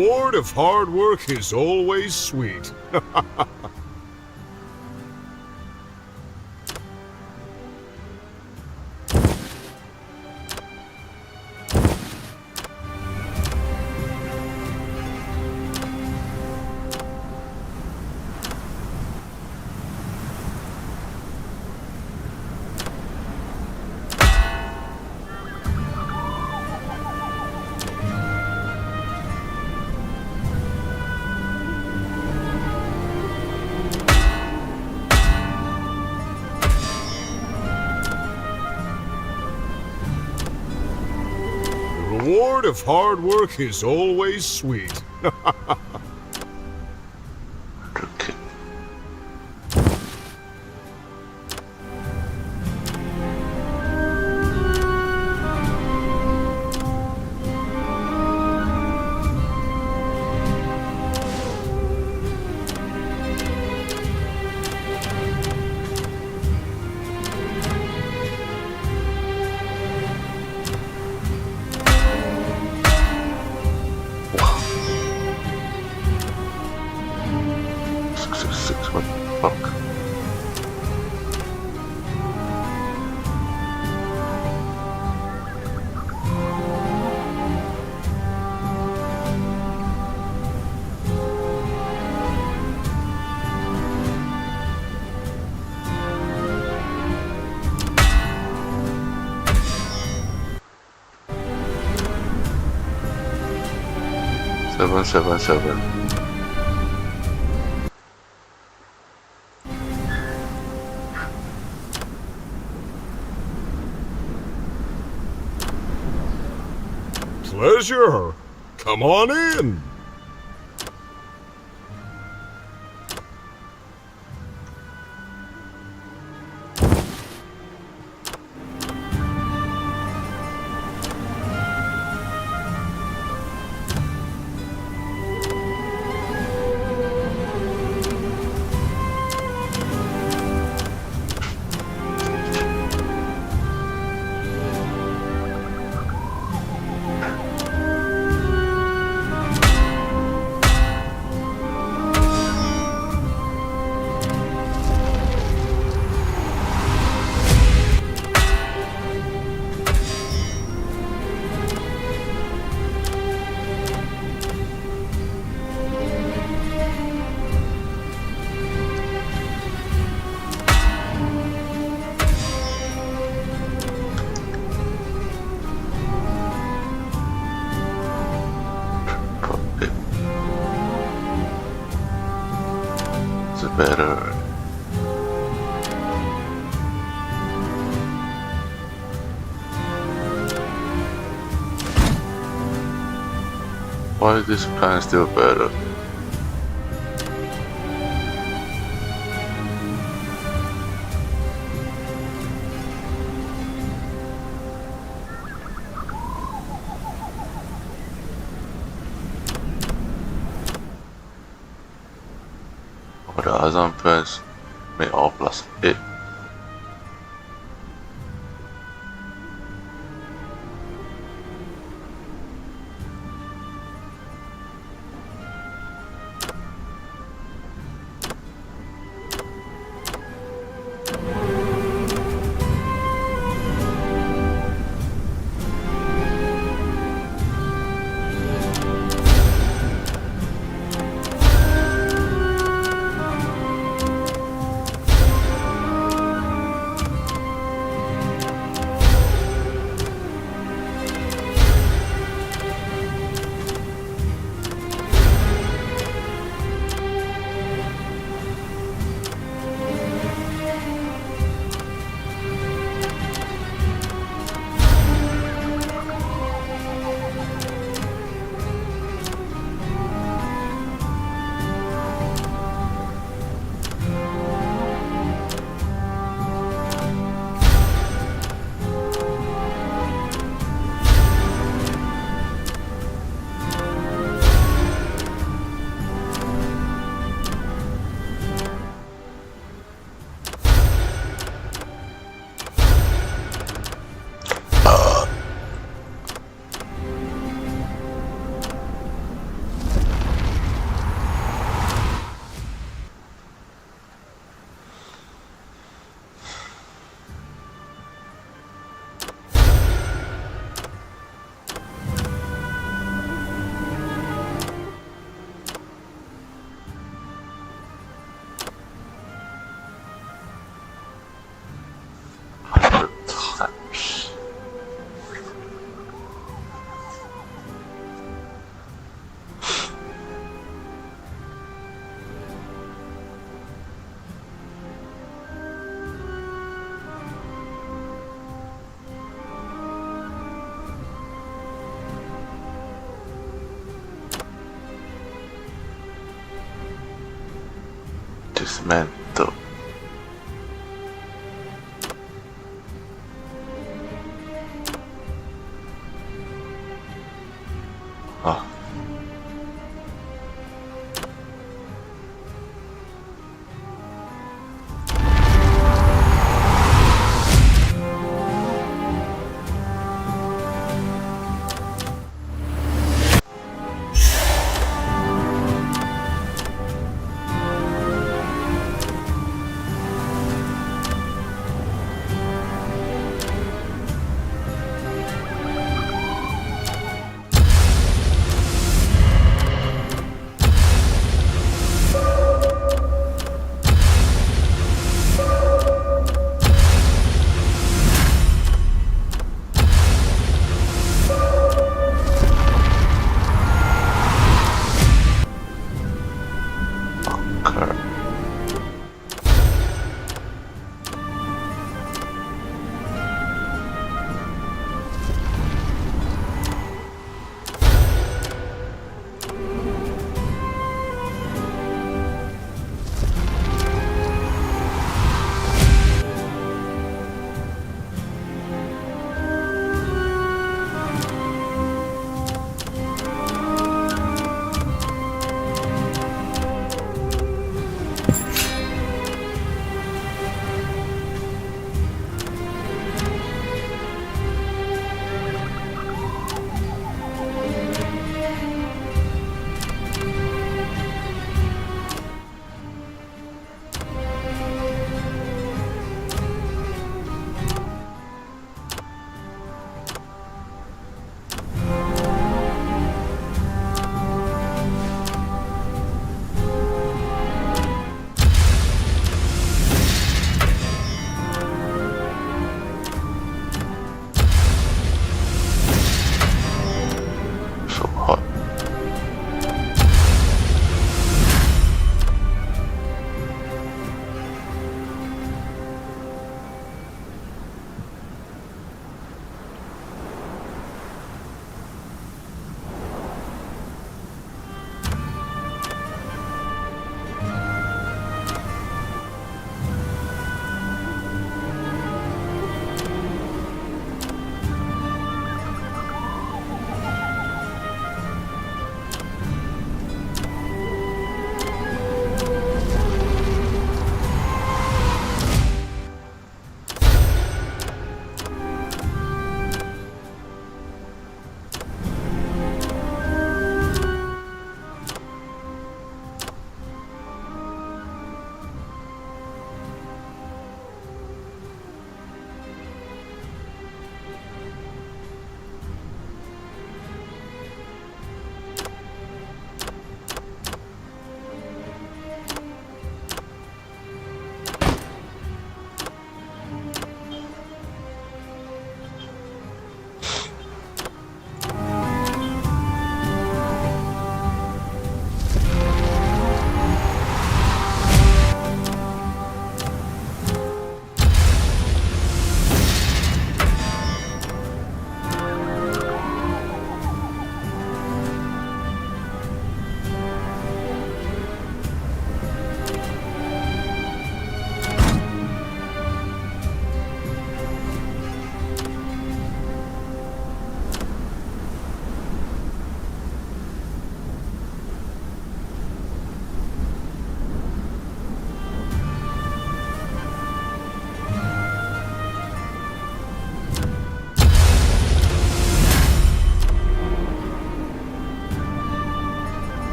reward of hard work is always sweet. The reward of hard work is always sweet. 이렇게. 쓱쓱쓱. What the fuck? 세븐. Pleasure. Come on in. Better. Why is this plan still better? The other plans may all plus it. 스멘트. 아,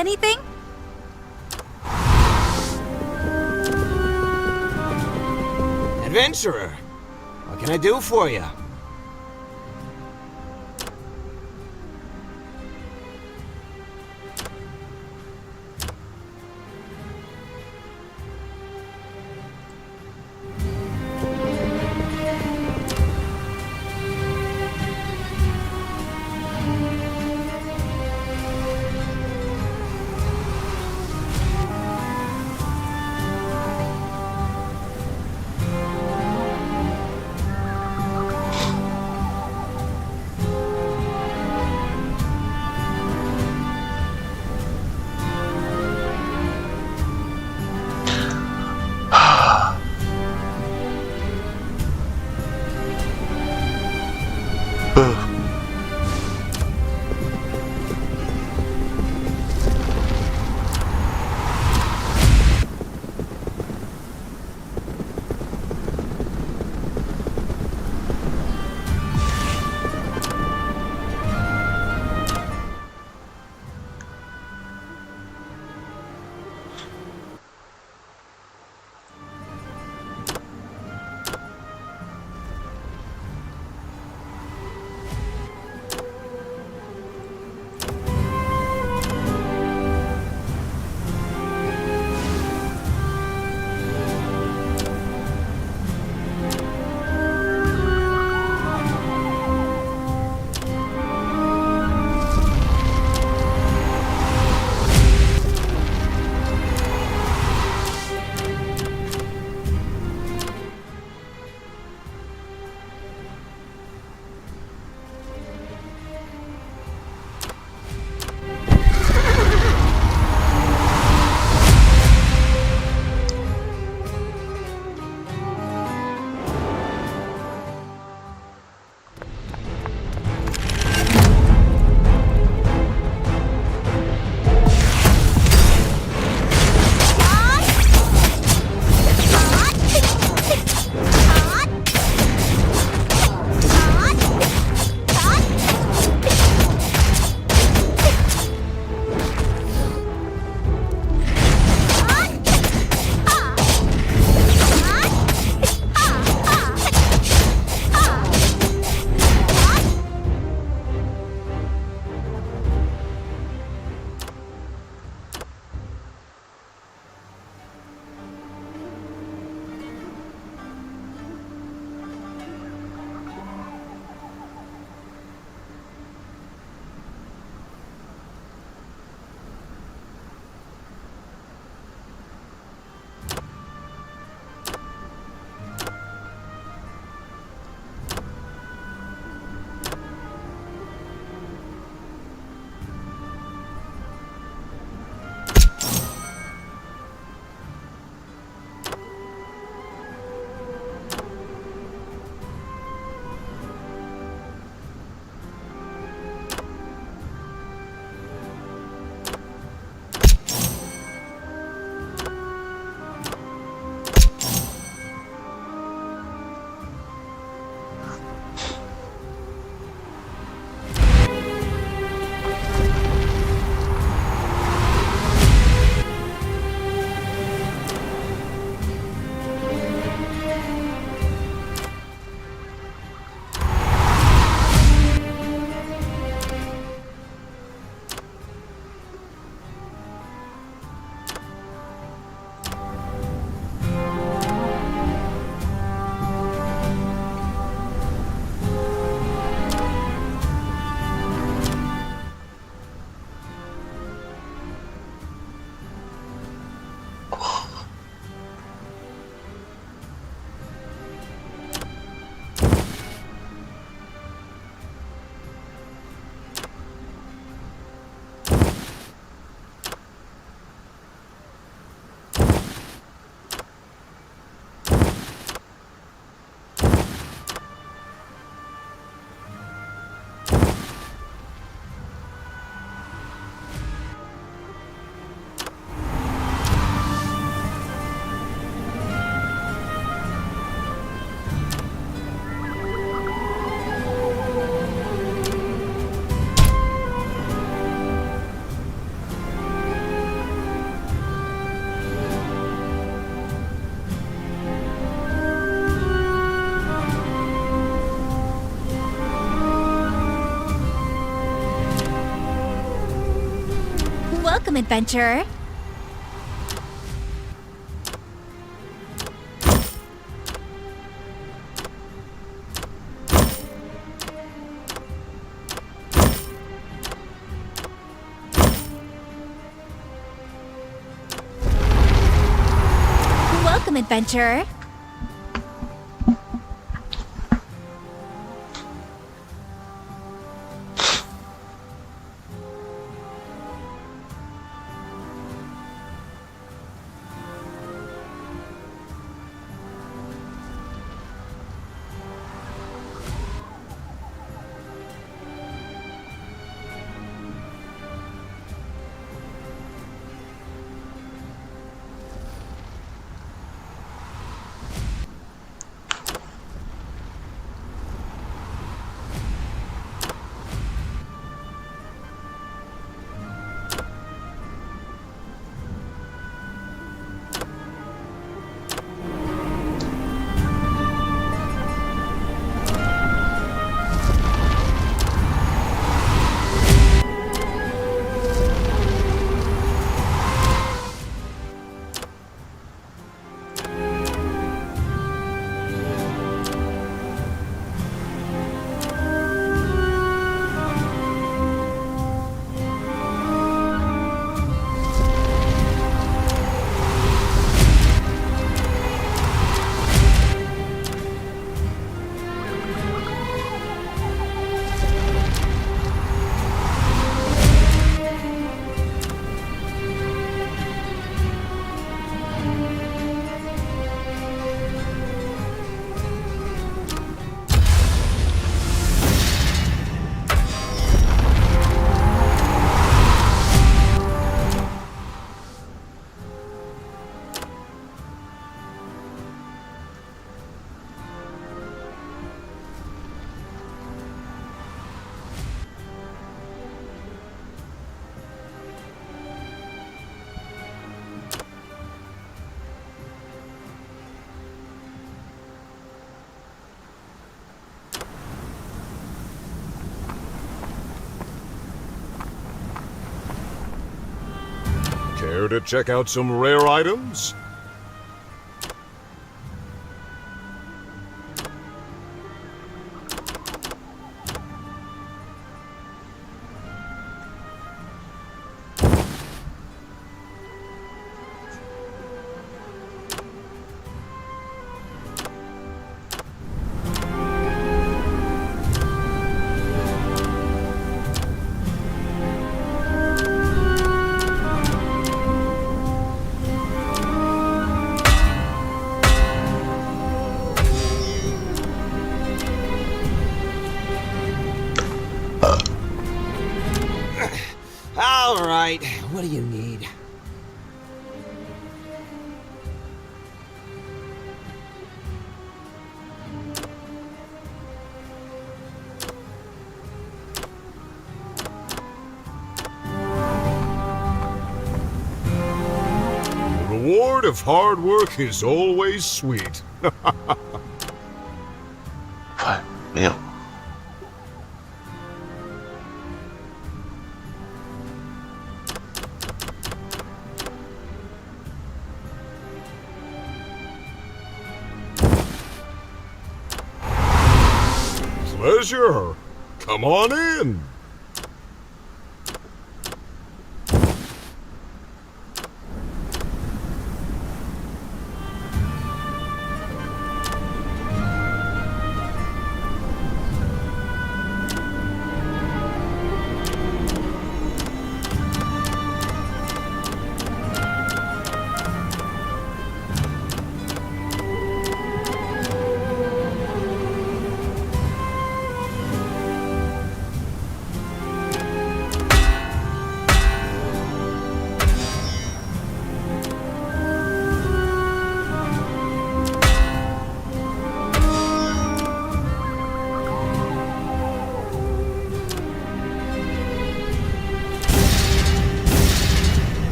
anything? Adventurer, what can I do for you? Welcome, adventurer. Welcome, adventurer. Care to check out some rare items? All right, what do you need? The reward of hard work is always sweet. 5没有。 Pleasure. Come on in.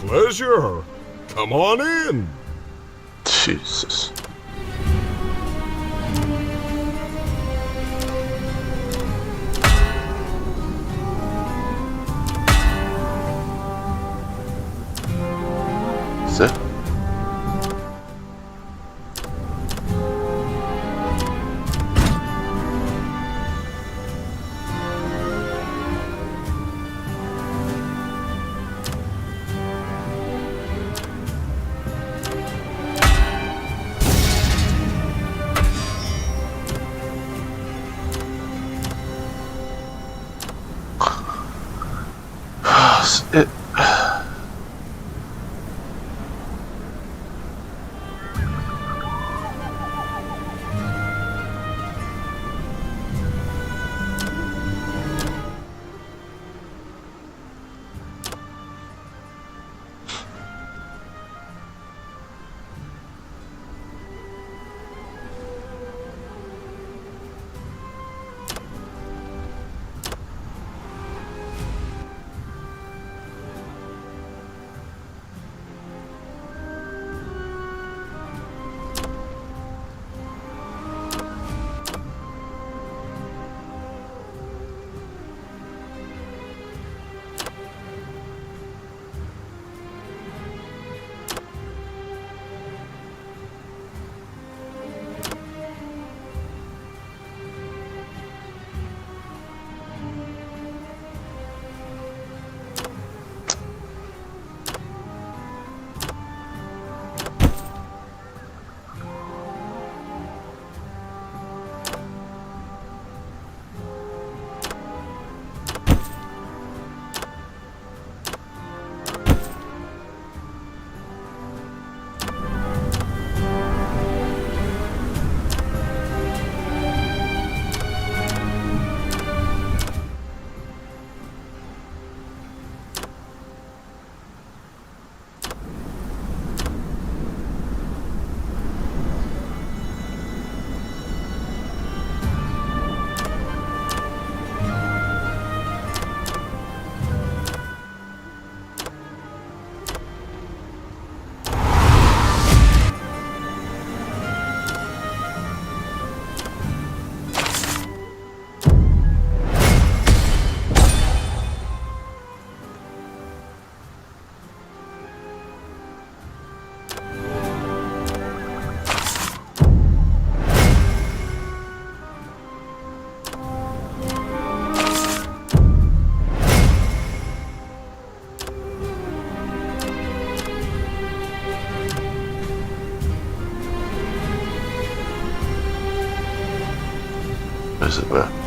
Pleasure. Come on in. Jesus. 있어요? 에, 그래서 뭐야?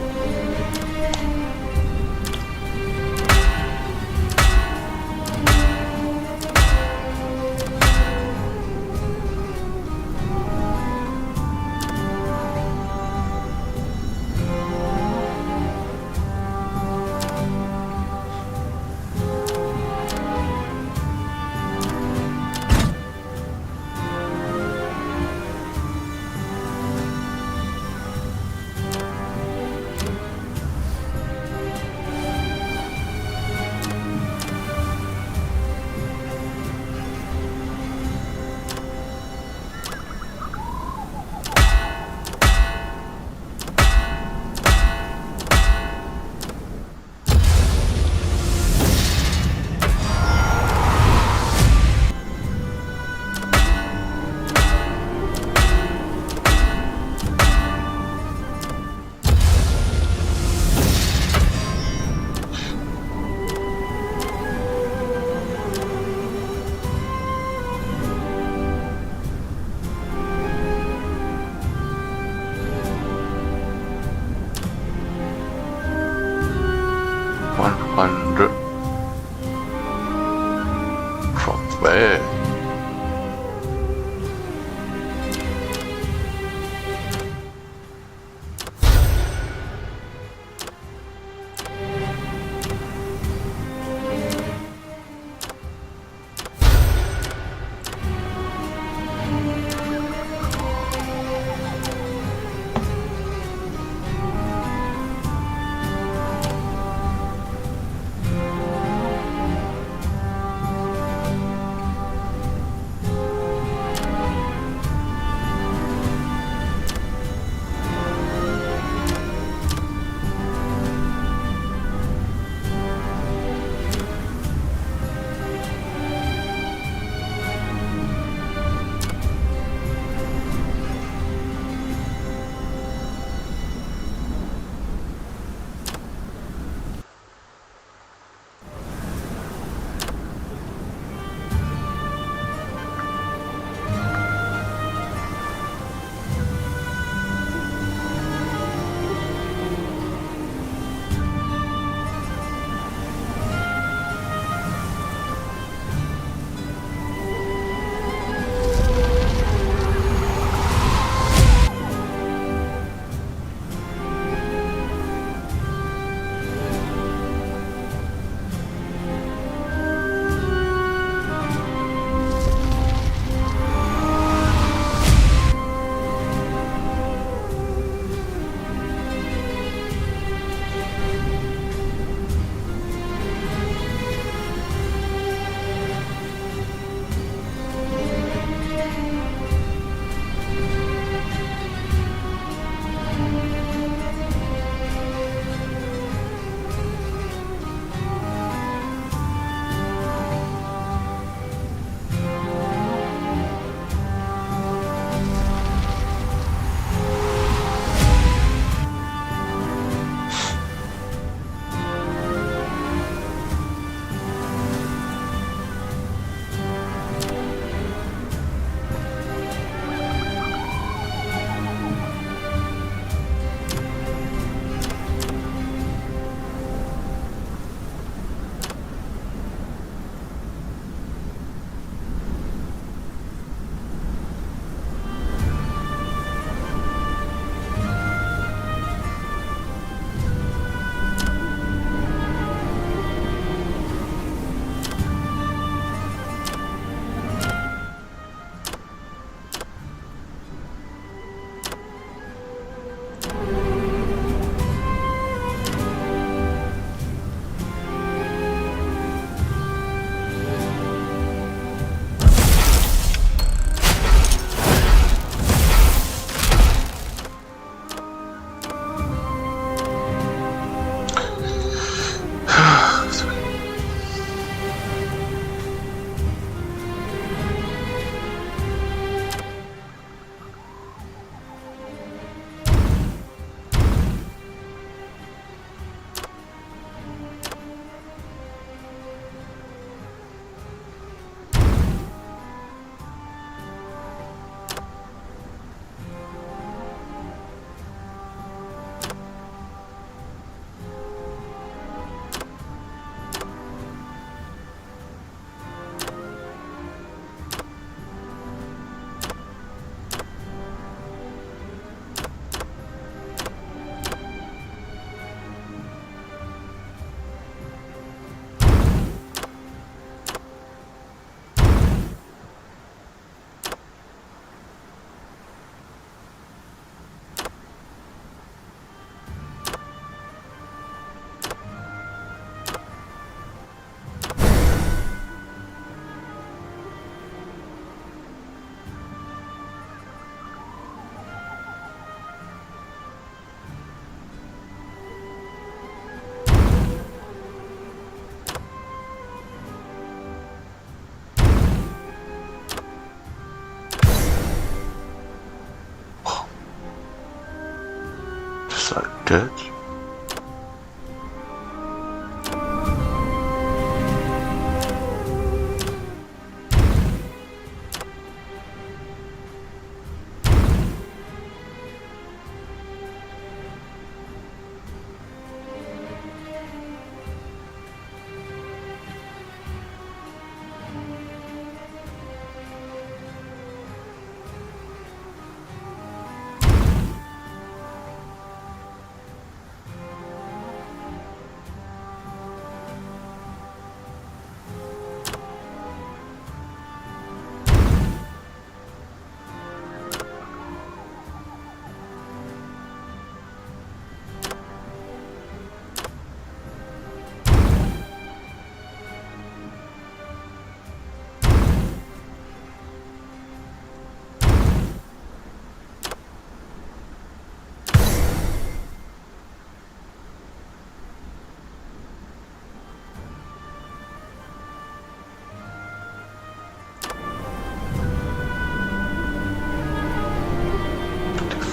So good.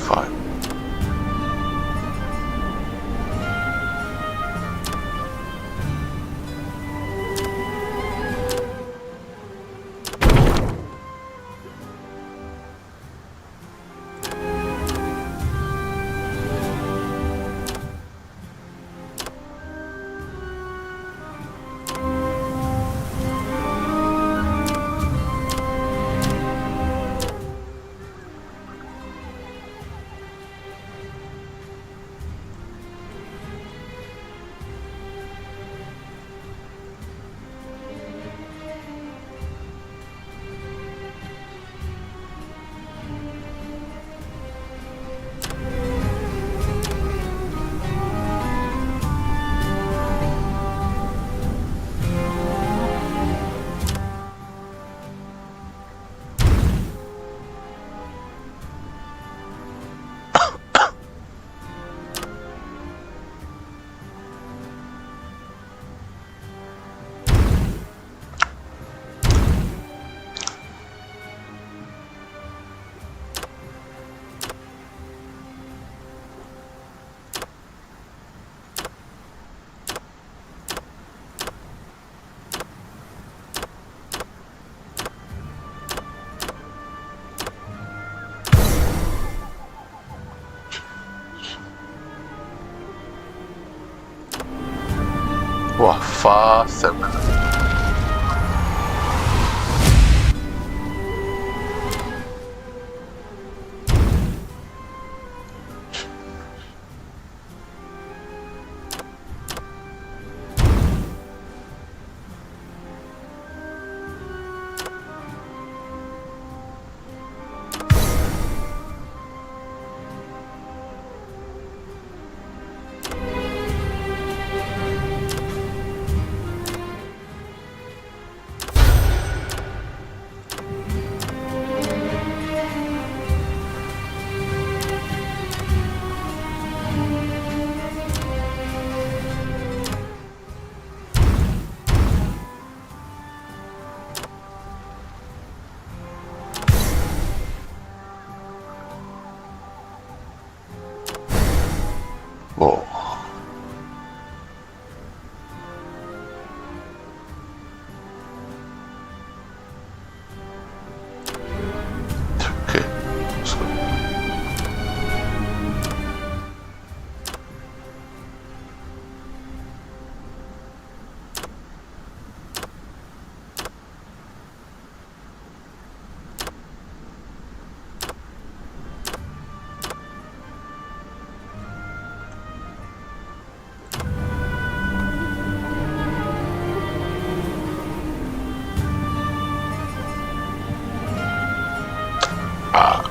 Fine. Wah, fast. Whoa. Okay, let's go. Ah.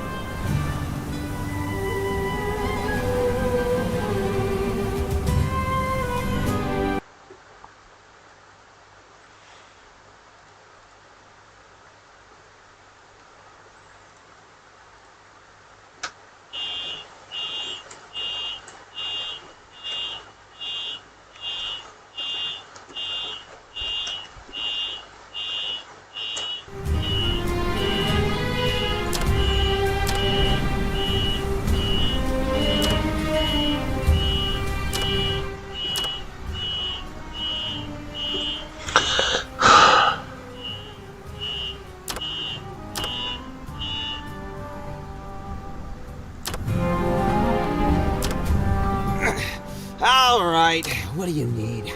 All right, what do you need?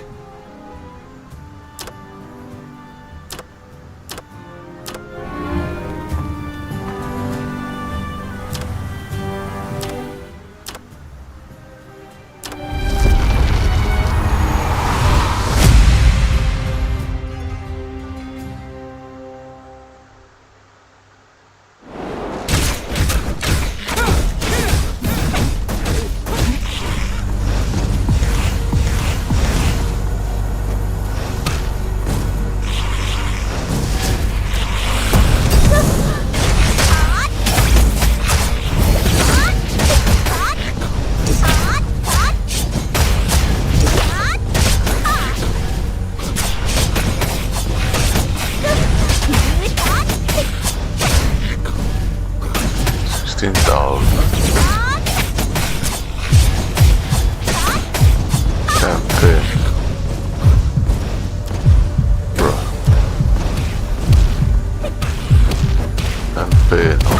$16,000. Can't pay. Bruh. Can't pay no.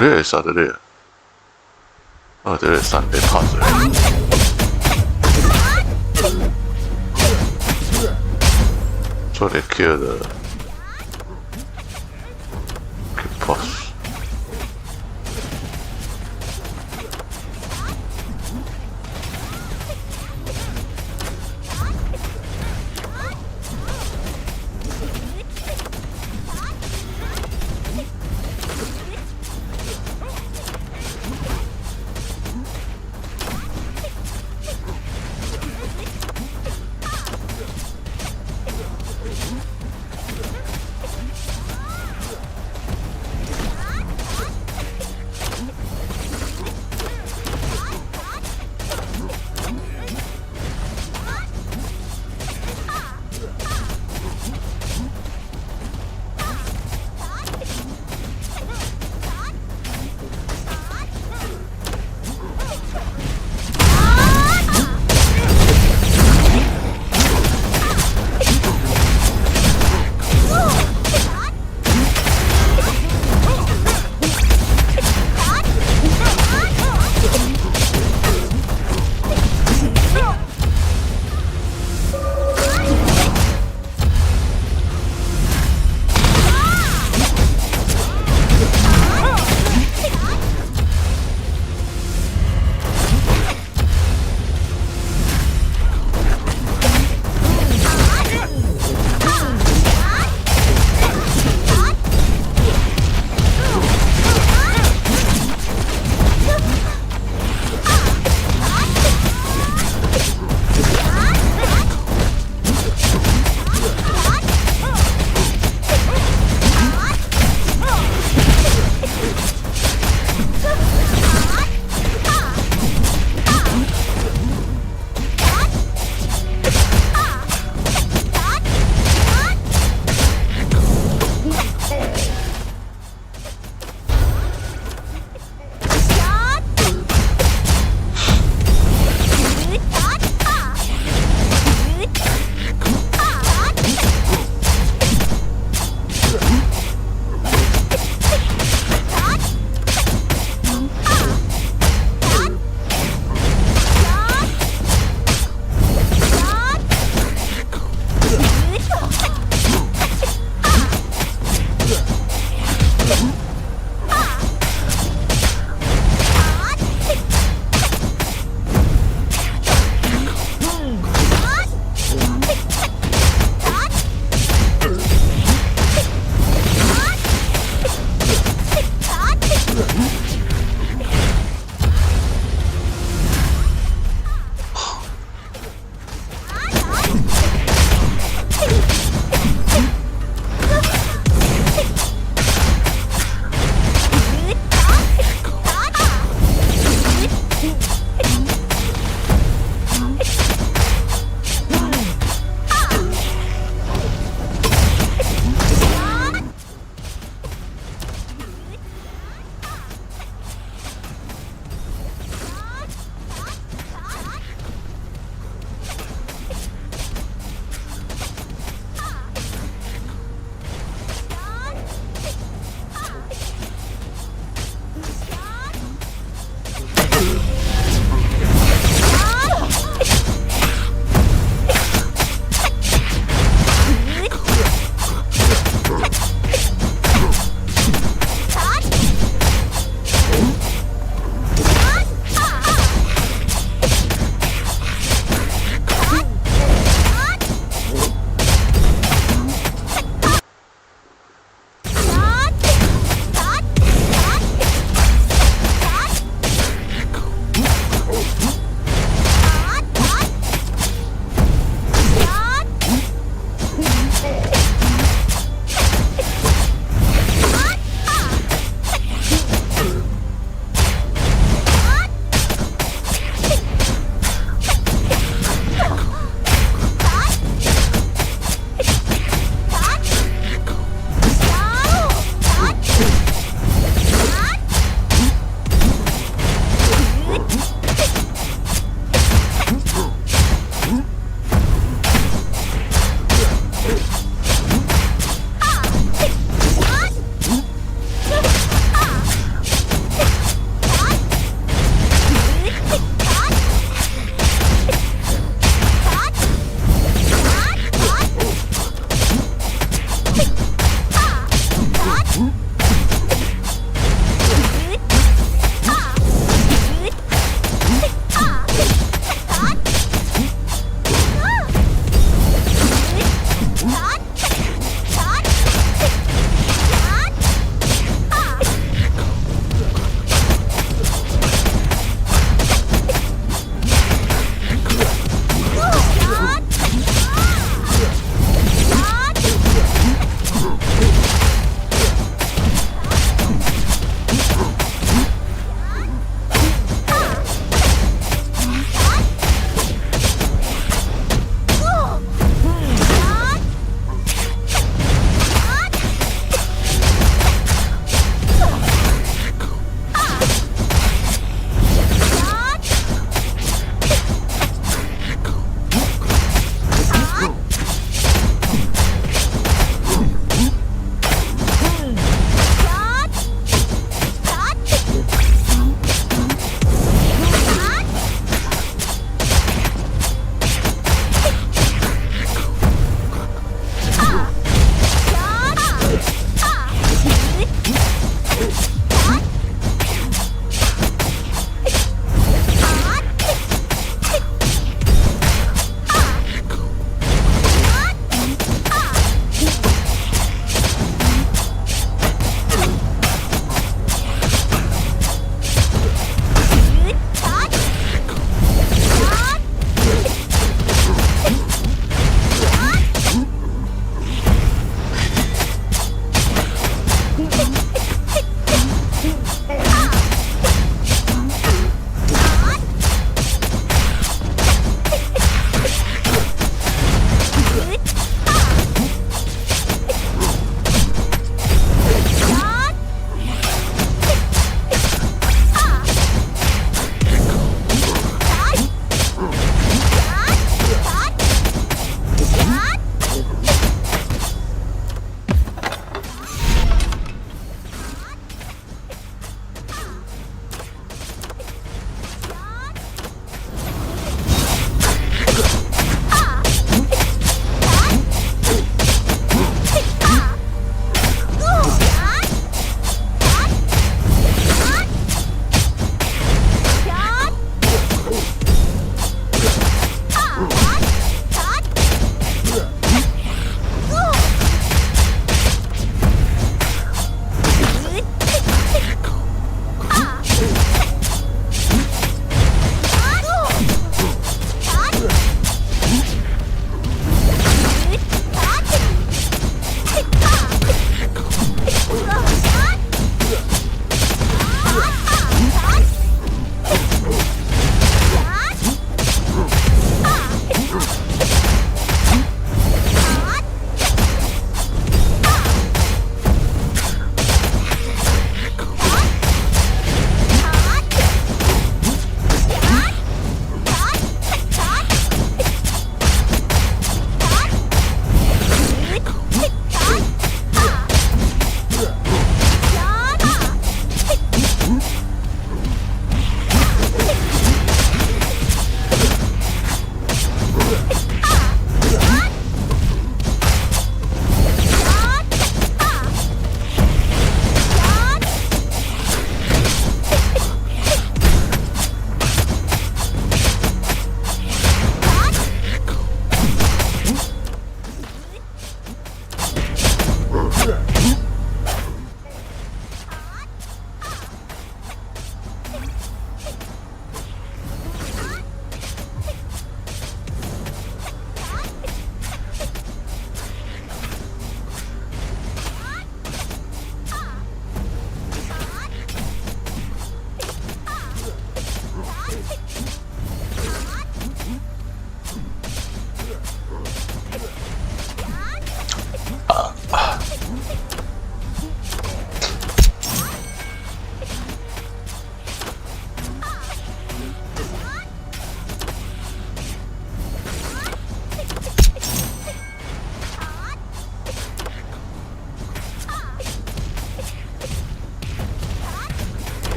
Today is Saturday. Oh, today is Sunday. Pause it. So they kill the... Okay, pause.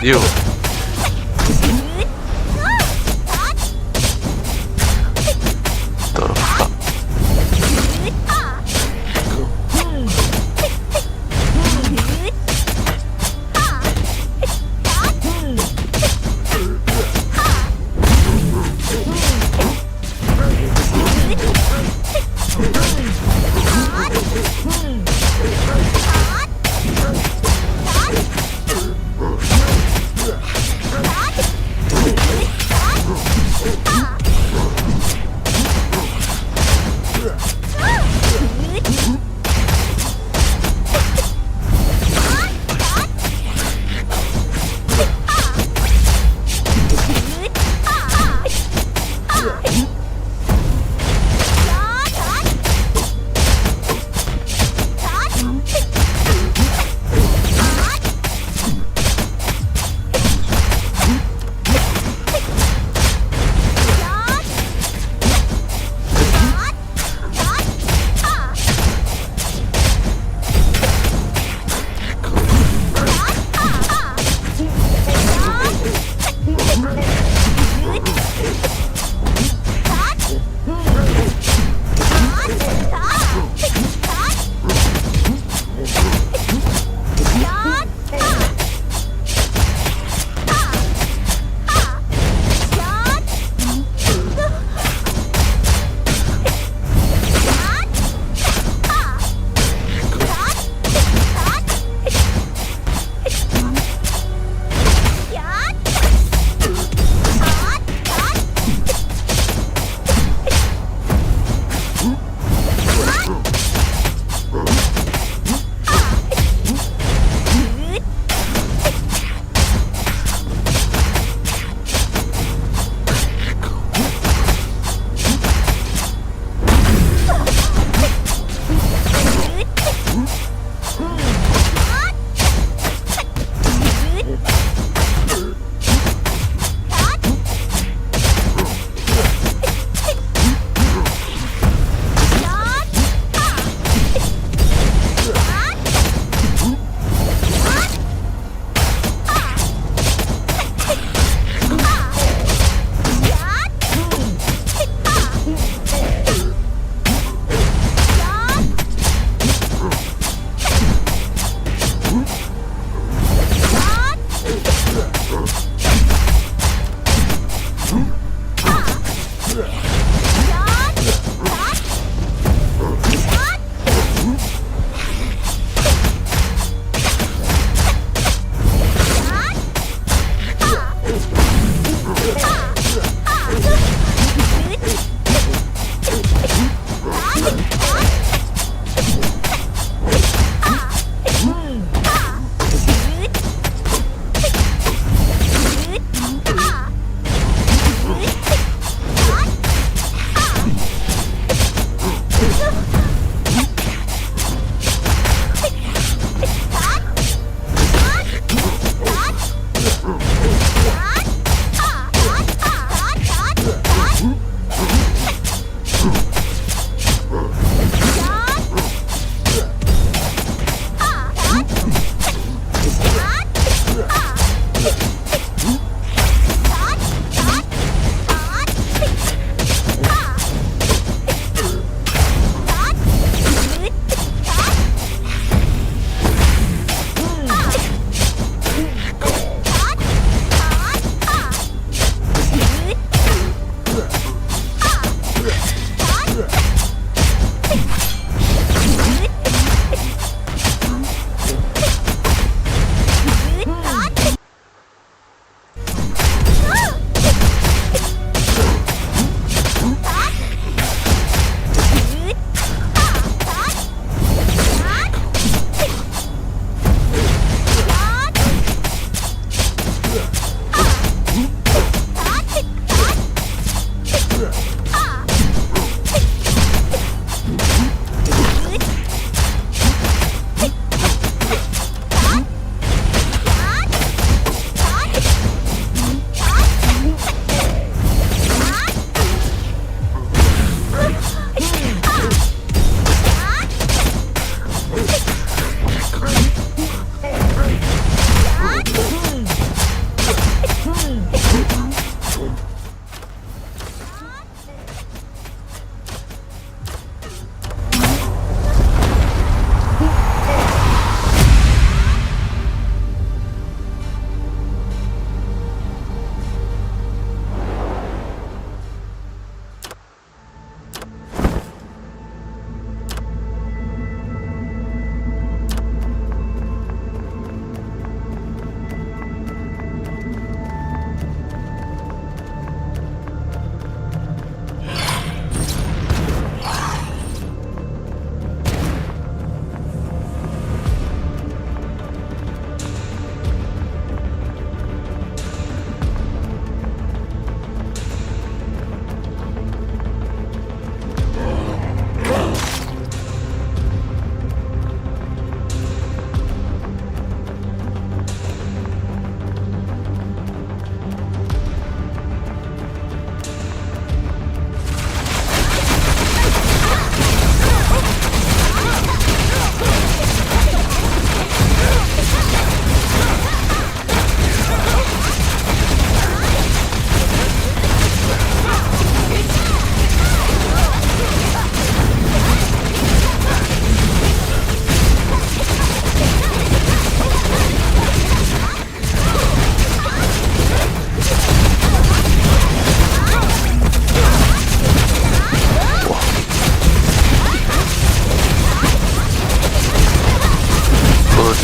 You. 더럽다.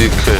30k.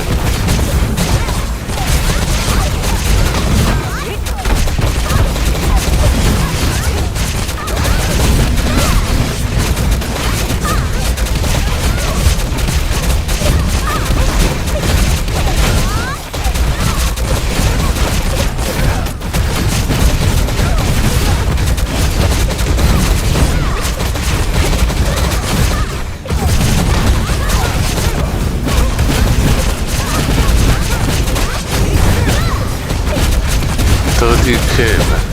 $30k, man.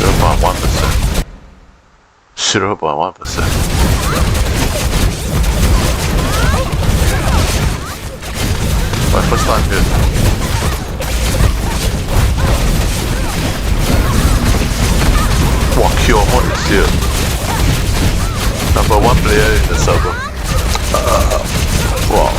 About 1%. 0.1%. My first time here. Wow, Kyomon is here. Number 1 player in the server. Wow.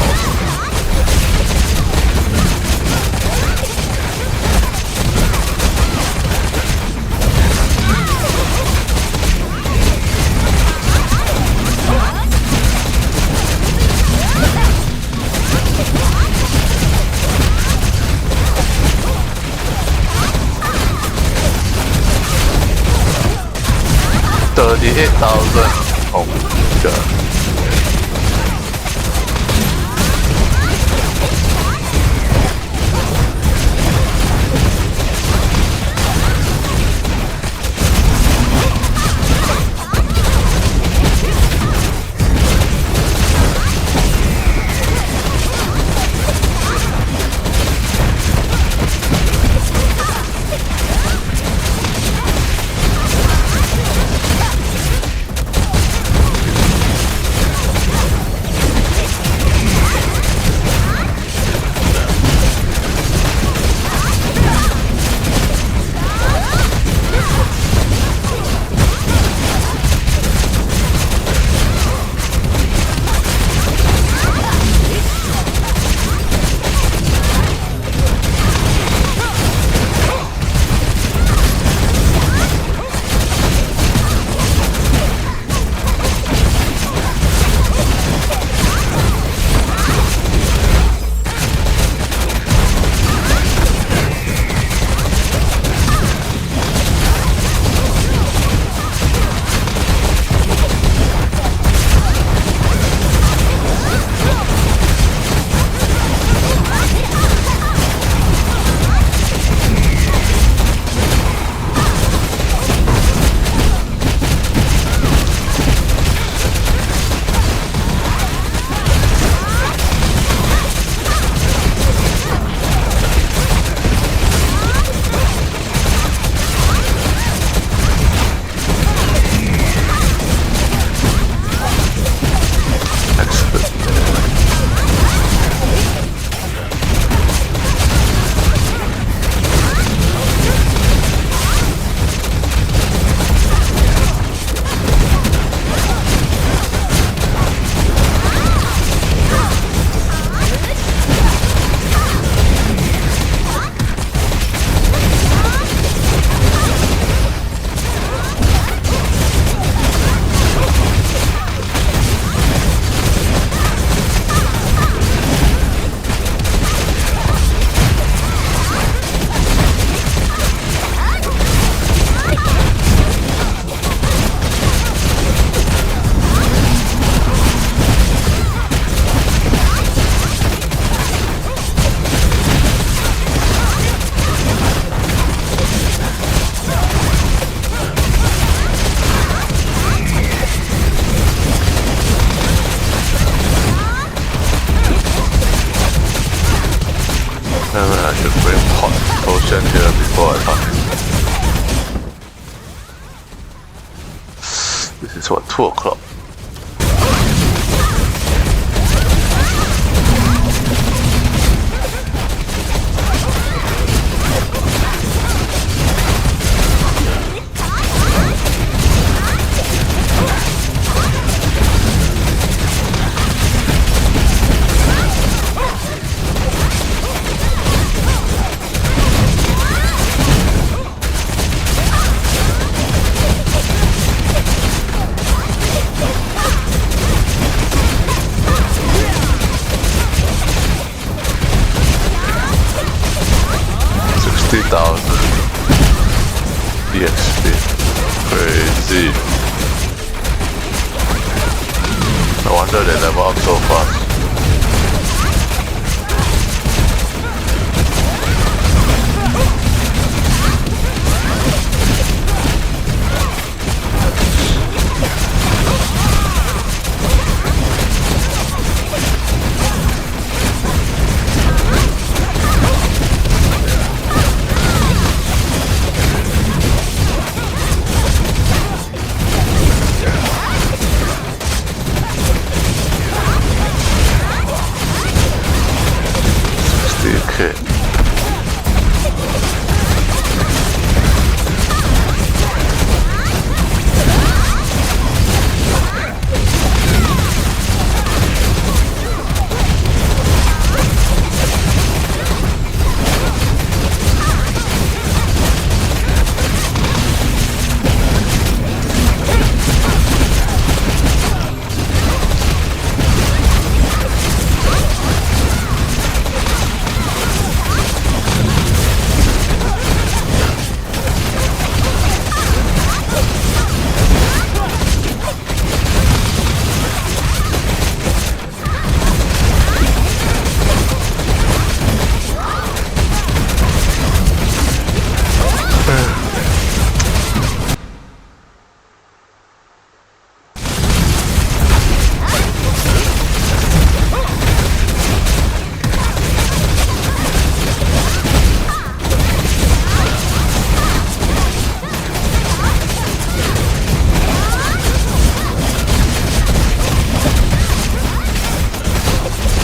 $38,000. Oh my god. I should bring hot potion here before I come. This is what, 2 o'clock. 60,000 EXP. Crazy. No wonder they level up so fast. Okay.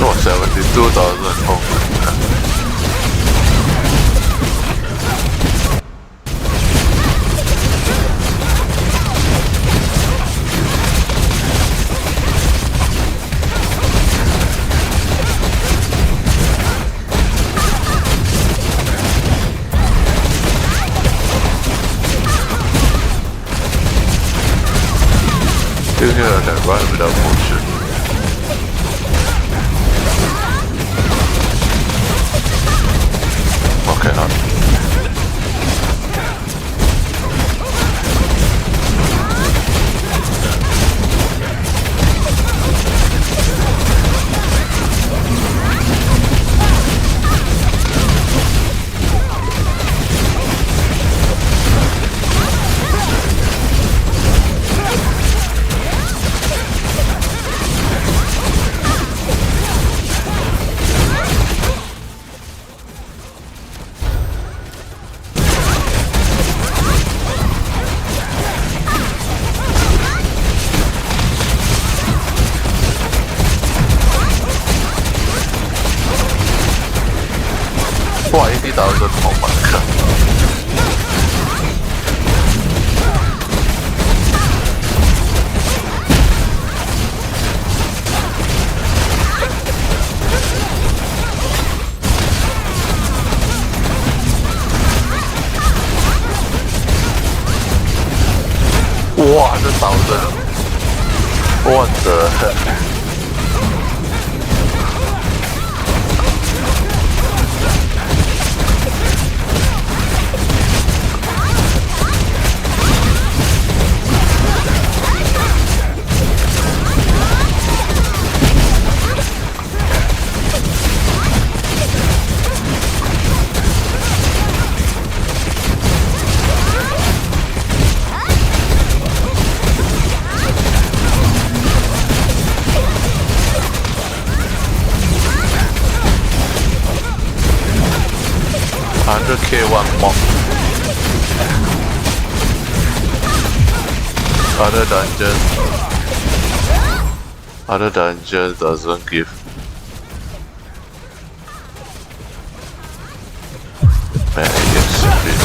No, 72,000 home. Still here I can run without motion. Okay, not. Wow, 80,000, oh my god. Wow, 100,000. What the heck? $100K one mock. Other dungeons doesn't give. Man, it gets stupid.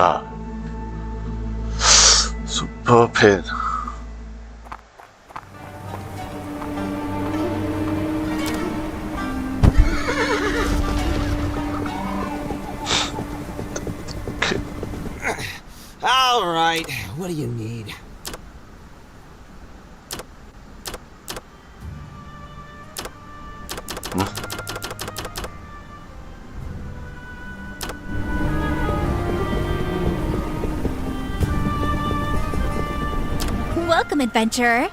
Ah. Super pen. All right, what do you need? Welcome, adventurer.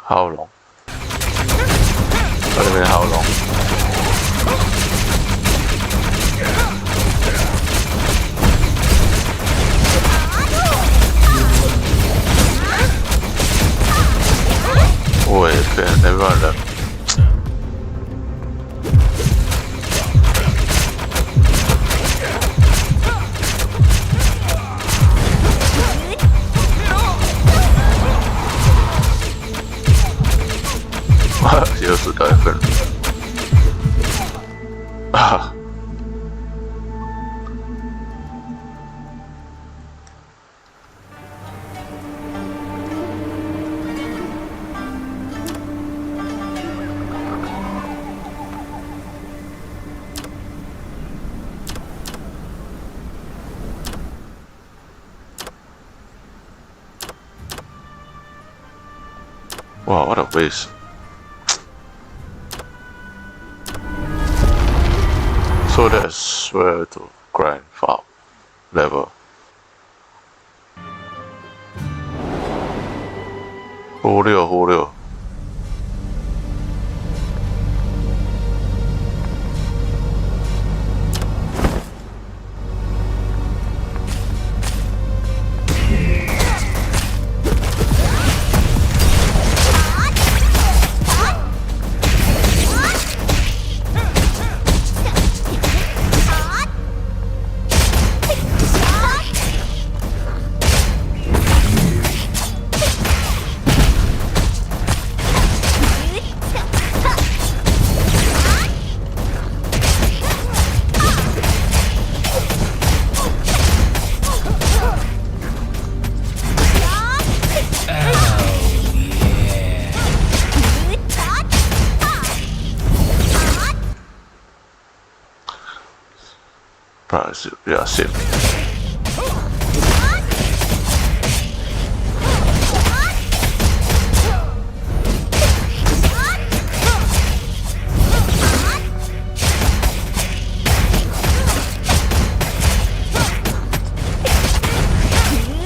How long? What do you mean how long? Wait, okay, everyone left.又是得分啊！Wow, what a waste. So that's where to grind farm level. 忽略。Probably yeah, safe.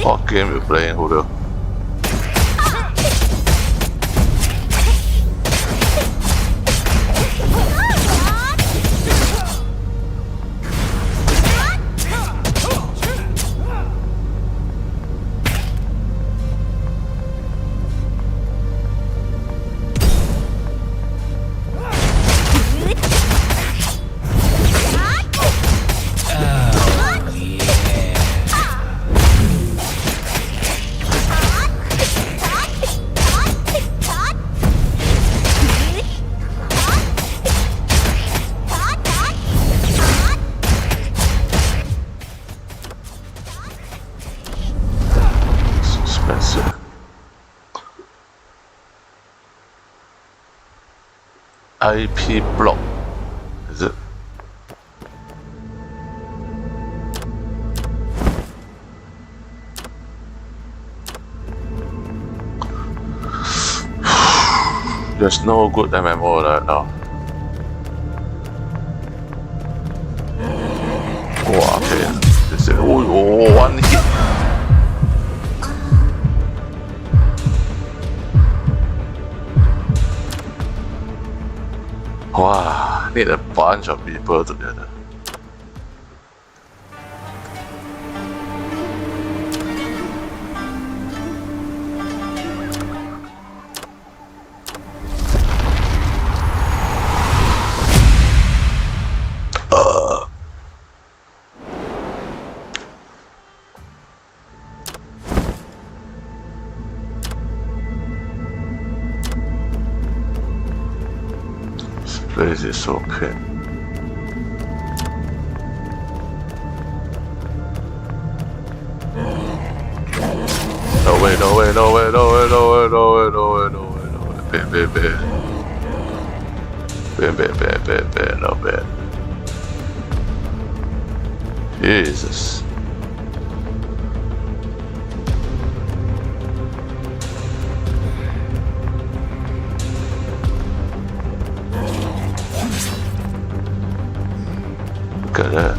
What game you playing, Julio? IP block, is it? There's no good MMO right now. Wow, okay. This is, oh, one hit. Wow, need a bunch of people together. This is okay. No way, no way, no way, no way, no way, no way, no way, no way, no way. Bam, bam, bam. Bam, bam, bam, bam, bam, no bad. Jesus. Look at that.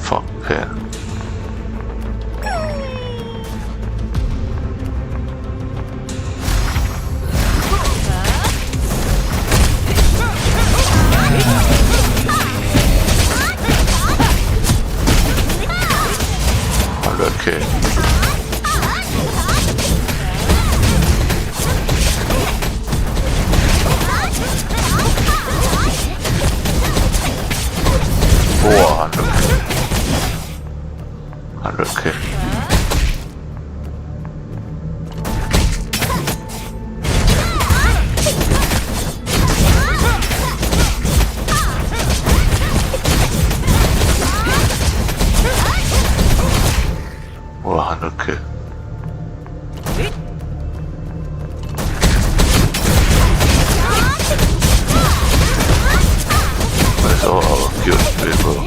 Fuck pen. Okay. Wow, 100k. Wow, 100k. That's all our cute people.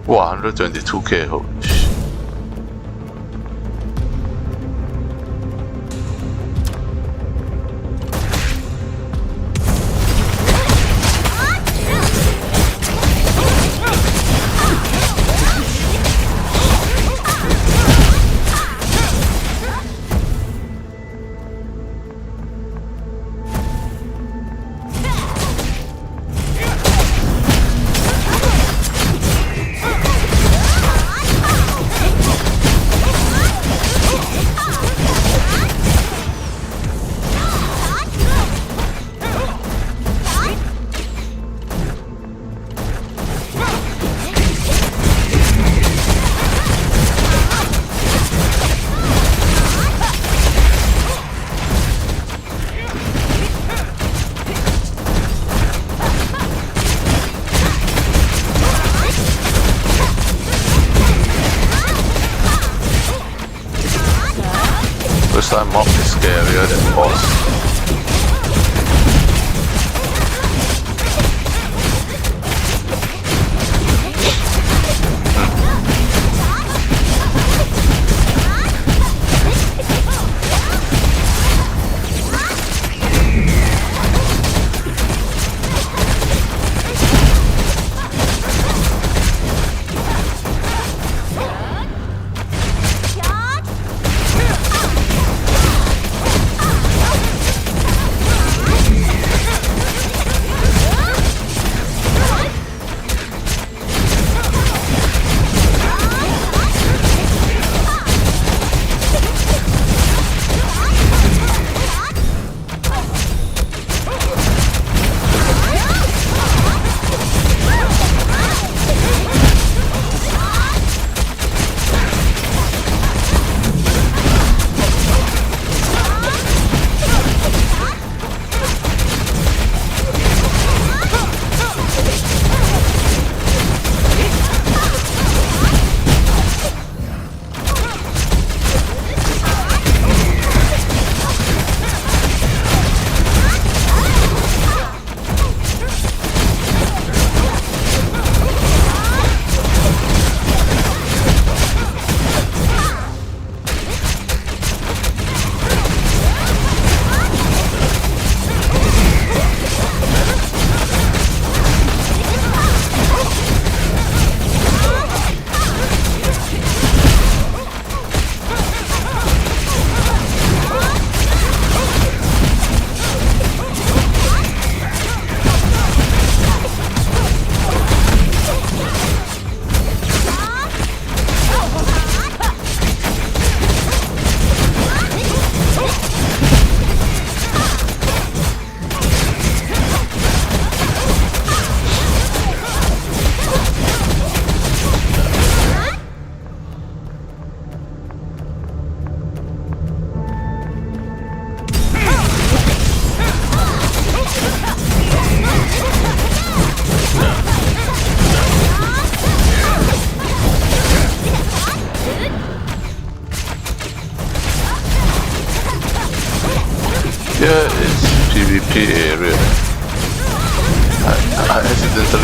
Wow, 122k, holy shit. This time mob is scarier than boss.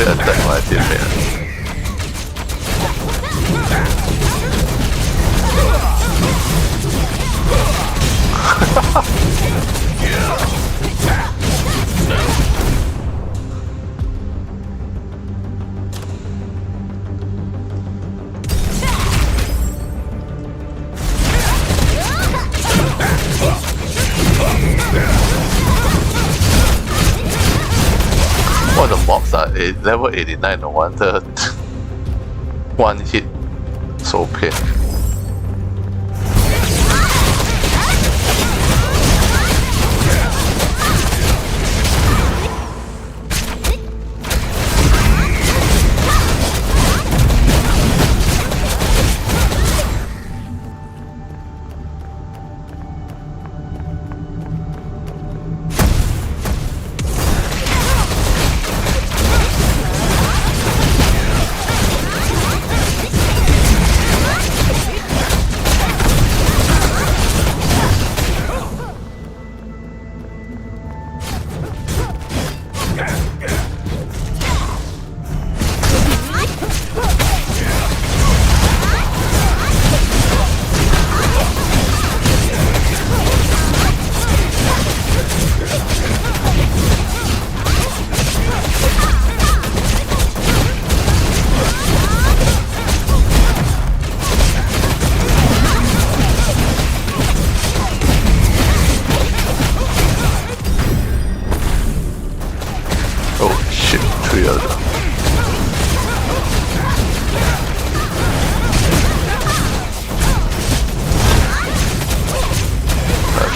actually attack my teammate. Oh, the mobs are level 89, no wonder one hit so pain.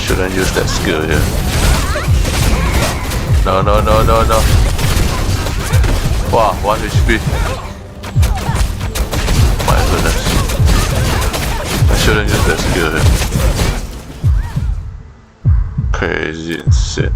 Shouldn't use that skill here. No. Wow, 1 HP. My goodness. I shouldn't use that skill here. Crazy, insane.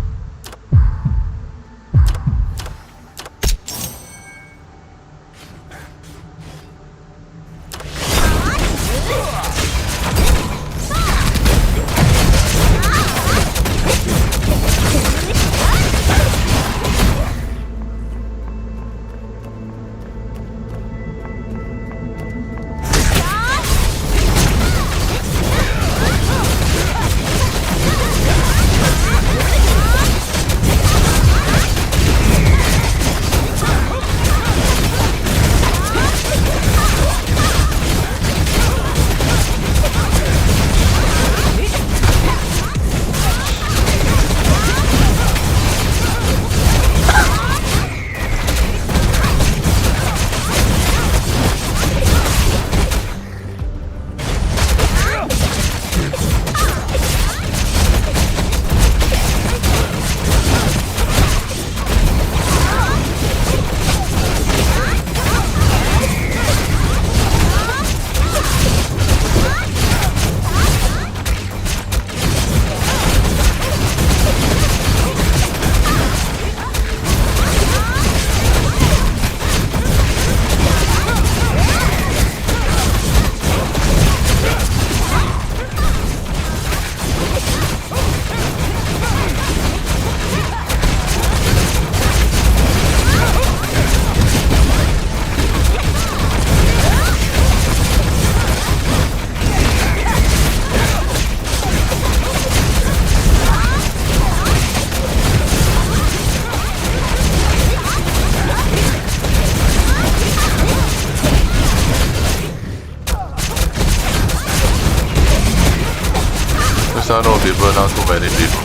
Not all people, not too many people.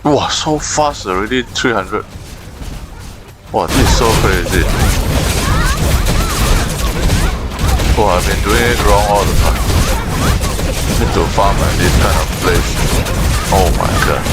Wow, so fast already, 300. Wow, this is so crazy. Oh, I've been doing it wrong all the time. Need to farm at this kind of place. Oh my god.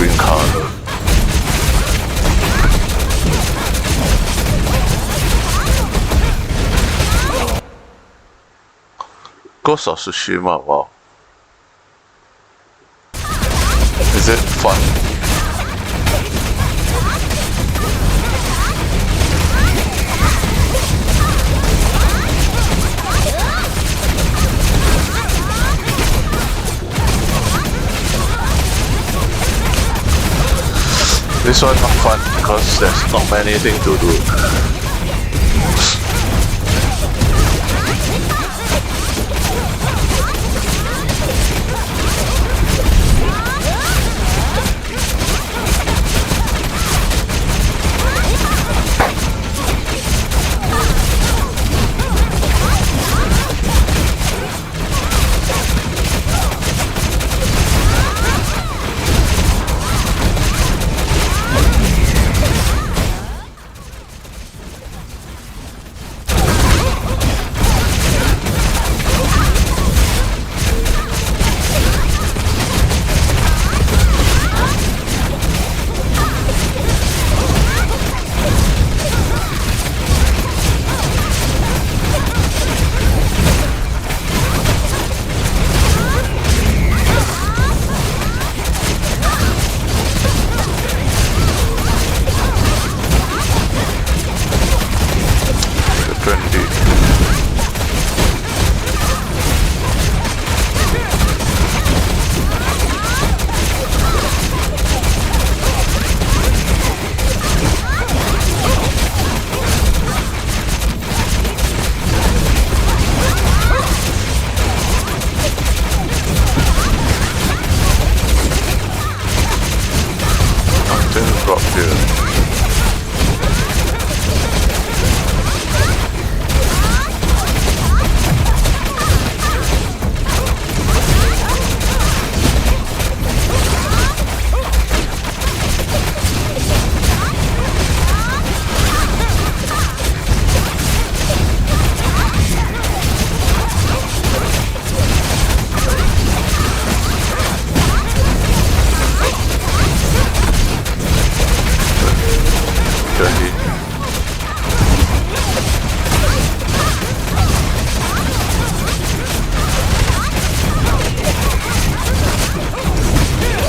green card. Ghost of Tsushima, wow. Is it fun? This one not fun because there's not many things to do.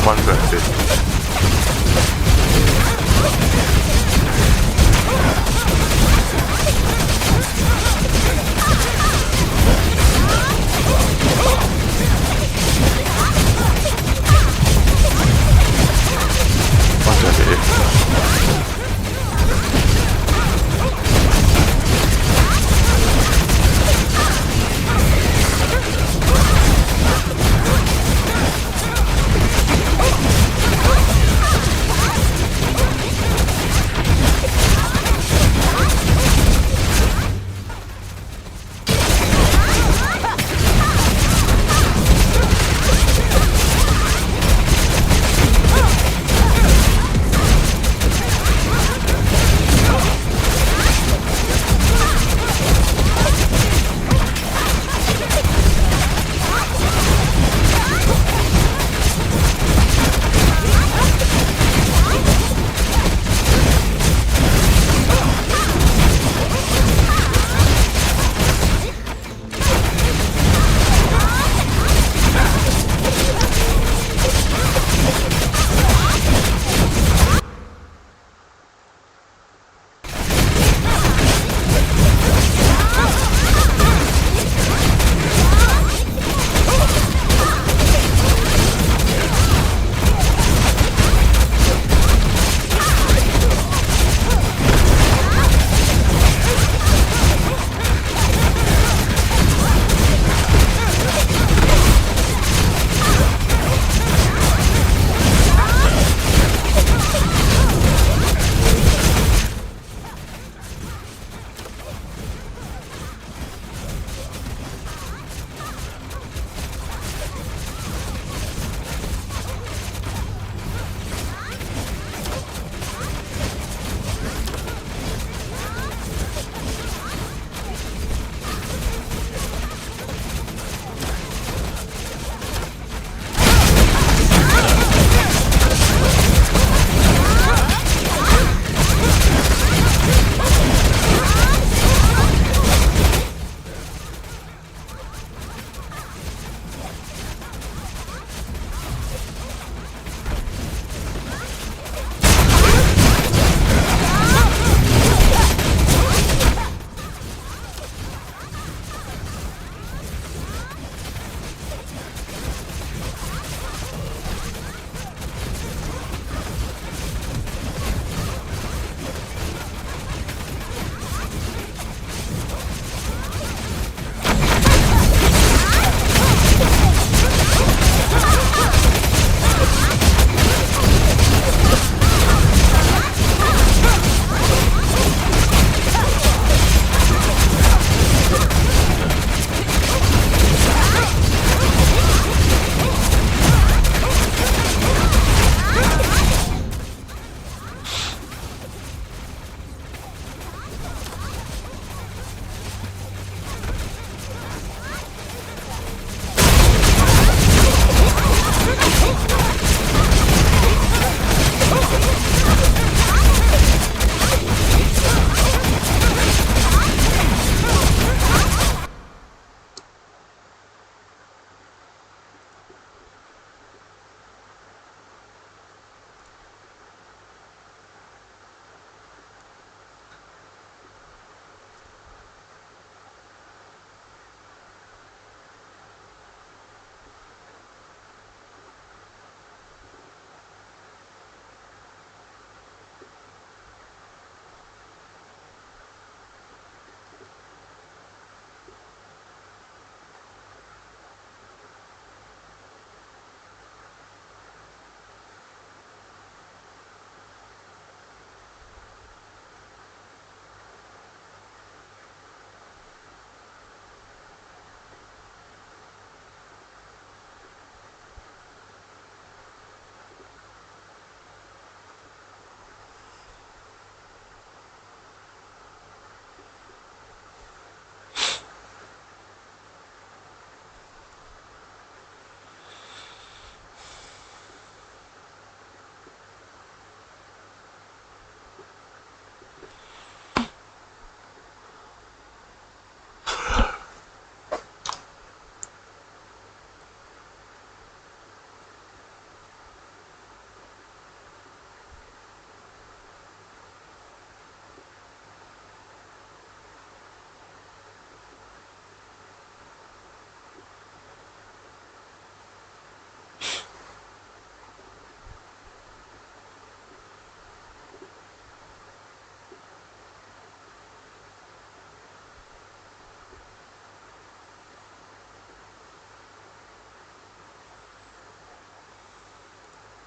128.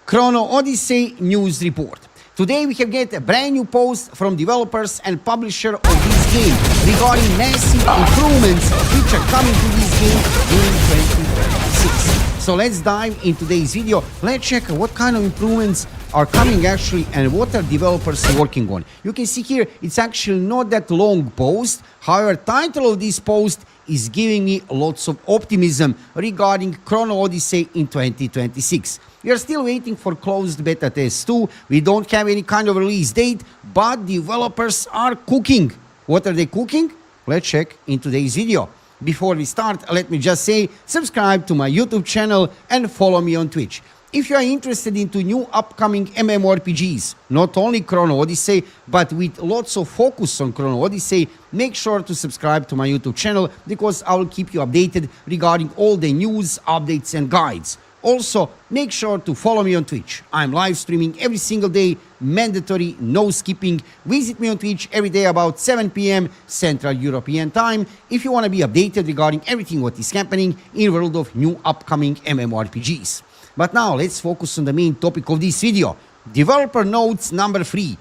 Chrono Odyssey news report. Today we have get a brand new post from developers and publisher of this game regarding massive improvements which are coming to this game during 2026. So let's dive into today's video. Let's check what kind of improvements are coming actually and what are developers working on. You can see here it's actually not that long post. However, title of this post is giving me lots of optimism regarding Chrono Odyssey in 2026. We are still waiting for closed beta test 2. We don't have any kind of release date, but developers are cooking. What are they cooking? Let's check in today's video. Before we start, let me just say, subscribe to my YouTube channel and follow me on Twitch. If you are interested into new upcoming MMORPGs, not only Chrono Odyssey, but with lots of focus on Chrono Odyssey, make sure to subscribe to my YouTube channel because I will keep you updated regarding all the news, updates and guides. Also, make sure to follow me on Twitch. I'm live streaming every single day, mandatory, no skipping. Visit me on Twitch every day about 7 p.m. Central European Time if you want to be updated regarding everything what is happening in the world of new upcoming MMORPGs. But now let's focus on the main topic of this video. Developer notes number 3.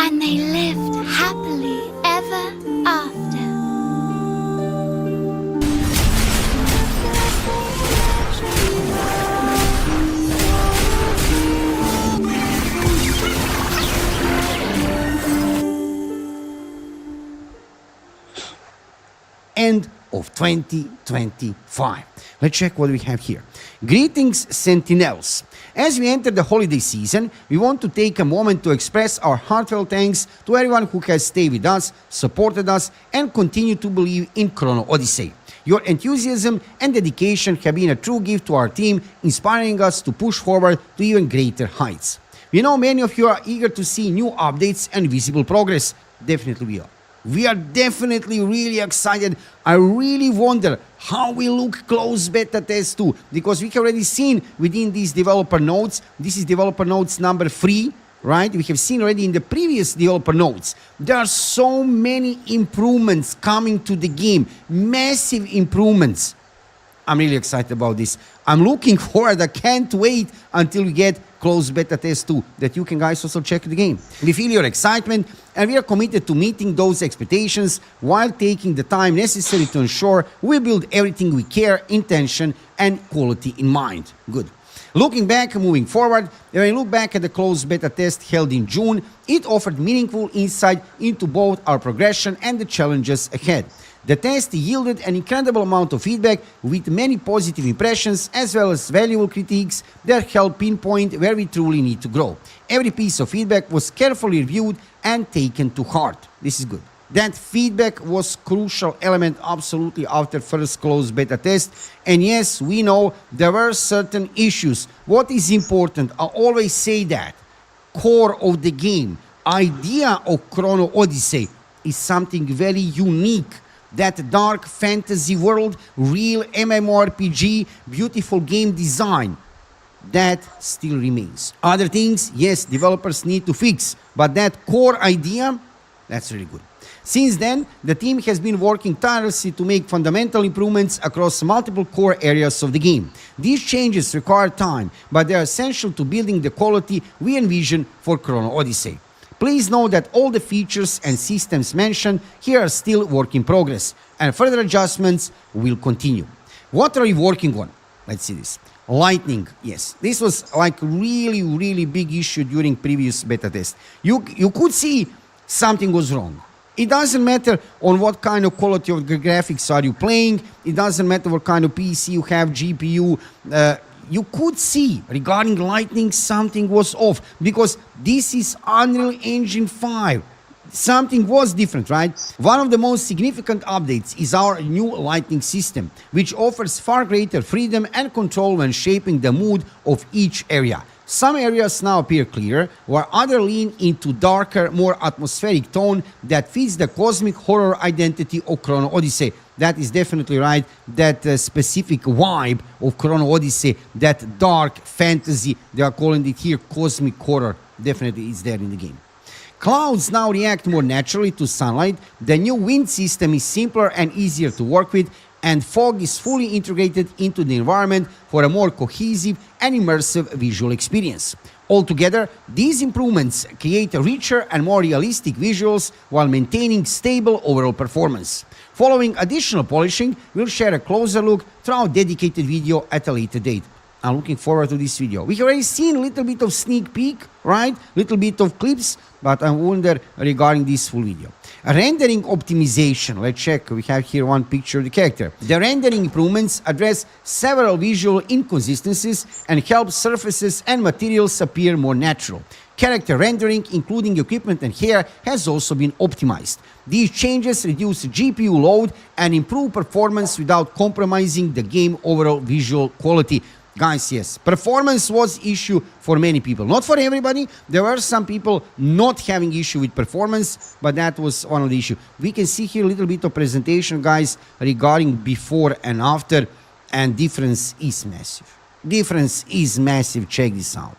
And they lived happily ever after. End of 2025. Let's check what we have here. Greetings, Sentinels. As we enter the holiday season, we want to take a moment to express our heartfelt thanks to everyone who has stayed with us, supported us, and continue to believe in Chrono Odyssey. Your enthusiasm and dedication have been a true gift to our team, inspiring us to push forward to even greater heights. We know many of you are eager to see new updates and visible progress. Definitely we are. We are definitely really excited. I really wonder how we look close beta test 2 because we have already seen within these developer notes, this is developer notes number 3, right? We have seen already in the previous developer notes. There are so many improvements coming to the game, massive improvements. I'm really excited about this. I'm looking forward. I can't wait until we get closed beta test 2 that you can guys also check the game. We feel your excitement and we are committed to meeting those expectations while taking the time necessary to ensure we build everything with care, intention and quality in mind. Good. Looking back, moving forward, when I look back at the closed beta test held in June, it offered meaningful insight into both our progression and the challenges ahead. The test yielded an incredible amount of feedback with many positive impressions as well as valuable critiques that help pinpoint where we truly need to grow. Every piece of feedback was carefully reviewed and taken to heart. This is good. That feedback was crucial element absolutely after first closed beta test. And yes, we know there were certain issues. What is important, I always say that, core of the game, idea of Chrono Odyssey is something very unique. That dark fantasy world, real MMORPG, beautiful game design, that still remains. Other things, yes, developers need to fix, but that core idea, that's really good. Since then, the team has been working tirelessly to make fundamental improvements across multiple core areas of the game. These changes require time, but they are essential to building the quality we envision for Chrono Odyssey. Please know that all the features and systems mentioned here are still work in progress, and further adjustments will continue. What are you working on? Let's see this. Lightning, yes. This was like really big issue during previous beta test. You could see something was wrong. It doesn't matter on what kind of quality of graphics are you playing. It doesn't matter what kind of PC you have, GPU. You could see regarding Lightning something was off because this is Unreal Engine 5. Something was different, right? One of the most significant updates is our new Lightning system, which offers far greater freedom and control when shaping the mood of each area. Some areas now appear clearer, while others lean into darker, more atmospheric tone that fits the cosmic horror identity of Chrono Odyssey. That is definitely right, that specific vibe of Chrono Odyssey, that dark fantasy, they are calling it here cosmic horror, definitely is there in the game. Clouds now react more naturally to sunlight. The new wind system is simpler and easier to work with, and fog is fully integrated into the environment for a more cohesive and immersive visual experience. Altogether, these improvements create richer and more realistic visuals while maintaining stable overall performance. Following additional polishing, we'll share a closer look through our dedicated video at a later date. I'm looking forward to this video. We have already seen a little bit of sneak peek, right? Little bit of clips, but I wonder regarding this full video. Rendering optimization. Let's check. We have here one picture of the character. The rendering improvements address several visual inconsistencies and help surfaces and materials appear more natural. Character rendering, including equipment and hair, has also been optimized. These changes reduce GPU load and improve performance without compromising the game overall visual quality. Guys, yes, performance was issue for many people. Not for everybody. There were some people not having issue with performance, but that was one of the issue. We can see here a little bit of presentation, guys, regarding before and after, and difference is massive. Difference is massive. Check this out.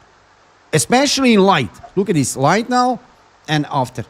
Especially in light. Look at this, light now and after.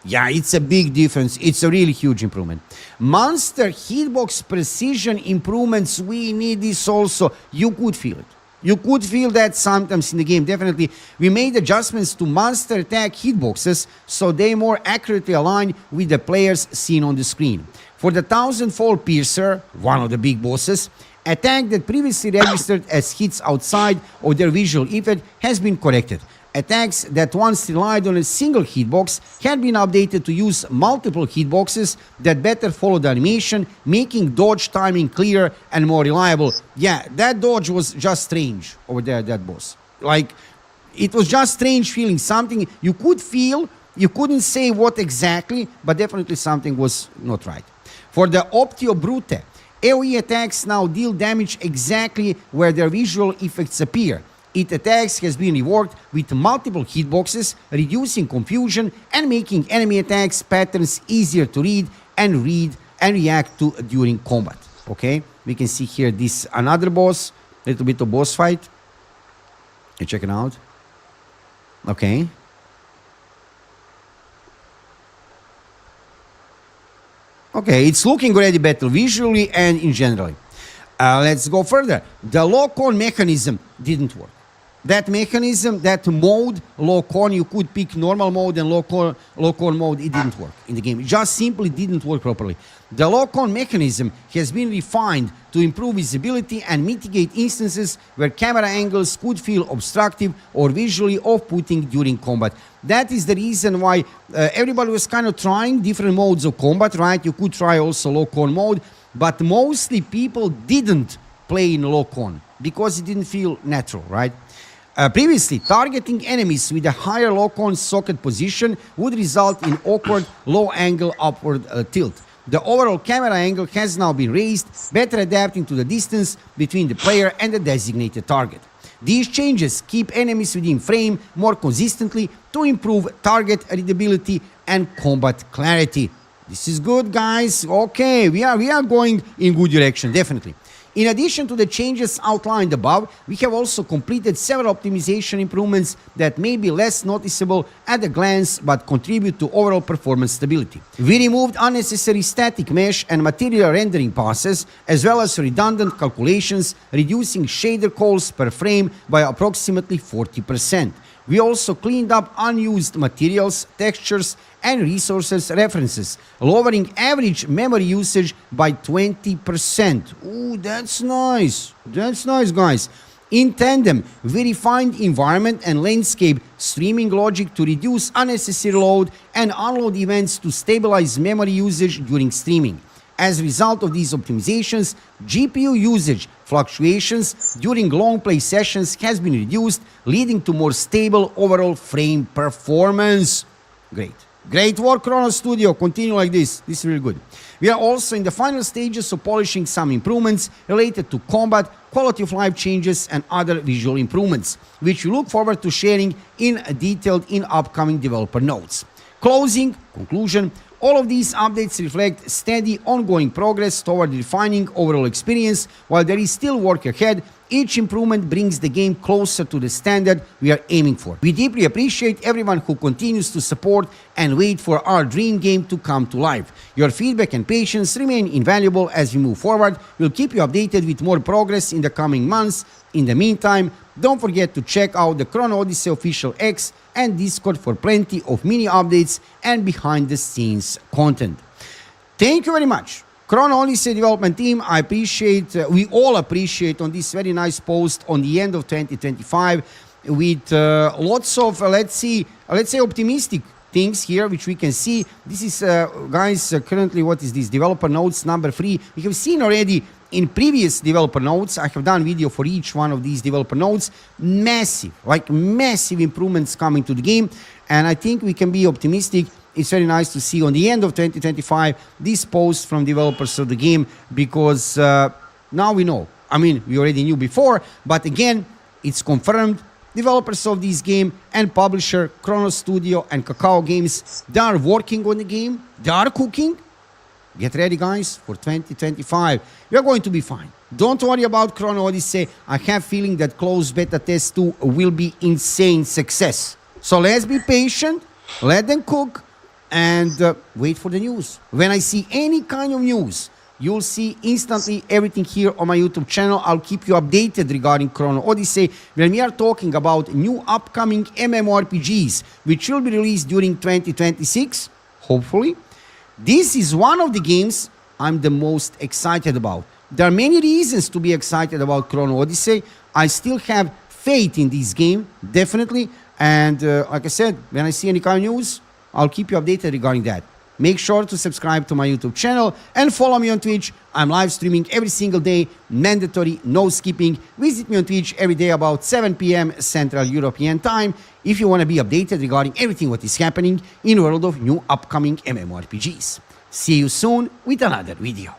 Yeah, it's a big difference. It's a really huge improvement. Monster hitbox precision improvements, we need this also. You could feel it. You could feel that sometimes in the game, definitely. We made adjustments to monster attack hitboxes so they more accurately align with the players seen on the screen. For the 1000-fold piercer, one of the big bosses, attack that previously registered as hits outside of their visual effect has been corrected. Attacks that once relied on a single hitbox had been updated to use multiple hitboxes that better follow the animation, making dodge timing clearer and more reliable. Yeah, that dodge was just strange over there, that boss. Like, it was just strange feeling. Something you could feel, you couldn't say what exactly, but definitely something was not right. For the Optio Brute, AoE attacks now deal damage exactly where their visual effects appear. Its attacks has been reworked with multiple hitboxes, reducing confusion and making enemy attacks patterns easier to read and react to during combat. Okay, we can see here this another boss, little bit of boss fight. You check it out. Okay. Okay, it's looking already better visually and in general. Let's go further. The lock-on mechanism didn't work. That mechanism, that mode, lock-on, you could pick normal mode and lock-on mode, it didn't work in the game. It just simply didn't work properly. The lock-on mechanism has been refined to improve visibility and mitigate instances where camera angles could feel obstructive or visually off-putting during combat. That is the reason why everybody was kind of trying different modes of combat, right? You could try also lock-on mode, but mostly people didn't play in lock-on because it didn't feel natural, right? Previously, targeting enemies with a higher lock-on socket position would result in awkward low-angle upward tilt. The overall camera angle has now been raised, better adapting to the distance between the player and the designated target. These changes keep enemies within frame more consistently to improve target readability and combat clarity. This is good, guys. Okay, we are going in good direction, definitely. In addition to the changes outlined above, we have also completed several optimization improvements that may be less noticeable at a glance but contribute to overall performance stability. We removed unnecessary static mesh and material rendering passes, as well as redundant calculations, reducing shader calls per frame by approximately 40%. We also cleaned up unused materials, textures, and resources references, lowering average memory usage by 20%. Ooh, that's nice. That's nice, guys. In tandem, we refined environment and landscape streaming logic to reduce unnecessary load and unload events to stabilize memory usage during streaming. As a result of these optimizations, GPU usage fluctuations during long play sessions has been reduced, leading to more stable overall frame performance. Great. Great work, Chrono Studio. Continue like this. This is really good. We are also in the final stages of polishing some improvements related to combat, quality of life changes, and other visual improvements, which we look forward to sharing in detail in upcoming developer notes. Conclusion, All of these updates reflect steady ongoing progress toward refining overall experience. While there is still work ahead, each improvement brings the game closer to the standard we are aiming for. We deeply appreciate everyone who continues to support and wait for our dream game to come to life. Your feedback and patience remain invaluable as we move forward. We'll keep you updated with more progress in the coming months. In the meantime, don't forget to check out the Chrono Odyssey official X and Discord for plenty of mini updates and behind the scenes content. Thank you very much. Chrono Odyssey development team, I appreciate, we all appreciate on this very nice post on the end of 2025 with lots of, let's say optimistic things here, which we can see. This is, guys, currently, what is this? Developer notes number 3. We have seen already in previous developer notes, I have done video for each one of these developer notes, massive improvements coming to the game. And I think we can be optimistic. It's very nice to see on the end of 2025 this post from developers of the game, because now we know. I mean, we already knew before, but again, it's confirmed. Developers of this game and publisher Chrono Studio and Kakao Games, they are working on the game. They are cooking. Get ready, guys, for 2025. We are going to be fine. Don't worry about Chrono Odyssey. I have feeling that closed beta test 2 will be insane success. So let's be patient, let them cook, and wait for the news. When I see any kind of news, you'll see instantly everything here on my YouTube channel. I'll keep you updated regarding Chrono Odyssey when we are talking about new upcoming MMORPGs, which will be released during 2026, hopefully. This is one of the games I'm the most excited about. There are many reasons to be excited about Chrono Odyssey. I still have faith in this game, definitely. And like I said, when I see any kind of news, I'll keep you updated regarding that. Make sure to subscribe to my YouTube channel and follow me on Twitch. I'm live streaming every single day, mandatory, no skipping. Visit me on Twitch every day about 7 p.m. Central European Time if you want to be updated regarding everything what is happening in the world of new upcoming MMORPGs. See you soon with another video.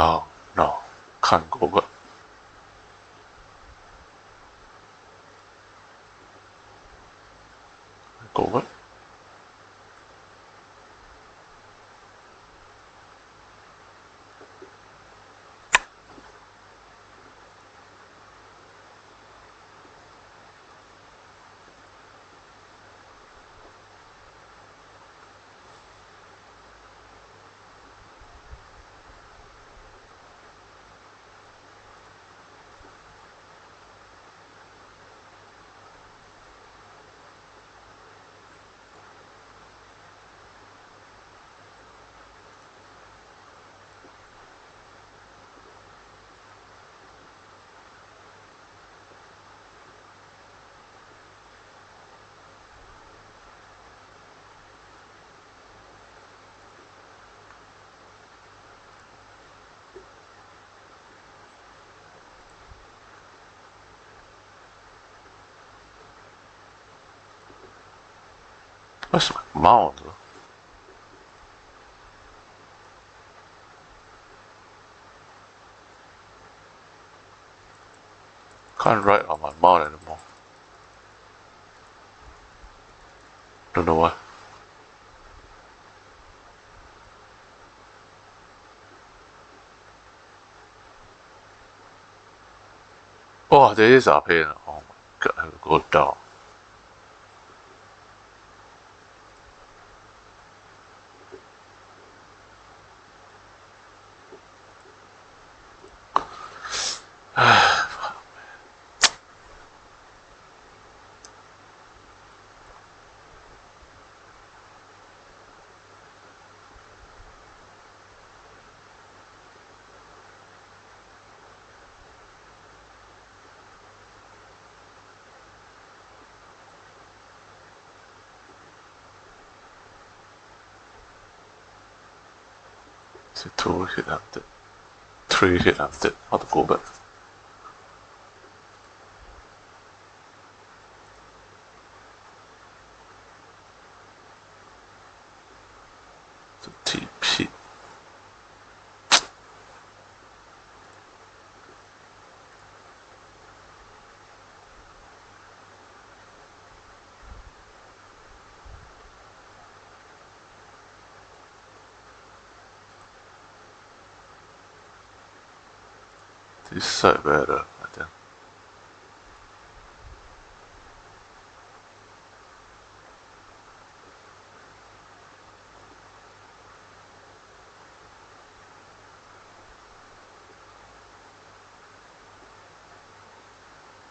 Oh, no. Can't go back. Go back. Where's my mouse? Can't write on my mouse anymore. Don't know why. Oh, there is up here. Oh my god, I have to go down. So 2 hit after 3 hit after. How to go back? To TP. This side better, I think.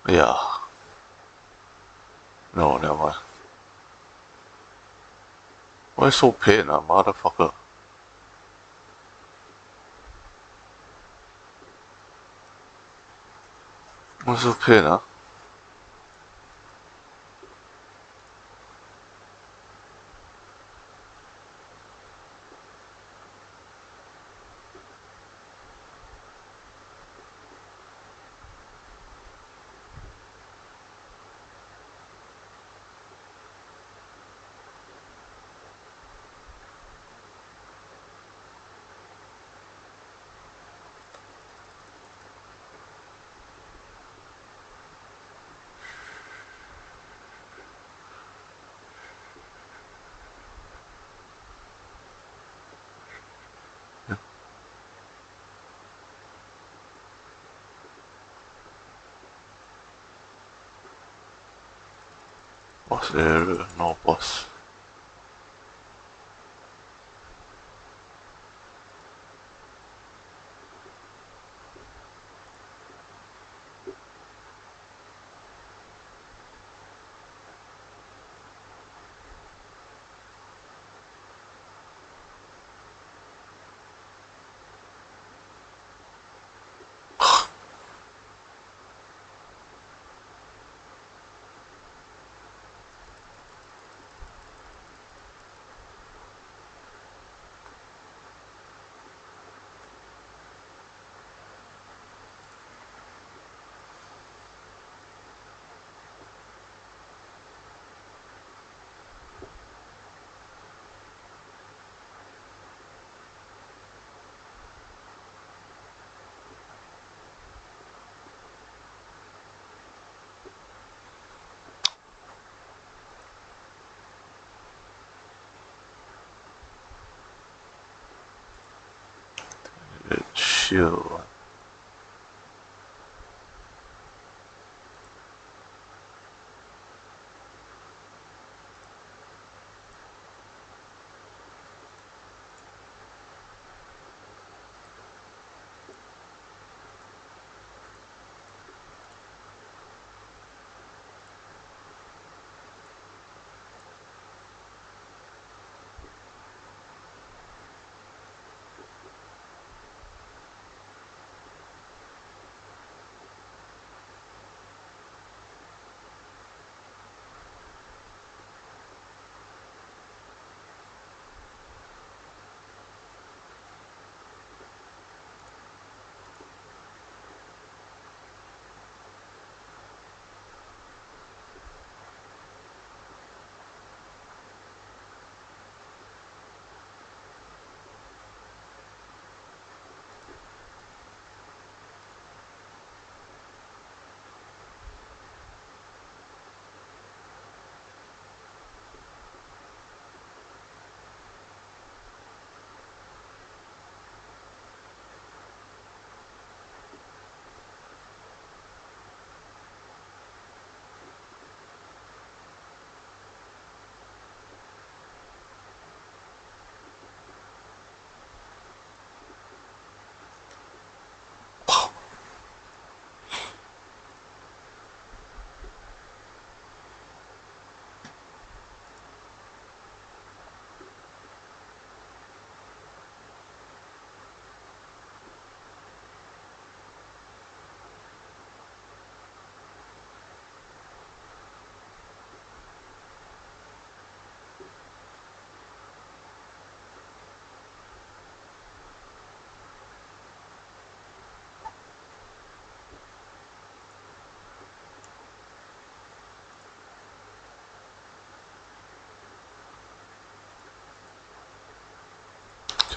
Yeah. No, never mind. Why so pain, motherfucker? Why so pain, Boss area, no boss. shield.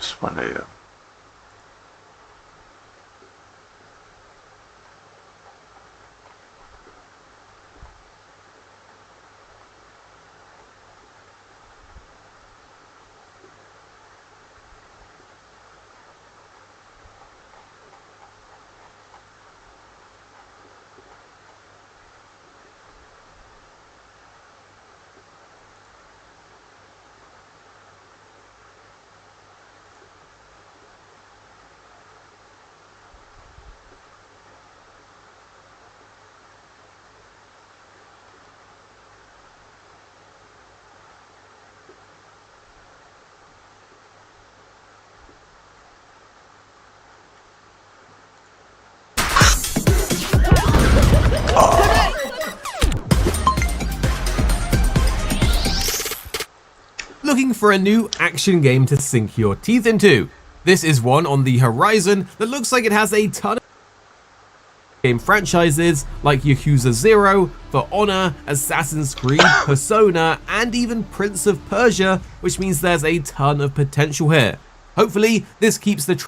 Just one layer. Looking for a new action game to sink your teeth into? This is one on the horizon that looks like it has a ton of game franchises like Yakuza 0, For Honor, Assassin's Creed, Persona, and even Prince of Persia, which means there's a ton of potential here. Hopefully, this keeps the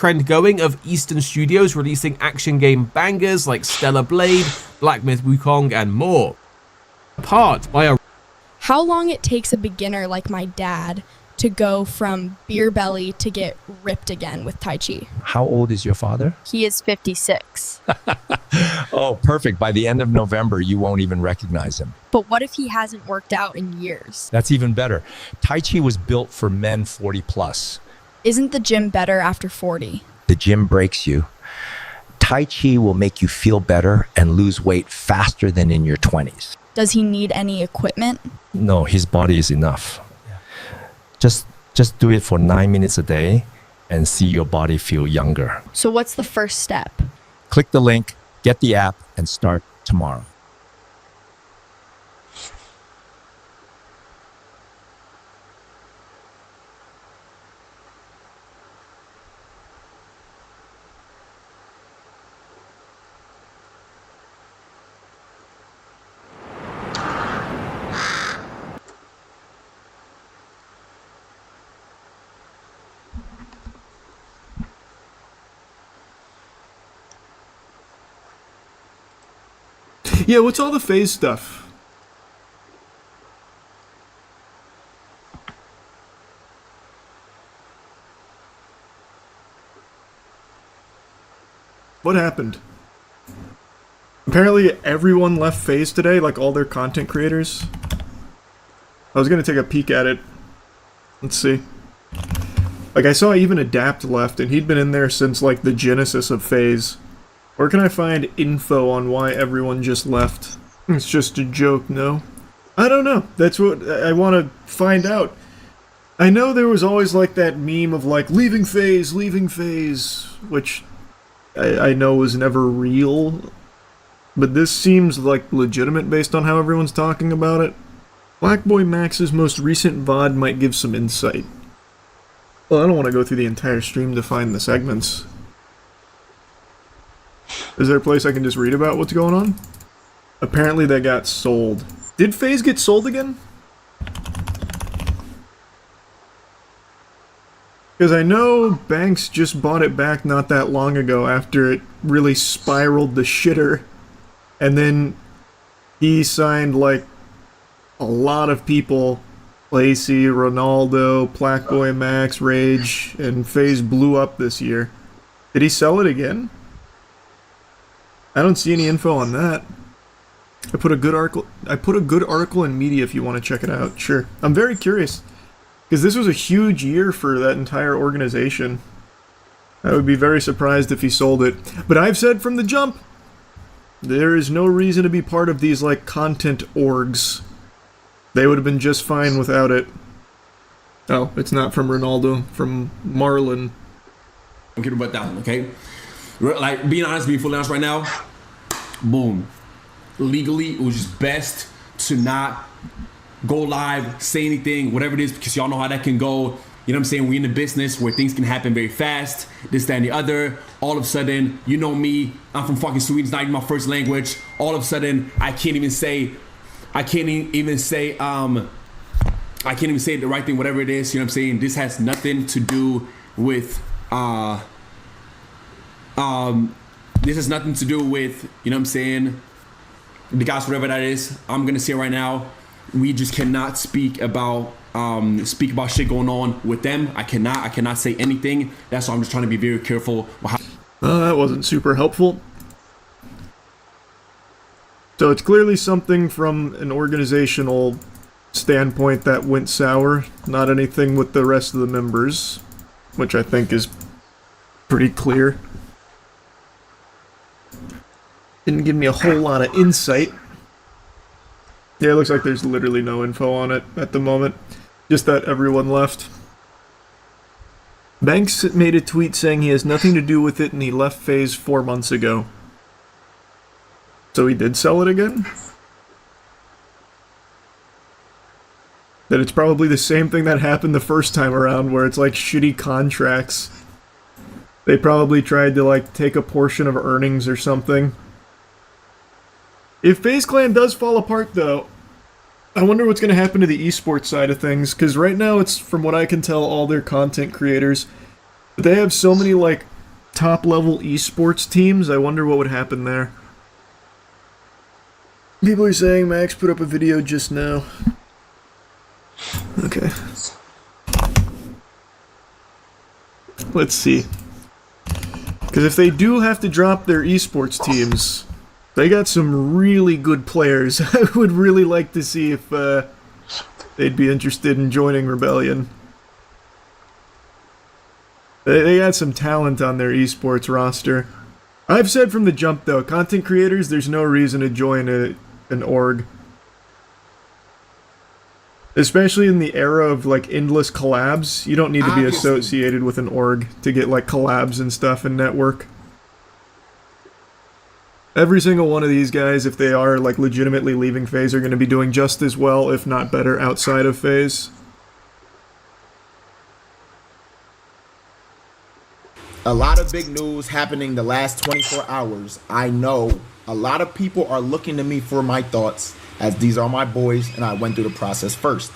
trend going of Eastern studios releasing action game bangers like Stellar Blade, Black Myth Wukong, and more. Apart by a How long it takes a beginner like my dad to go from beer belly to get ripped again with Tai Chi. How old is your father? He is 56. Oh, perfect. By the end of November, you won't even recognize him. But what if he hasn't worked out in years? That's even better. Tai Chi was built for men 40 plus. Isn't the gym better after 40? The gym breaks you. Tai Chi will make you feel better and lose weight faster than in your 20s. Does he need any equipment? No, his body is enough. Just do it for 9 minutes a day and see your body feel younger. So what's the first step? Click the link, get the app, and start tomorrow. Yeah, what's all the phase stuff? What happened? Apparently everyone left phase today, like all their content creators. I was gonna take a peek at it. Let's see. Like I saw even Adapt left, and he'd been in there since like the genesis of phase. Where can I find info on why everyone just left? It's just a joke, no? I don't know. That's what I want to find out. I know there was always like that meme of like leaving phase, which I know was never real. But this seems like legitimate based on how everyone's talking about it. Blackboy Max's most recent VOD might give some insight. Well, I don't want to go through the entire stream to find the segments. Is there a place I can just read about what's going on? Apparently they got sold. Did FaZe get sold again? Because I know Banks just bought it back not that long ago after it really spiraled the shitter. And then he signed like a lot of people. Lacey, Ronaldo, Blackboy Max, Rage, and FaZe blew up this year. Did he sell it again? I don't see any info on that. I put a good article in media if you want to check it out. Sure. I'm very curious. Because this was a huge year for that entire organization. I would be very surprised if he sold it. But I've said from the jump, there is no reason to be part of these like content orgs. They would have been just fine without it. Oh, it's not from Ronaldo, from Marlon. I'm kidding about that one, okay? Like, being honest, being fully honest right now, boom. Legally, it was just best to not go live, say anything, whatever it is, because y'all know how that can go. You know what I'm saying? We're in a business where things can happen very fast, this, that, and the other. All of a sudden, you know me, I'm from fucking Sweden, it's not even my first language. All of a sudden, I can't even say the right thing, whatever it is, you know what I'm saying? This has nothing to do with, this has nothing to do with, you know what I'm saying, the guys, whatever that is. I'm gonna say right now, we just cannot speak about shit going on with them. I cannot say anything. That's why I'm just trying to be very careful. That wasn't super helpful. So it's clearly something from an organizational standpoint that went sour, not anything with the rest of the members, which I think is pretty clear. Didn't give me a whole lot of insight. Yeah, it looks like there's literally no info on it at the moment. Just that everyone left. Banks made a tweet saying he has nothing to do with it and he left FaZe 4 months ago. So he did sell it again? That it's probably the same thing that happened the first time around, where it's like shitty contracts. They probably tried to like take a portion of earnings or something. If FaZe Clan does fall apart though, I wonder what's going to happen to the esports side of things, because right now it's, from what I can tell, all their content creators. But they have so many like top-level esports teams, I wonder what would happen there. People are saying Max put up a video just now. Okay. Let's see. Because if they do have to drop their esports teams, they got some really good players. I would really like to see if they'd be interested in joining Rebellion. They got some talent on their esports roster. I've said from the jump, though, content creators, there's no reason to join an org. Especially in the era of, like, endless collabs, you don't need to be associated with an org to get, like, collabs and stuff and network. Every single one of these guys, if they are, like, legitimately leaving FaZe, are going to be doing just as well, if not better, outside of FaZe. A lot of big news happening the last 24 hours. I know a lot of people are looking to me for my thoughts, as these are my boys and I went through the process first.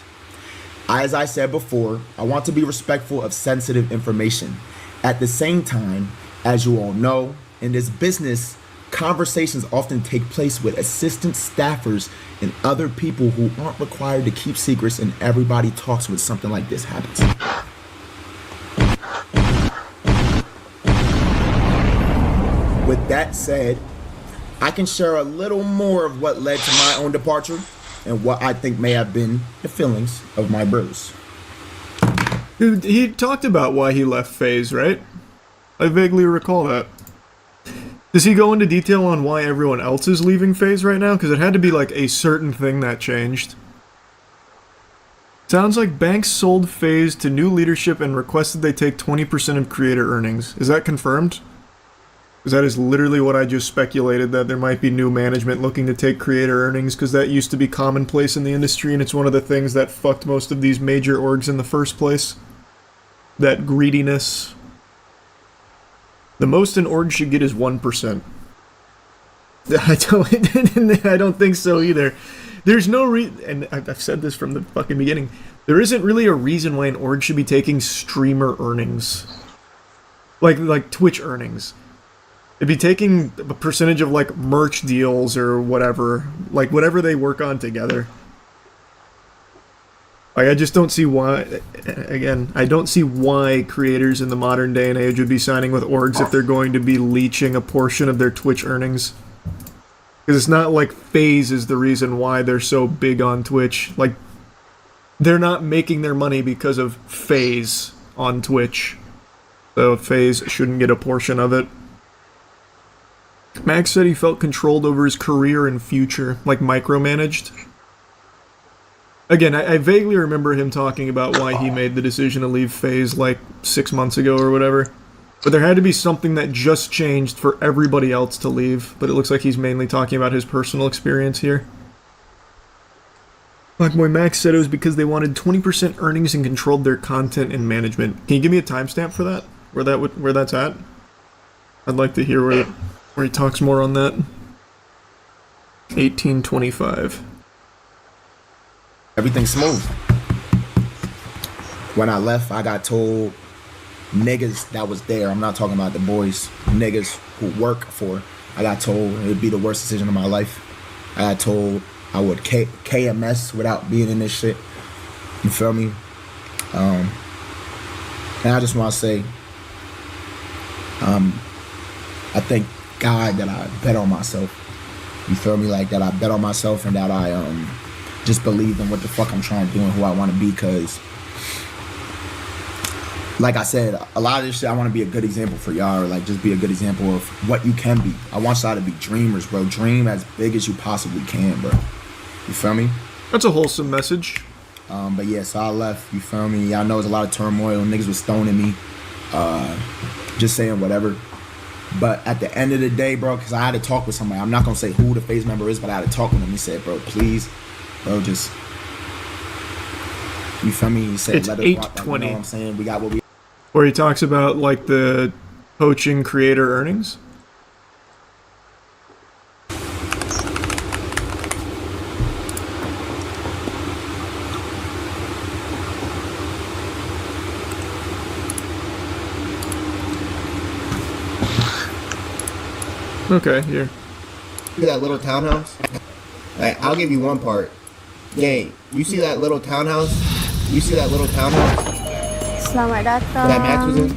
As I said before, I want to be respectful of sensitive information. At the same time, as you all know, in this business, conversations often take place with assistant staffers and other people who aren't required to keep secrets, and everybody talks when something like this happens. With that said, I can share a little more of what led to my own departure and what I think may have been the feelings of my bros. Dude, he talked about why he left FaZe, right? I vaguely recall that. Does he go into detail on why everyone else is leaving FaZe right now? Because it had to be like a certain thing that changed. Sounds like Banks sold FaZe to new leadership and requested they take 20% of creator earnings. Is that confirmed? Because that is literally what I just speculated, that there might be new management looking to take creator earnings, because that used to be commonplace in the industry, and it's one of the things that fucked most of these major orgs in the first place. That greediness. The most an org should get is 1%. I don't think so either. There's no and I've said this from the fucking beginning, there isn't really a reason why an org should be taking streamer earnings. Like Twitch earnings. It'd be taking a percentage of, like, merch deals or whatever. Like, whatever they work on together. Like, I just don't see why... Again, I don't see why creators in the modern day and age would be signing with orgs if they're going to be leeching a portion of their Twitch earnings. Because it's not like FaZe is the reason why they're so big on Twitch. Like, they're not making their money because of FaZe on Twitch. So FaZe shouldn't get a portion of it. Max said he felt controlled over his career and future, like micromanaged. Again, I vaguely remember him talking about why he made the decision to leave FaZe like 6 months ago or whatever. But there had to be something that just changed for everybody else to leave. But it looks like he's mainly talking about his personal experience here. Blackboy Max said it was because they wanted 20% earnings and controlled their content and management. Can you give me a timestamp for that? Where that's at? I'd like to hear where he talks more on that. 1825. Everything's smooth. When I left, I got told niggas that was there, I'm not talking about the boys, niggas who work for, I got told it would be the worst decision of my life. I got told I would KMS without being in this shit. You feel me? And I just want to say, I thank God that I bet on myself. You feel me? Like, that I bet on myself and that I just believe in what the fuck I'm trying to do and who I want to be, because like I said, a lot of this shit I want to be a good example for y'all, or like just be a good example of what you can be. I want y'all to be dreamers, bro. Dream as big as you possibly can, bro. You feel me? That's a wholesome message. But yeah, so I left, you feel me? Y'all know there's a lot of turmoil, niggas was stoning me, just saying whatever. But at the end of the day, bro, because I had to talk with somebody, I'm not going to say who the FaZe member is, but I had to talk with him. He said, bro, please, bro, just, you feel me? He said, it's let us 8:20. rock, like, you know what I'm saying? We got what we... Where he talks about, like, the coaching creator earnings. Okay, here. See that little townhouse? Like, I'll give you one part. Gang, you see that little townhouse? You see that little townhouse? Selamat datang. That Max was in?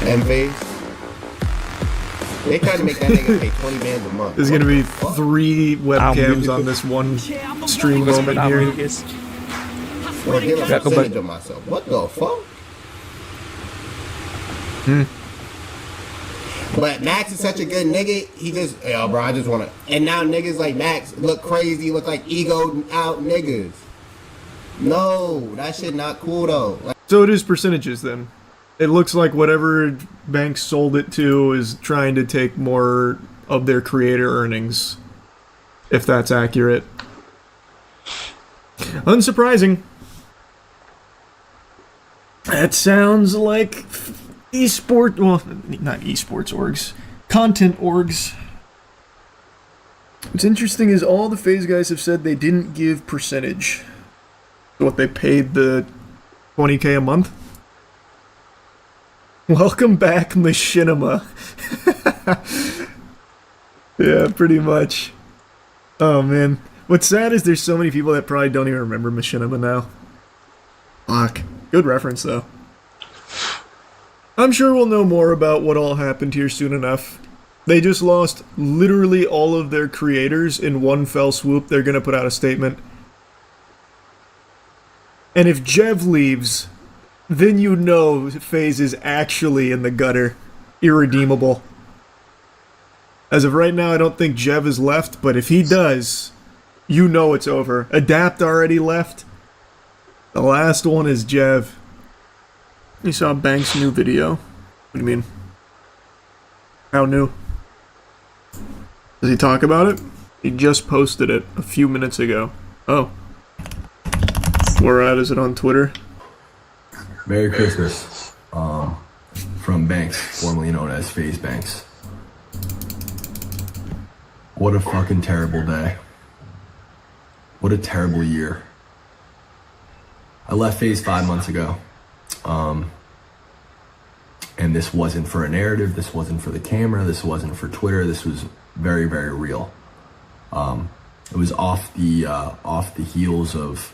M-Phase? They tried to make that nigga pay 20 bands a month. There's gonna be 3 webcams on this one stream moment here. Or give a percentage of myself. What the fuck? But Max is such a good nigga, he just, yo, bro, I just wanna. And now niggas like Max look crazy, look like egoed out niggas. No, that shit not cool though. Like, So it is percentages then. It looks like whatever Banks sold it to is trying to take more of their creator earnings, if that's accurate. Unsurprising. That sounds like esport, well, not esports orgs, content orgs. What's interesting is all the FaZe guys have said they didn't give percentage. What they paid the 20K a month? Welcome back, Machinima. Yeah, pretty much. Oh man. What's sad is there's so many people that probably don't even remember Machinima now. Fuck. Good reference though. I'm sure we'll know more about what all happened here soon enough. They just lost literally all of their creators in one fell swoop. They're gonna put out a statement. And if Jev leaves, then you know FaZe is actually in the gutter. Irredeemable. As of right now, I don't think Jev is left, but if he does, you know it's over. Adapt already left. The last one is Jev. You saw Banks' new video. What do you mean? How new? Does he talk about it? He just posted it a few minutes ago. Oh. Where at? Is it on Twitter? Merry Christmas. From Banks, formerly known as FaZe Banks. What a fucking terrible day. What a terrible year. I left FaZe 5 months ago. And this wasn't for a narrative, this wasn't for the camera, this wasn't for Twitter, this was very, very real. It was off the heels of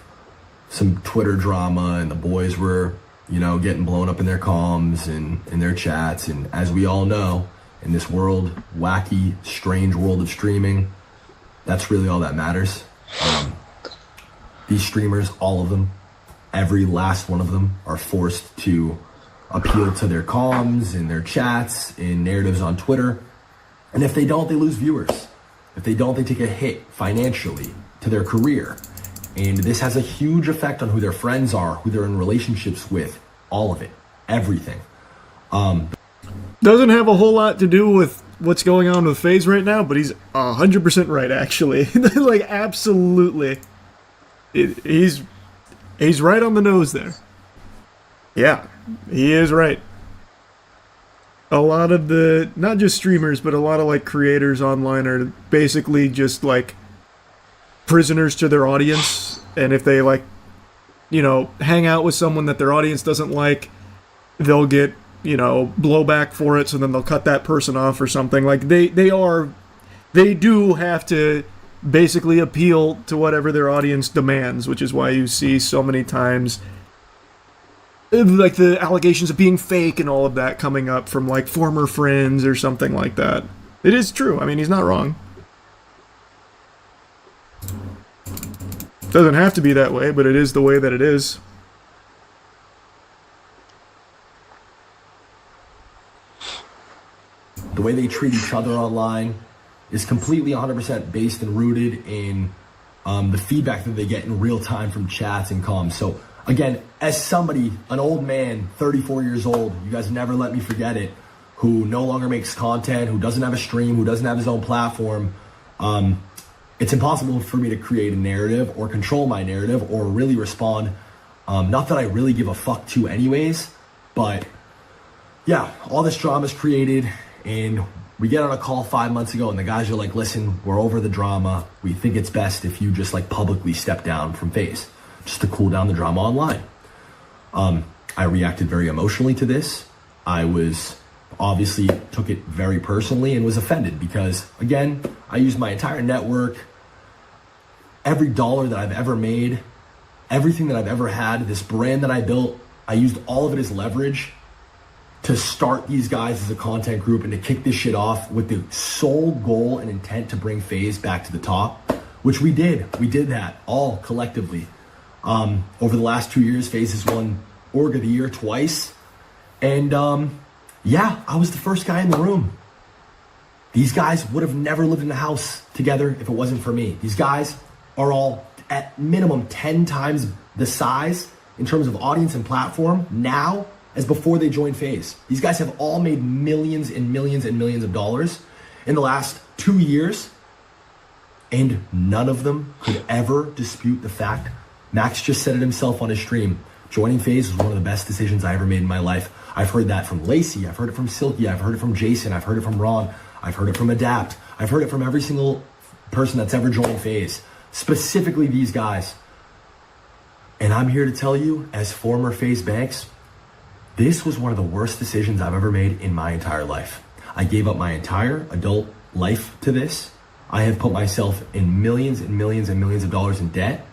some Twitter drama, and the boys were, you know, getting blown up in their comms and in their chats, and as we all know, in this world, wacky, strange world of streaming, that's really all that matters. These streamers, all of them, every last one of them, are forced to appeal to their comms and their chats and narratives on Twitter. And if they don't, they lose viewers. If they don't, they take a hit financially to their career. And this has a huge effect on who their friends are, who they're in relationships with, all of it, everything. Doesn't have a whole lot to do with what's going on with FaZe right now, but he's 100% right, actually. Like, absolutely. He's right on the nose there. Yeah, he is right. A lot of the, not just streamers, but a lot of, like, creators online are basically just, like, prisoners to their audience. And if they, like, you know, hang out with someone that their audience doesn't like, they'll get, you know, blowback for it, so then they'll cut that person off or something. Like, they do have to basically appeal to whatever their audience demands, which is why you see so many times, like, the allegations of being fake and all of that coming up from, like, former friends or something like that. It is true. I mean, he's not wrong. Doesn't have to be that way, but it is the way that it is. The way they treat each other online is completely 100% based and rooted in the feedback that they get in real time from chats and comms. So again, as somebody, an old man, 34 years old, you guys never let me forget it, who no longer makes content, who doesn't have a stream, who doesn't have his own platform, it's impossible for me to create a narrative or control my narrative or really respond. Not that I really give a fuck to anyways, but yeah, all this drama is created, and we get on a call 5 months ago and the guys are like, listen, we're over the drama. We think it's best if you just, like, publicly step down from FaZe, just to cool down the drama online. I reacted very emotionally to this. I was obviously took it very personally and was offended because, again, I used my entire network, every dollar that I've ever made, everything that I've ever had, this brand that I built, I used all of it as leverage to start these guys as a content group and to kick this shit off with the sole goal and intent to bring FaZe back to the top, which we did. We did that all collectively. Over the last 2 years, FaZe has won Org of the Year twice. And yeah, I was the first guy in the room. These guys would have never lived in a house together if it wasn't for me. These guys are all at minimum 10 times the size in terms of audience and platform now as before they joined FaZe. These guys have all made millions and millions and millions of dollars in the last 2 years, and none of them could ever dispute the fact. Max just said it himself on his stream. Joining FaZe was one of the best decisions I ever made in my life. I've heard that from Lacey, I've heard it from Silky, I've heard it from Jason, I've heard it from Ron, I've heard it from Adapt, I've heard it from every single person that's ever joined FaZe, specifically these guys. And I'm here to tell you, as former FaZe Banks, this was one of the worst decisions I've ever made in my entire life. I gave up my entire adult life to this. I have put myself in millions and millions and millions of dollars in debt.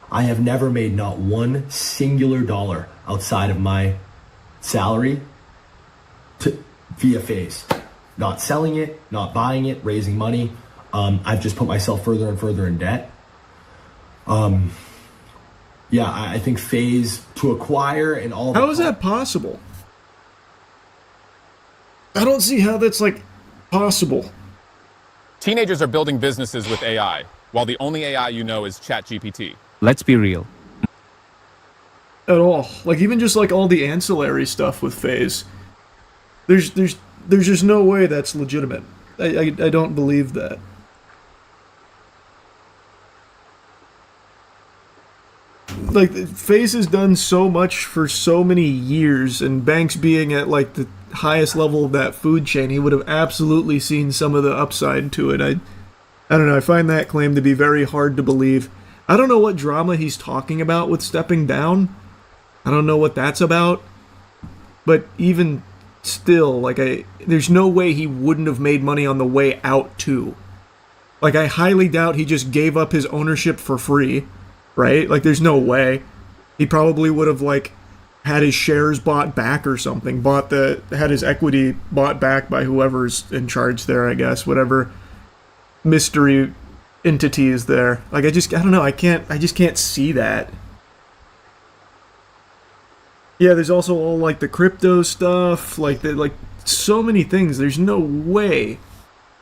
I have never made not one singular dollar outside of my salary via FaZe. Not selling it, not buying it, raising money. I've just put myself further and further in debt. Yeah, I think FaZe to acquire and all. How is that possible? I don't see how that's like possible. Teenagers are building businesses with AI, while the only AI you know is ChatGPT. Let's be real. At all. Like, even just like all the ancillary stuff with FaZe. There's just no way that's legitimate. I don't believe that. Like, FaZe has done so much for so many years, and Banks being at like the highest level of that food chain, he would have absolutely seen some of the upside to it. I don't know, I find that claim to be very hard to believe. I don't know what drama he's talking about with stepping down. I don't know what that's about. But even still, like, there's no way he wouldn't have made money on the way out too. Like, I highly doubt he just gave up his ownership for free, right? Like, there's no way. He probably would have, like, had his shares bought back or something, had his equity bought back by whoever's in charge there, I guess, whatever mystery entity is there. Like, I don't know, I just can't see that. Yeah, there's also all, like, the crypto stuff, like so many things. There's no way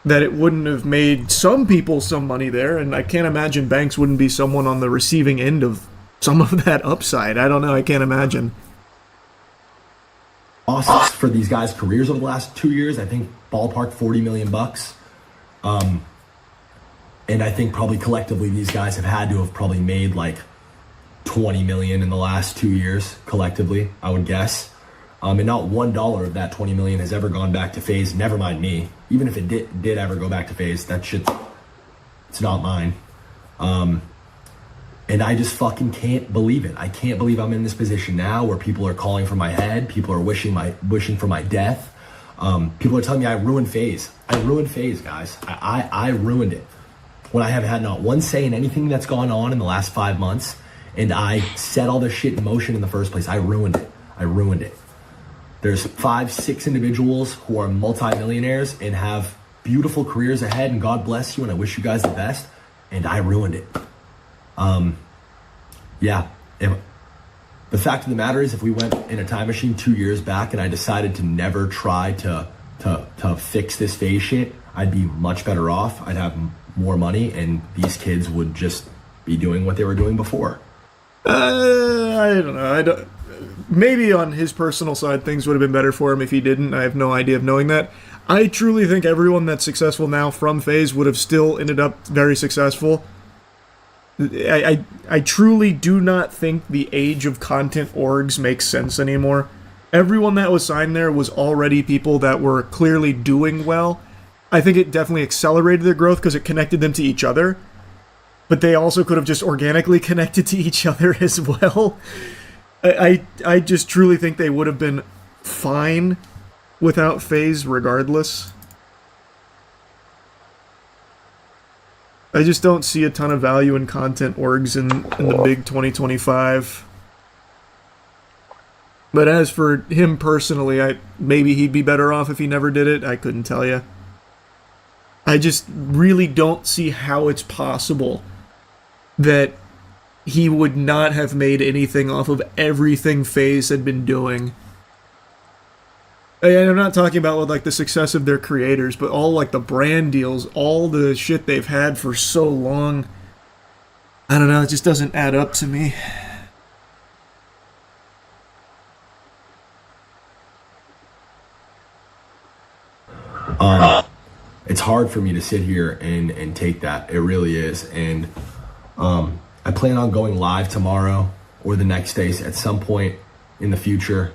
that it wouldn't have made some people some money there, and I can't imagine Banks wouldn't be someone on the receiving end of some of that upside. I don't know, I can't imagine. Losses for these guys' careers over the last 2 years, I think ballpark $40 million. And I think probably collectively these guys have had to have probably made like 20 million in the last 2 years collectively, I would guess. And not $1 of that 20 million has ever gone back to FaZe. Never mind me. Even if it did ever go back to FaZe, that shit, it's not mine. And I just fucking can't believe it. I can't believe I'm in this position now where people are calling for my head. People are wishing for my death. People are telling me I ruined FaZe. I ruined FaZe, guys. I ruined it. When I have had not one say in anything that's gone on in the last 5 months, and I set all this shit in motion in the first place. I ruined it. I ruined it. There's 5, 6 individuals who are multimillionaires and have beautiful careers ahead, and God bless you, and I wish you guys the best, and I ruined it. Yeah. The fact of the matter is, if we went in a time machine 2 years back and I decided to never try to fix this FaZe shit, I'd be much better off. I'd have more money, and these kids would just be doing what they were doing before. I don't know. Maybe on his personal side, things would have been better for him if he didn't. I have no idea of knowing that. I truly think everyone that's successful now from FaZe would have still ended up very successful. I truly do not think the age of content orgs makes sense anymore. Everyone that was signed there was already people that were clearly doing well. I think it definitely accelerated their growth because it connected them to each other. But they also could have just organically connected to each other as well. I just truly think they would have been fine without FaZe regardless. I just don't see a ton of value in content orgs in the big 2025. But as for him personally, maybe he'd be better off if he never did it. I couldn't tell you. I just really don't see how it's possible that he would not have made anything off of everything FaZe had been doing. And I'm not talking about with like the success of their creators, but all like the brand deals, all the shit they've had for so long. I don't know, it just doesn't add up to me. It's hard for me to sit here and take that. It really is. And I plan on going live tomorrow or the next day at some point in the future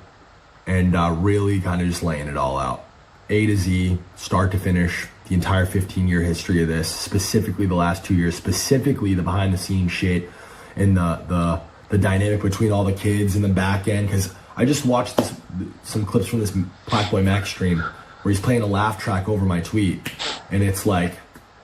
and really kind of just laying it all out. A to Z, start to finish, the entire 15-year history of this, specifically the last 2 years, specifically the behind-the-scenes shit and the dynamic between all the kids in the back end. Because I just watched some clips from this Black Boy Max stream where he's playing a laugh track over my tweet. And it's like,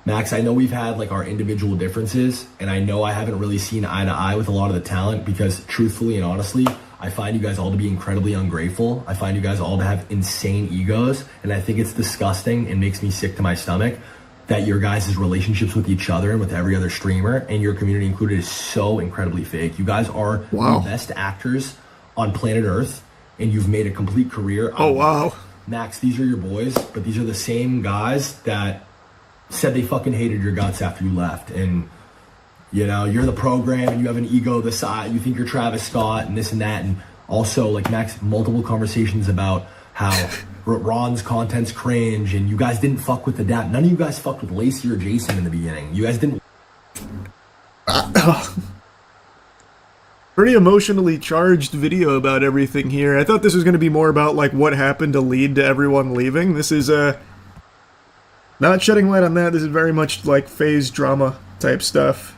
Max, I know we've had like our individual differences, and I know I haven't really seen eye to eye with a lot of the talent because truthfully and honestly, I find you guys all to be incredibly ungrateful. I find you guys all to have insane egos, and I think it's disgusting and makes me sick to my stomach that your guys' relationships with each other and with every other streamer, and your community included, is so incredibly fake. You guys are the best actors on planet Earth, and you've made a complete career. Oh, wow. Max, these are your boys, but these are the same guys that said they fucking hated your guts after you left. And, you know, you're the program and you have an ego the size, you think you're Travis Scott and this and that. And also, like, Max, multiple conversations about how Ron's content's cringe and you guys didn't fuck with the dad. None of you guys fucked with Lacey or Jason in the beginning. You guys didn't. Pretty emotionally charged video about everything here. I thought this was going to be more about like what happened to lead to everyone leaving. This is not shedding light on that. This is very much like FaZe drama type stuff.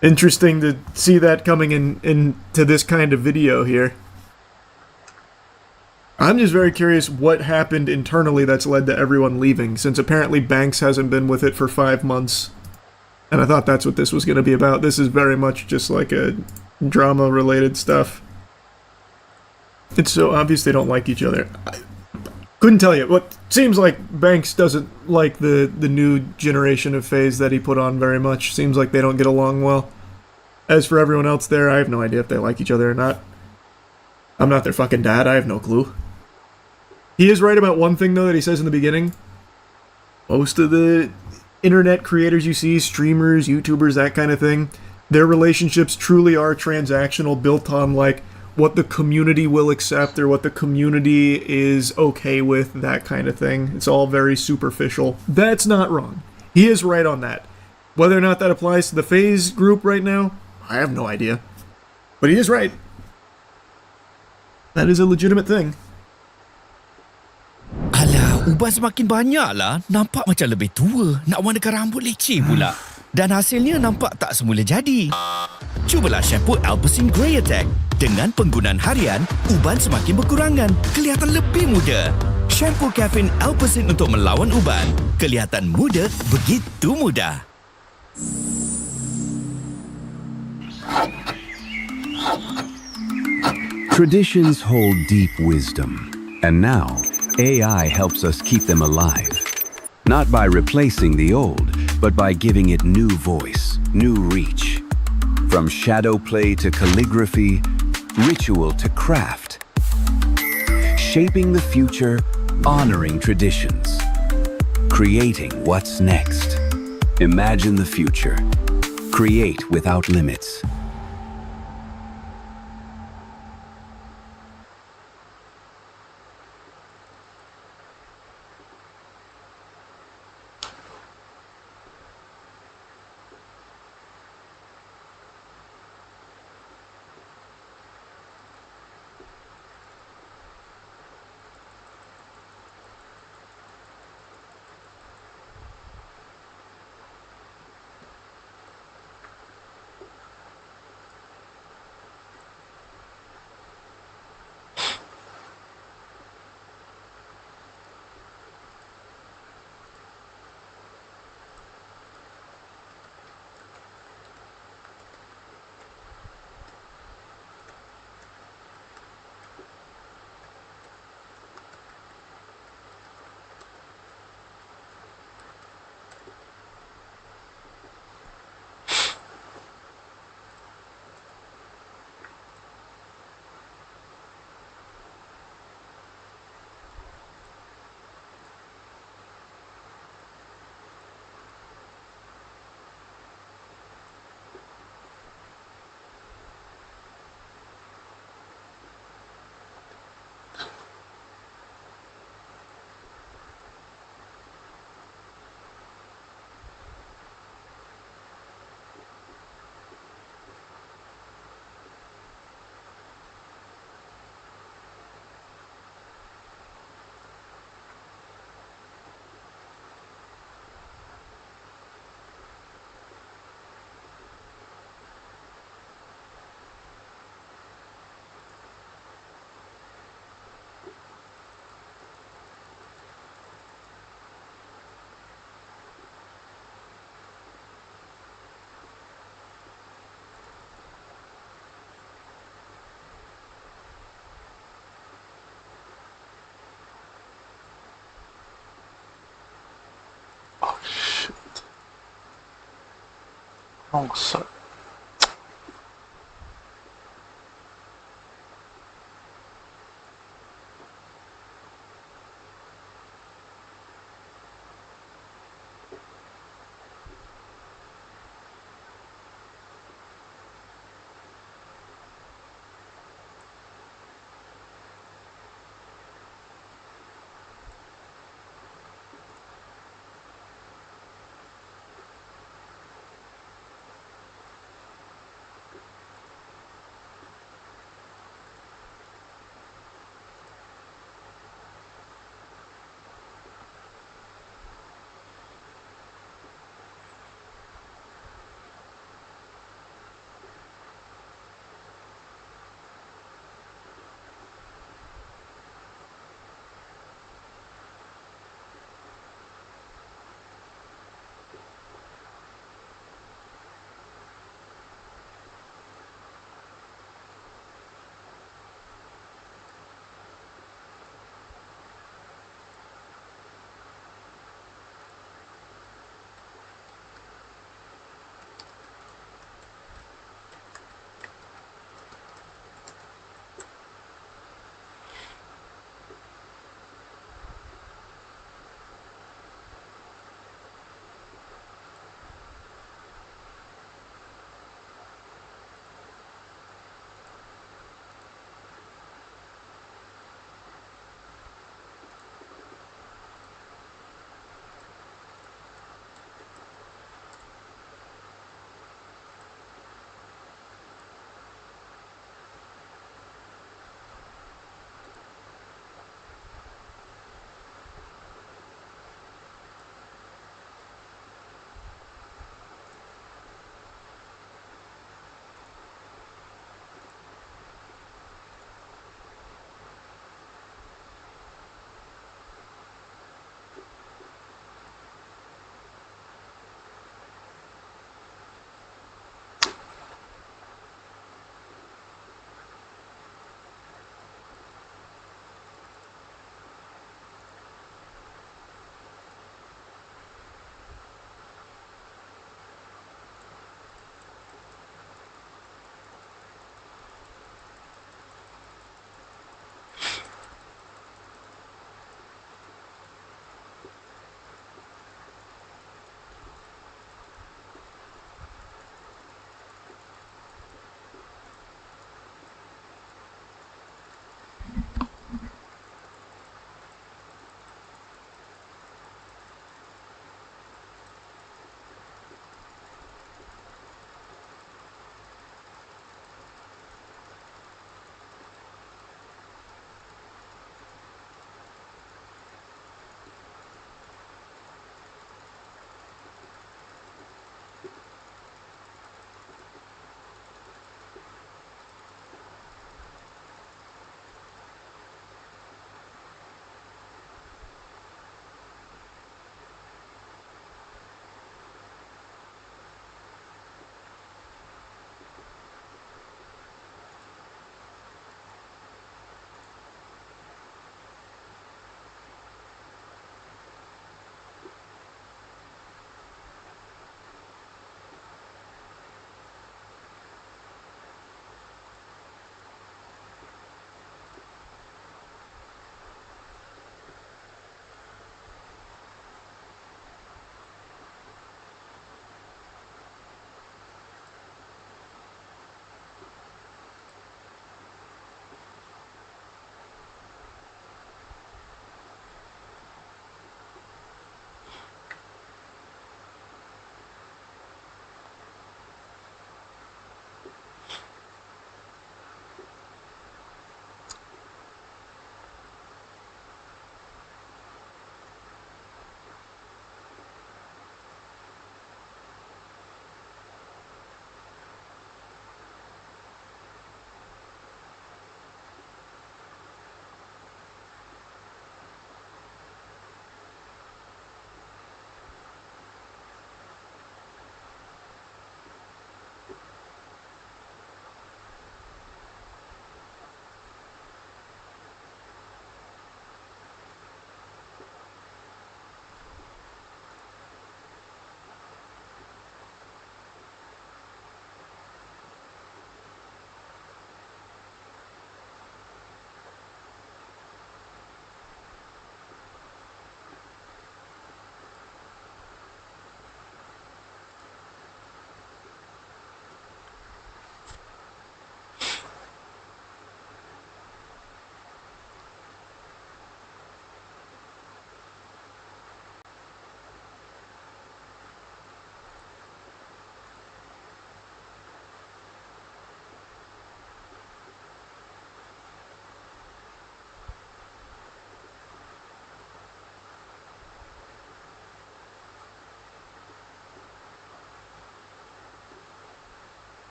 Interesting to see that coming into this kind of video here. I'm just very curious what happened internally that's led to everyone leaving, since apparently Banks hasn't been with it for 5 months. And I thought that's what this was going to be about. This is very much just like a drama-related stuff. It's so obvious they don't like each other. I couldn't tell you. What seems like Banks doesn't like the new generation of FaZe that he put on very much. Seems like they don't get along well. As for everyone else there, I have no idea if they like each other or not. I'm not their fucking dad. I have no clue. He is right about one thing, though, that he says in the beginning. Most of the internet creators you see, streamers, YouTubers, that kind of thing, their relationships truly are transactional, built on like what the community will accept or what the community is okay with, that kind of thing. It's all very superficial. That's not wrong. He is right on that. Whether or not that applies to the FaZe group right now, I have no idea. But he is right. That is a legitimate thing. Alah, uban semakin banyak lah. Nampak macam lebih tua. Nak warnakan rambut leceh pula. Dan hasilnya nampak tak semula jadi. Cubalah shampoo Alpecin Grey Attack. Dengan penggunaan harian, uban semakin berkurangan. Kelihatan lebih muda. Shampoo Caffeine Alpecin untuk melawan uban. Kelihatan muda, begitu mudah. Traditions hold deep wisdom. And now, AI helps us keep them alive. Not by replacing the old, but by giving it new voice, new reach. From shadow play to calligraphy, ritual to craft. Shaping the future, honoring traditions. Creating what's next. Imagine the future. Create without limits. Oh, sorry.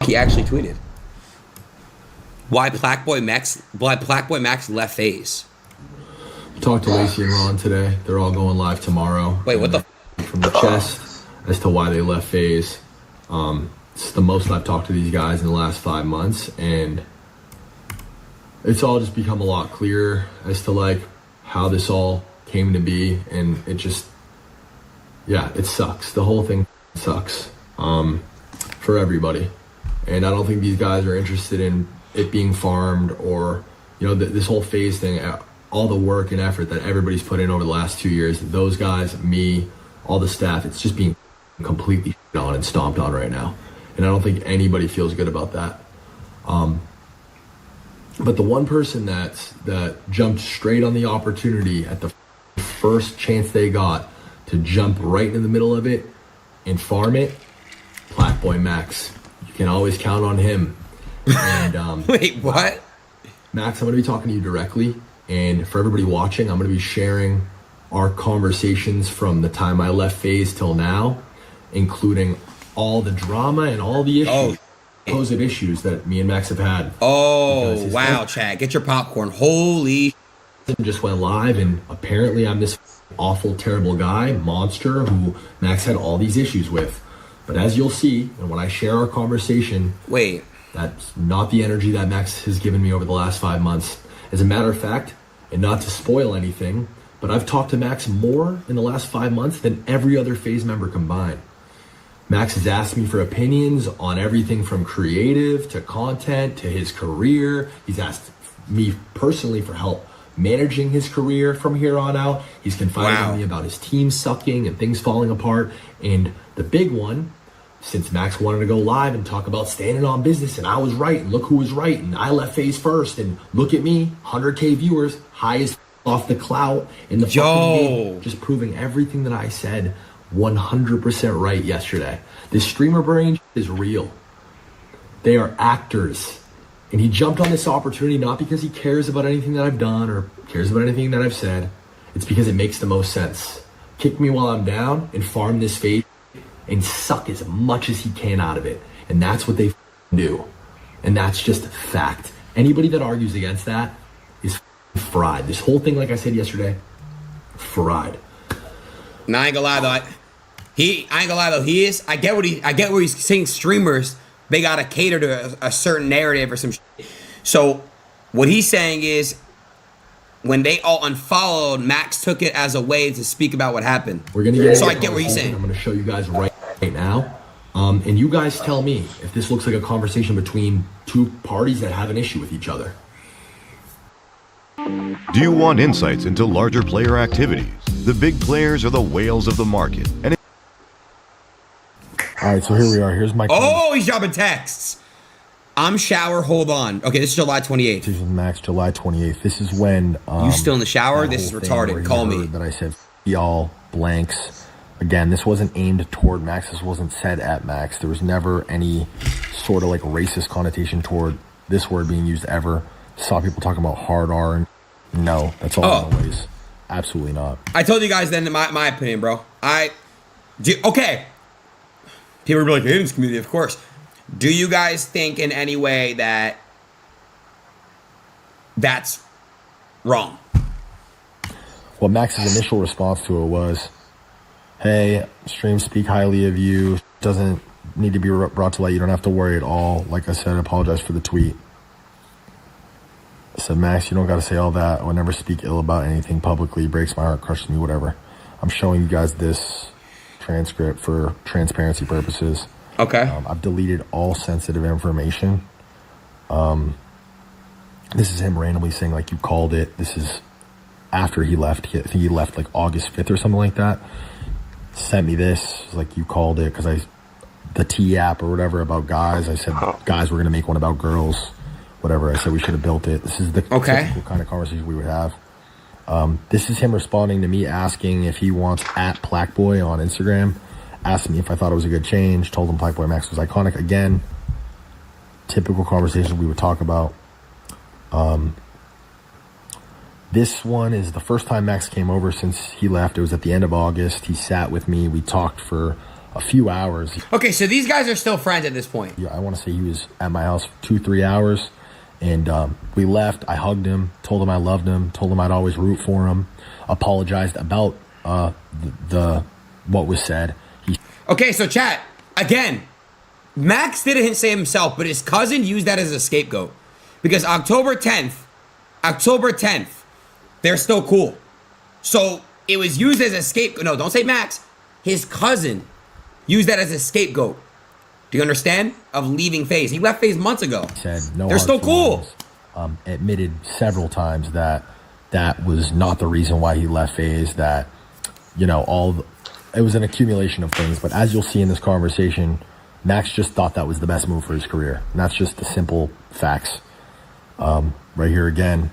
He actually tweeted. Why Blackboy Max left FaZe. Talked to Lacey and Ron today. They're all going live tomorrow. Wait, what the? From the chest as to why they left FaZe. It's the most I've talked to these guys in the last 5 months, and it's all just become a lot clearer as to like how this all came to be, and it just, yeah, it sucks. The whole thing sucks for everybody, and I don't think these guys are interested in it being farmed or, you know, this whole FaZe thing. All the work and effort that everybody's put in over the last 2 years, those guys, me, all the staff, it's just being completely shit on and stomped on right now. And I don't think anybody feels good about that. But the one person that jumped straight on the opportunity at the first chance they got to jump right in the middle of it and farm it, Blackboy Max. You can always count on him. And wait, what? Max, I'm going to be talking to you directly. And for everybody watching, I'm going to be sharing our conversations from the time I left FaZe till now, including all the drama and all the issues, supposed issues that me and Max have had. Oh, wow, Chad. Get your popcorn. Holy. Just went live, and apparently I'm this awful, terrible guy, monster, who Max had all these issues with. But as you'll see, and when I share our conversation, that's not the energy that Max has given me over the last 5 months. As a matter of fact, and not to spoil anything, but I've talked to Max more in the last 5 months than every other FaZe member combined. Max has asked me for opinions on everything from creative to content to his career. He's asked me personally for help managing his career from here on out. He's confided in me about his team sucking and things falling apart. And the big one, since Max wanted to go live and talk about standing on business, and I was right, and look who was right, and I left FaZe first, and look at me, 100K viewers, high as off the clout in the fucking game, just proving everything that I said 100% right yesterday. This streamer brain is real. They are actors. And he jumped on this opportunity not because he cares about anything that I've done or cares about anything that I've said. It's because it makes the most sense. Kick me while I'm down and farm this FaZe and suck as much as he can out of it. And that's what they do. And that's just fact. Anybody that argues against that is fried. This whole thing, like I said yesterday, fried. Nah, I ain't gonna lie though. He is. I get where he's saying streamers, they gotta cater to a certain narrative or some shit. So what he's saying is when they all unfollowed, Max took it as a way to speak about what happened. We're gonna get I get what he's saying. I'm gonna show you guys right now. And you guys tell me if this looks like a conversation between two parties that have an issue with each other. Do you want insights into larger player activities? The big players are the whales of the market. All right, so here we are. Here's my. Oh, he's dropping texts. I'm shower. Hold on. Okay, this is July 28th. This is Max, July 28th. This is when. You still in the shower? This is retarded. Call me. That I said y'all blanks. Again, this wasn't aimed toward Max. This wasn't said at Max. There was never any sort of like racist connotation toward this word being used ever. Saw people talking about hard R and no, that's all noise. Absolutely not. I told you guys then my opinion, bro. Okay. People will be like, hey, this community, of course. Do you guys think in any way that that's wrong? Well, Max's initial response to it was, hey, stream speak highly of you. Doesn't need to be brought to light. You don't have to worry at all. Like I said, I apologize for the tweet. I said, Max, you don't got to say all that. I would never speak ill about anything publicly. It breaks my heart, crushes me, whatever. I'm showing you guys this transcript for transparency purposes. Okay. I've deleted all sensitive information. This is him randomly saying, like, you called it. This is after he left. I think he left, like, August 5th or something like that. Sent me this. Like, you called it because the T app or whatever about guys. I said, guys, we're going to make one about girls. Whatever. I said we should have built it. This is the typical kind of conversation we would have. This is him responding to me asking if he wants at Blackboy on Instagram. Asked me if I thought it was a good change. Told him Blackboy Max was iconic. Again, typical conversation we would talk about. This one is the first time Max came over since he left. It was at the end of August. He sat with me. We talked for a few hours. Okay, so these guys are still friends at this point. Yeah, I want to say he was at my house for 2-3 hours, and we left. I hugged him, told him I loved him, told him I'd always root for him, apologized about the what was said. Okay, so chat, again, Max didn't say himself, but his cousin used that as a scapegoat. Because October 10th, they're still cool. So it was used as a scapegoat. No, don't say Max. His cousin used that as a scapegoat. Do you understand? Of leaving FaZe. He left FaZe months ago. Said no. They're still cool. Admitted several times that that was not the reason why he left FaZe. That, you know, it was an accumulation of things. But as you'll see in this conversation, Max just thought that was the best move for his career. And that's just the simple facts. Right here again,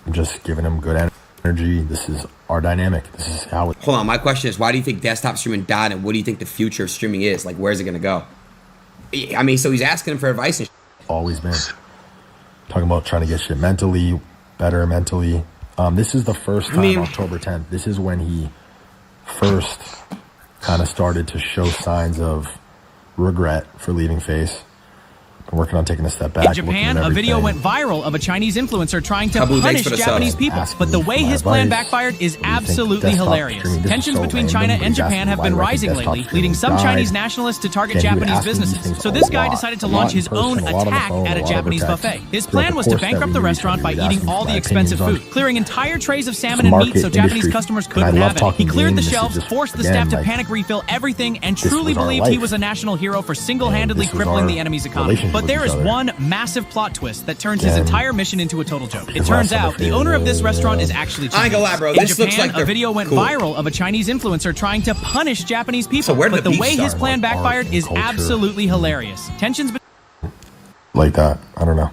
I'm just giving him good energy. This is our dynamic. This is how it... Hold on, my question is, why do you think desktop streaming died, and what do you think the future of streaming is? Like, where's it going to go? I mean, so he's asking him for advice. And always been. Talking about trying to get shit mentally, better mentally. This is the first time, October 10th. This is when he first kind of started to show signs of regret for leaving FaZe. I'm working on taking a step back. In Japan, a video went viral of a Chinese influencer trying to punish Japanese people. But the way his plan backfired is absolutely hilarious. Tensions between China and Japan have been rising lately, leading some Chinese nationalists to target Japanese businesses. So this guy decided to launch his own attack at a Japanese buffet. His plan was to bankrupt the restaurant by eating all the expensive food, clearing entire trays of salmon and meat so Japanese customers couldn't have it. He cleared the shelves, forced the staff to panic refill everything, and truly believed he was a national hero for single-handedly crippling the enemy's economy. But there is one massive plot twist that turns his entire mission into a total joke. It turns out the owner of this restaurant is actually Chinese. I ain't gonna lie, bro. In This Japan, looks like a video went viral of a Chinese influencer trying to punish Japanese people. So where did but the the beef way his start? plan backfired is absolutely hilarious. Tensions like that. I don't know.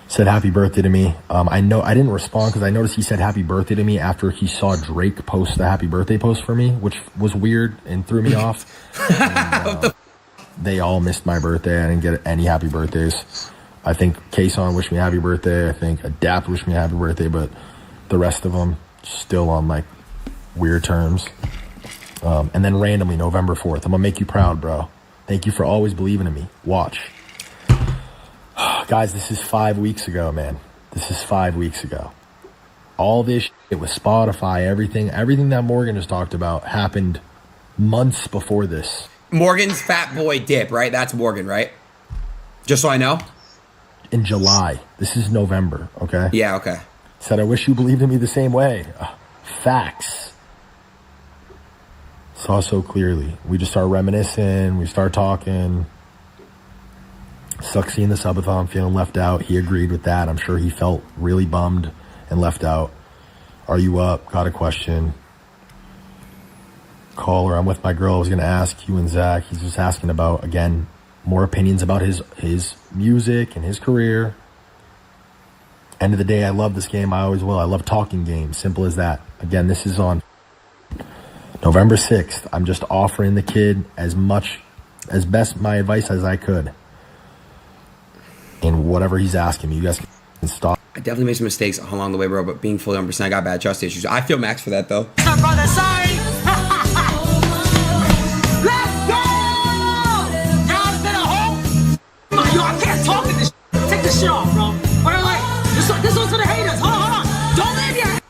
Said happy birthday to me. I didn't respond because I noticed he said happy birthday to me after he saw Drake post the happy birthday post for me, which was weird and threw me off. And, they all missed my birthday. I didn't get any happy birthdays. I think Kason wished me happy birthday. I think Adapt wished me happy birthday, but the rest of them still on like weird terms. And then randomly November 4th, I'm gonna make you proud, bro. Thank you for always believing in me. Watch. Guys, this is 5 weeks ago, man. This is 5 weeks ago. All this shit with Spotify, everything that Morgan just talked about happened months before this. Morgan's fat boy dip, right? That's Morgan, right? Just so I know. In July. This is November, okay? Yeah, okay. Said, I wish you believed in me the same way. Facts. Saw so clearly. We just start reminiscing. We start talking. Sucks seeing the subathon, feeling left out. He agreed with that. I'm sure he felt really bummed and left out. Are you up? Got a question. Caller, I'm with my girl. I was going to ask you and Zach. He's just asking about, again, more opinions about his music and his career. End of the day, I love this game. I always will. I love talking games. Simple as that. Again, this is on November 6th. I'm just offering the kid as best my advice as I could. And whatever he's asking me, you guys can stop. I definitely made some mistakes along the way, bro, but being fully 100%, I got bad trust issues. I feel Max for that, though. Brother, sorry. Let's go! Y'all been a home. Yo, I can't talk in this. Take this shit off, bro. All right, this one's for the haters. Hold on. Don't leave your.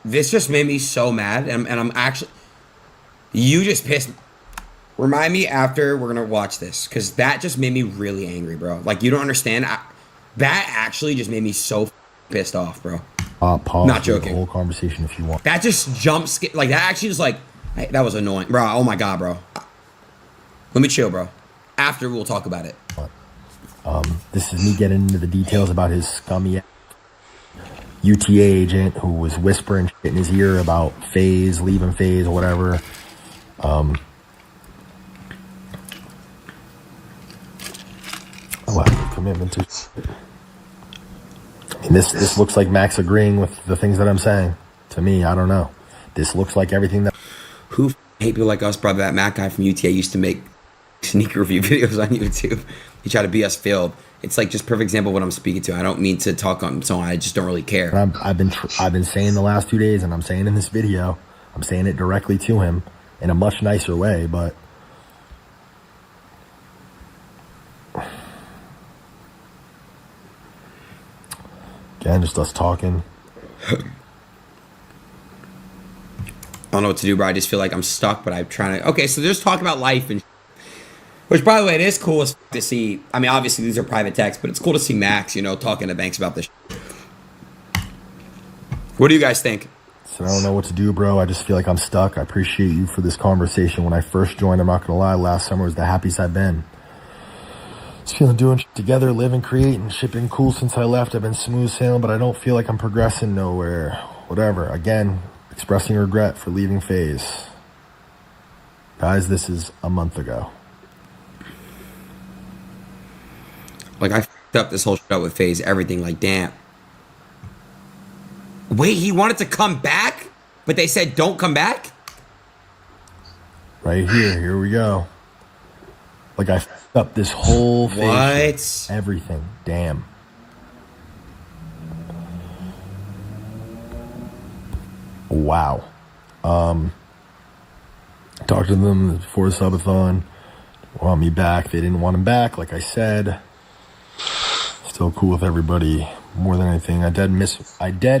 This just made me so mad, and I'm actually... You just pissed me. Remind me after we're going to watch this, because that just made me really angry, bro. Like, you don't understand. That actually just made me so pissed off, bro. Pause Not joking. The whole conversation if you want. That just jumps, like, that actually was like, that was annoying. Bro, oh my God, bro. Let me chill, bro. After, we'll talk about it. This is me getting into the details about his scummy UTA agent who was whispering shit in his ear about FaZe, leaving FaZe, or whatever. Commitment to. I mean, this looks like Max agreeing with the things that I'm saying. To me, I don't know. This looks like everything that. Who hate people like us, brother? That Matt guy from UTA used to make sneaker review videos on YouTube. He tried to be us filled. It's like just perfect example of what I'm speaking to. I don't mean to talk on someone. I just don't really care. I've been saying the last 2 days, and I'm saying in this video, I'm saying it directly to him in a much nicer way, but Again, just us talking. I don't know what to do, bro. I just feel like I'm stuck, but I'm trying to. Okay, so they're just talking about life and. Which, by the way, it is cool as to see. I mean, obviously these are private texts, but it's cool to see Max, you know, talking to Banks about this. What do you guys think? So I don't know what to do, bro. I just feel like I'm stuck. I appreciate you for this conversation. When I first joined, I'm not gonna lie, last summer was the happiest I've been. Just feeling doing shit together, living, creating, shit been cool since I left. I've been smooth sailing, but I don't feel like I'm progressing nowhere. Whatever. Again, expressing regret for leaving FaZe. Guys, this is a month ago. Like, I fucked up this whole shit with FaZe, everything, like, damn. Wait, he wanted to come back? But they said don't come back? Right here we go. Like, I fucked up this whole FaZe. What? Shit. Everything. Damn. Wow. Talked to them before the subathon. Want me back. They didn't want him back, like I said. Still cool with everybody. More than anything, I dead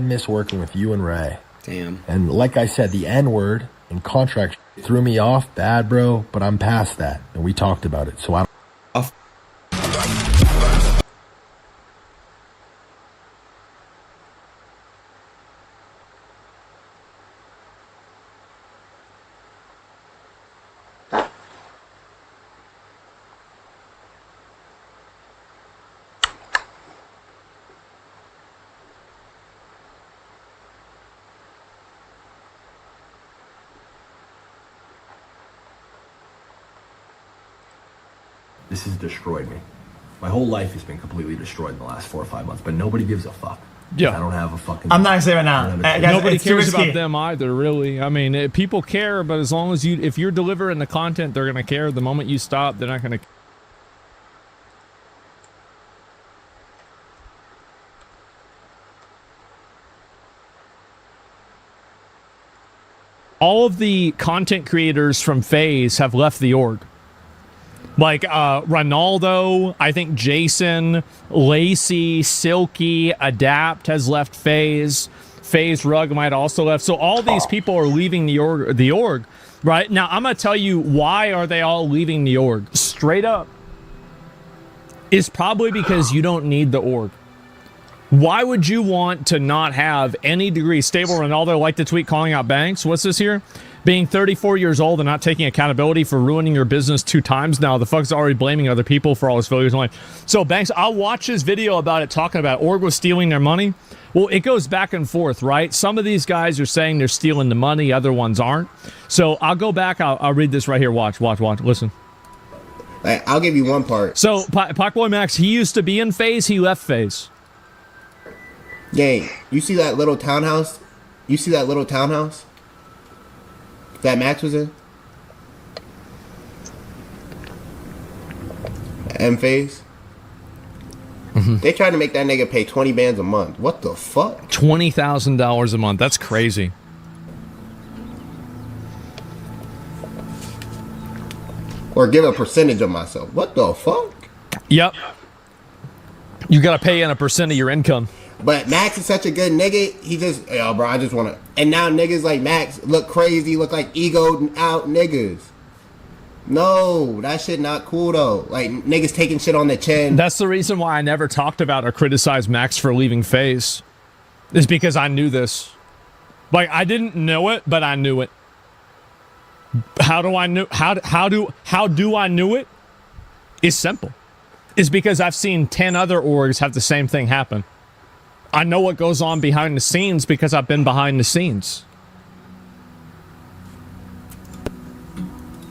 miss working with you and Ray. Damn. And like I said, the N-word in contract threw me off bad, bro, but I'm past that. And we talked about it. So I'm This has destroyed me. My whole life has been completely destroyed in the last 4 or 5 months, but nobody gives a fuck. Yeah. I don't have a fucking... I'm not gonna say right now. Guys, nobody cares risky. about them either, really. I mean, people care, but as long as if you're delivering the content, they're gonna care. The moment you stop, they're not gonna. All of the content creators from FaZe have left the org. Like Ronaldo, I think Jason, Lacey, Silky, Adapt has left FaZe. FaZe Rug might also left. So all these people are leaving the org, right? Now I'm gonna tell you why are they all leaving the org? Straight up. It's probably because you don't need the org. Why would you want to not have any degree? Stable Ronaldo liked to tweet calling out Banks. What's this here? Being 34 years old and not taking accountability for ruining your business 2 times now. The fuck's already blaming other people for all his failures in life. So Banks, I'll watch his video about it, talking about Org was stealing their money. Well, it goes back and forth, right? Some of these guys are saying they're stealing the money, other ones aren't. So I'll go back. I'll read this right here. Watch. Listen. I'll give you one part. So Pacboy Max, he used to be in FaZe. He left FaZe. Gang, you see that little townhouse? You see that little townhouse that Max was in? M-Phase? Mm-hmm. They tried to make that nigga pay 20 bands a month. What the fuck? $20,000 a month. That's crazy. Or give a percentage of myself. What the fuck? Yep. You gotta pay in a percent of your income. But Max is such a good nigga. He just, yo, bro, I just want to. And now niggas like Max look crazy, look like egoed out niggas. No, that shit not cool though. Like niggas taking shit on the chin. That's the reason why I never talked about or criticized Max for leaving FaZe. Is because I knew this. Like I didn't know it, but I knew it. How do I know? How do I knew it? It's simple. It's because I've seen 10 other orgs have the same thing happen. I know what goes on behind the scenes because I've been behind the scenes.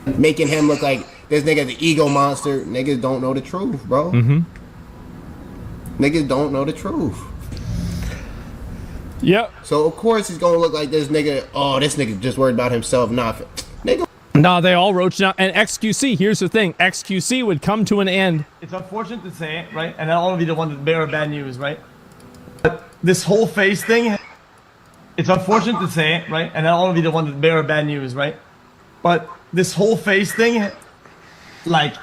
Making him look like this nigga the ego monster. Niggas don't know the truth, bro. Mm-hmm. Niggas don't know the truth. Yep. So of course he's gonna look like this nigga. Oh, this nigga just worried about himself. Nah, nigga. No, they all roached out. And XQC, here's the thing. XQC would come to an end. It's unfortunate to say it, right? And I don't want to be the one to bear bad news, right? But this whole FaZe thing, it's unfortunate to say it, right? And I don't want to be the one to bear bad news, right? But this whole FaZe thing, like,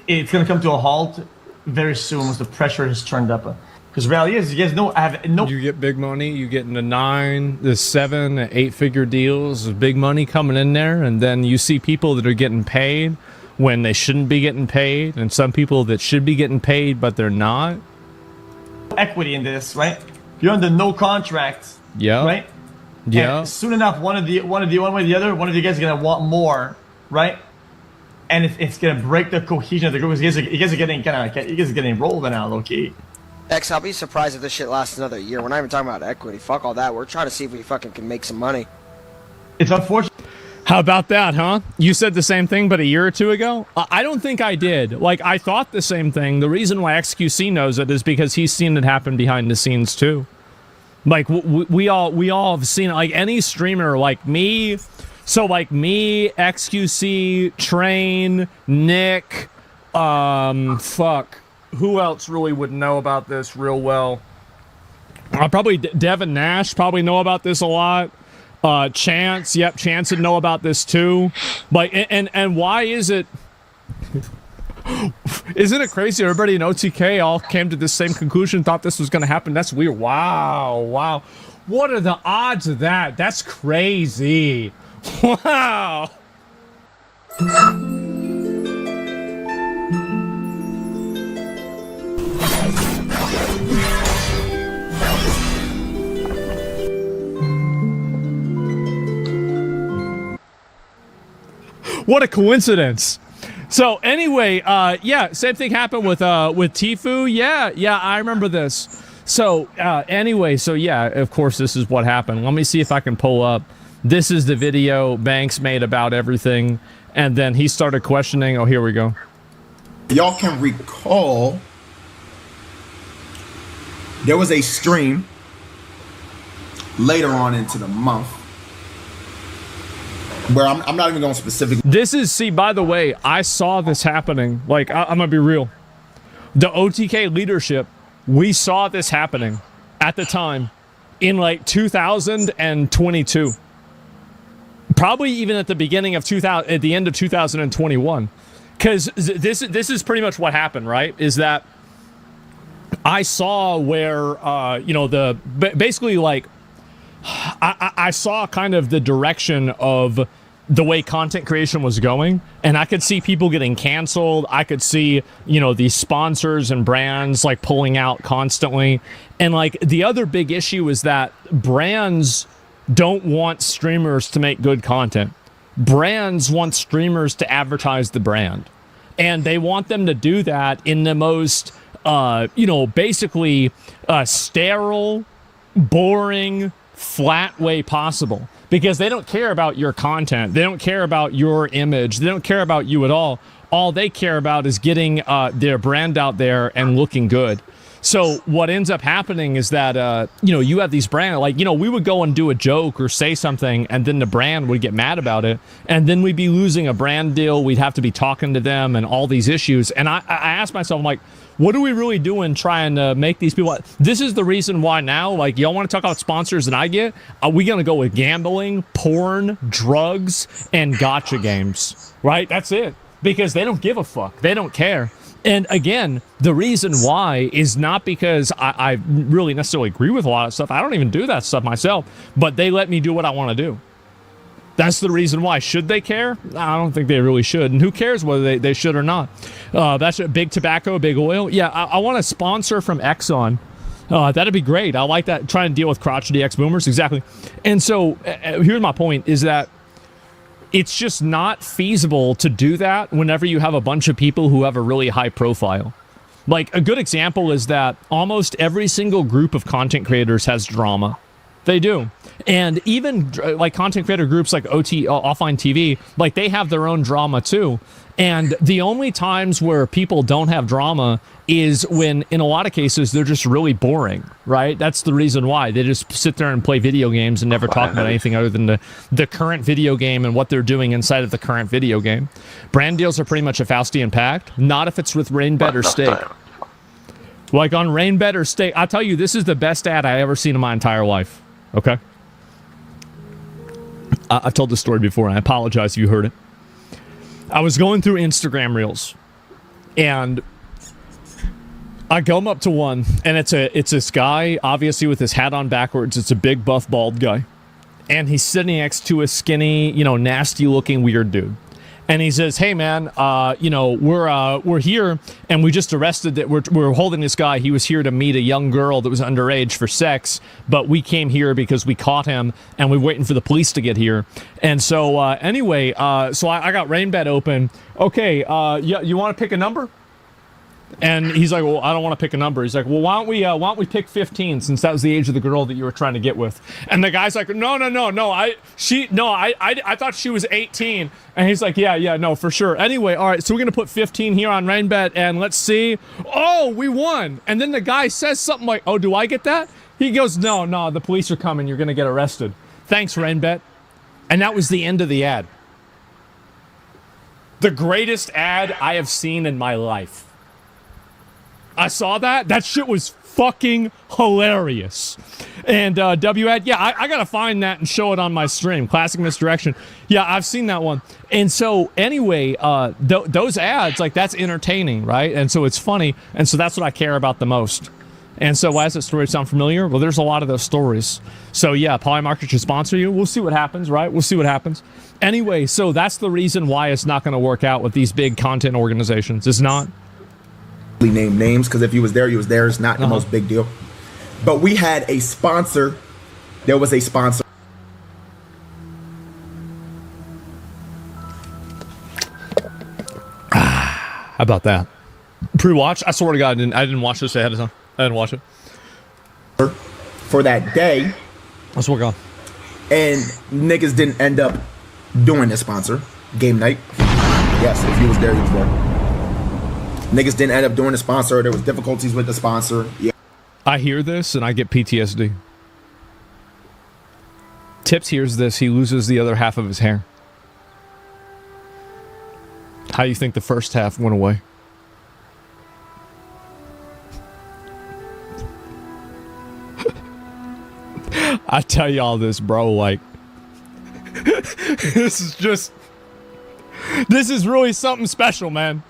it's going to come to a halt very soon once the pressure has turned up. Because reality is, you guys have no. You get big money. You get into 9, the 7, 8-figure deals. There's big money coming in there, and then you see people that are getting paid when they shouldn't be getting paid, and some people that should be getting paid but they're not. Equity in this, right? You're under no contract. Yeah. Right. Yeah. And soon enough, one way or the other, one of you guys is gonna want more, right? And it's gonna break the cohesion of the group. You guys are getting rolled now, low key. X, I'll be surprised if this shit lasts another year. We're not even talking about equity. Fuck all that. We're trying to see if we fucking can make some money. It's unfortunate. How about that, huh? You said the same thing, but a year or two ago? I don't think I did. Like, I thought the same thing. The reason why XQC knows it is because he's seen it happen behind the scenes, too. Like, we all have seen it. Like, any streamer like me... So, like me, XQC, Train, Nick, fuck. Who else really would know about this real well? Probably Devin Nash probably know about this a lot. Chance, yep, Chance would know about this too. Like, and why is it... Isn't it crazy? Everybody in OTK all came to the same conclusion, thought this was going to happen. That's weird. Wow. What are the odds of that? That's crazy. Wow. What a coincidence. So anyway, yeah, same thing happened with Tfue. Yeah, I remember this. So anyway, so yeah, of course this is what happened. Let me see if I can pull up. This is the video Banks made about everything, and then he started questioning. Oh, here we go. Y'all can recall there was a stream later on into the month where I'm not even going specific. This is, see, by the way, I saw this happening. Like, I'm gonna be real. The OTK leadership, we saw this happening at the time in like 2022. Probably even at the beginning of at the end of 2021. Because this is pretty much what happened, right? Is that I saw where, you know, basically like, I saw kind of the direction of the way content creation was going, and I could see people getting canceled. I could see, you know, these sponsors and brands like pulling out constantly. And like the other big issue is that brands don't want streamers to make good content. Brands want streamers to advertise the brand, and they want them to do that in the most, you know, basically sterile, boring, flat way possible, because they don't care about your content. They don't care about your image. They don't care about you at all. All they care about is getting their brand out there and looking good. So what ends up happening is that, you know, you have these brands, like, you know, we would go and do a joke or say something, and then the brand would get mad about it, and then we'd be losing a brand deal. We'd have to be talking to them and all these issues. And I asked myself, I'm like, what are we really doing trying to make these people? This is the reason why now, like, y'all want to talk about sponsors that I get? Are we going to go with gambling, porn, drugs, and gotcha games, right? That's it. Because they don't give a fuck. They don't care. And again, the reason why is not because I really necessarily agree with a lot of stuff. I don't even do that stuff myself, but they let me do what I want to do. That's the reason why. Should they care? I don't think they really should. And who cares whether they should or not? That's big tobacco, big oil. Yeah, I want a sponsor from Exxon. That'd be great. I like that. Trying to deal with crotchety ex-boomers. Exactly. And so here's my point, is that it's just not feasible to do that whenever you have a bunch of people who have a really high profile. Like, a good example is that almost every single group of content creators has drama. They do. And even like content creator groups like Offline TV, like, they have their own drama too. And the only times where people don't have drama is when, in a lot of cases, they're just really boring, right? That's the reason why. They just sit there and play video games and never talk about anything other than the current video game and what they're doing inside of the current video game. Brand deals are pretty much a Faustian pact, not if it's with Rainbed or Steak. Like on Rainbed or Steak, I'll tell you, this is the best ad I ever seen in my entire life, okay? I've told this story before, and I apologize if you heard it. I was going through Instagram Reels, and I come up to one, and it's this guy, obviously with his hat on backwards. It's a big, buff, bald guy. And he's sitting next to a skinny, nasty-looking weird dude. And he says, "Hey, man, we're here, and we just arrested that. We're holding this guy. He was here to meet a young girl that was underage for sex, but we came here because we caught him, and we're waiting for the police to get here. And so, anyway, so I got Rainbet open. Okay, you want to pick a number?" And he's like, "Well, I don't want to pick a number." He's like, "Well, why don't we pick 15 since that was the age of the girl that you were trying to get with?" And the guy's like, No. I thought she was 18." And he's like, "Yeah, no, for sure. Anyway, all right, so we're gonna put 15 here on Rainbet, and let's see. Oh, we won." And then the guy says something like, "Oh, do I get that?" He goes, No, the police are coming. You're gonna get arrested. Thanks, Rainbet." And that was the end of the ad. The greatest ad I have seen in my life. I saw that. That shit was fucking hilarious. And WAD, yeah, I gotta find that and show it on my stream. Classic Misdirection. Yeah, I've seen that one. And so anyway, those ads, like, that's entertaining, right? And so it's funny. And so that's what I care about the most. And so why does that story sound familiar? Well, there's a lot of those stories. So yeah, Polymarket should sponsor you. We'll see what happens, right? We'll see what happens. Anyway, so that's the reason why it's not going to work out with these big content organizations. It's not. Name names, because if you was there, you was there. It's not the most big deal. But we had a sponsor. There was a sponsor. How about that? Pre-watch? I swear to God, I didn't watch this ahead of time. I didn't watch it. For that day. I swear to God. And niggas didn't end up doing the sponsor. Game night. Yes, if you was there, you was there. Niggas didn't end up doing the sponsor. There was difficulties with the sponsor. Yeah. I hear this and I get PTSD. Tips hears this. He loses the other half of his hair. How do you think the first half went away? I tell y'all this, bro, like, this is really something special, man.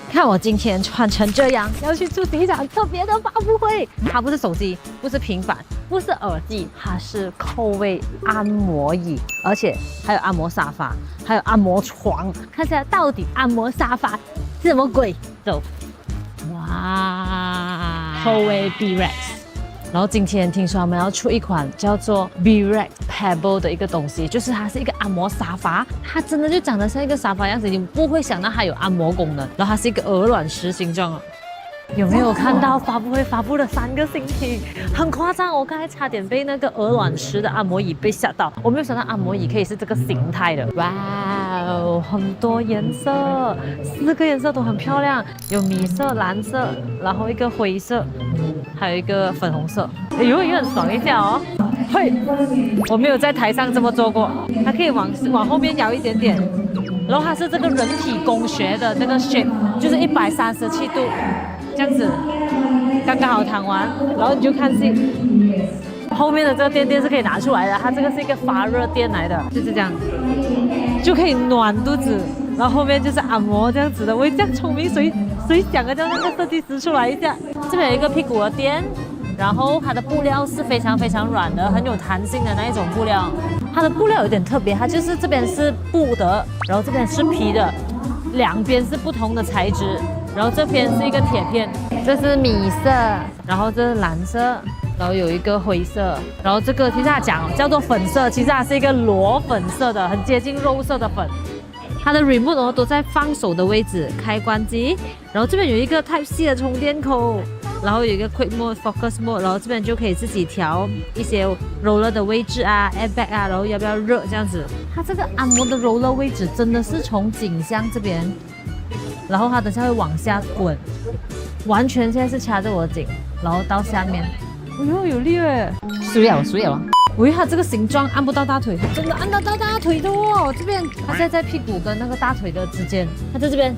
看我今天穿成这样，要去出席一场特别的发布会。它不是手机，不是平板，不是耳机，它是扣位按摩椅，而且还有按摩沙发，还有按摩床。看一下到底按摩沙发是什么鬼？走，哇，扣位 B-Rex。然后今天听说他们要出一款叫做 B-Rex Pebble 的一个东西，就是它是一个按摩沙发，它真的就长得像一个沙发样子，你不会想到它有按摩功能。然后它是一个鹅卵石形状啊。有没有看到发布会发布了3个星期，很夸张！我刚才差点被那个鹅卵石的按摩椅被吓到，我没有想到按摩椅可以是这个形态的。哇哦，很多颜色，4个颜色都很漂亮，有米色、蓝色，然后一个灰色，还有一个粉红色。哎呦，也很爽一下哦。嘿，我没有在台上这么做过。它可以往后面摇一点点，然后它是这个人体工学的这个 shape， 就是137度这样子，刚刚好躺完，然后你就看戏。后面的这个垫是可以拿出来的，它这个是一个发热垫来的，就是这样，就可以暖肚子。然后后面就是按摩这样子的。我这样聪明，谁想啊？叫那个设计师出来一下。这边有一个屁股的垫。然后它的布料是非常非常软的，很有弹性的那一种布料。它的布料有点特别，它就是这边是布的，然后这边是皮的，两边是不同的材质。然后这边是一个铁片，这是米色，然后这是蓝色，然后有一个灰色，然后这个其实它讲叫做粉色，其实它是一个裸粉色的，很接近肉色的粉。它的 remote 都在放手的位置，开关机，然后这边有一个 Type C 的充电口。然后有一个 Quick Mode、Focus Mode， 然后这边就可以自己调一些 roller 的位置啊、airbag 啊，然后要不要热这样子。它这个按摩的 roller 位置真的是从颈项这边，然后它等下会往下滚，完全现在是掐着我的颈，然后到下面。哎呦，有力耶！水了。喂，它这个形状按不到大腿，它真的按得到大腿的哦。这边它现在在屁股跟那个大腿的之间，它在这边，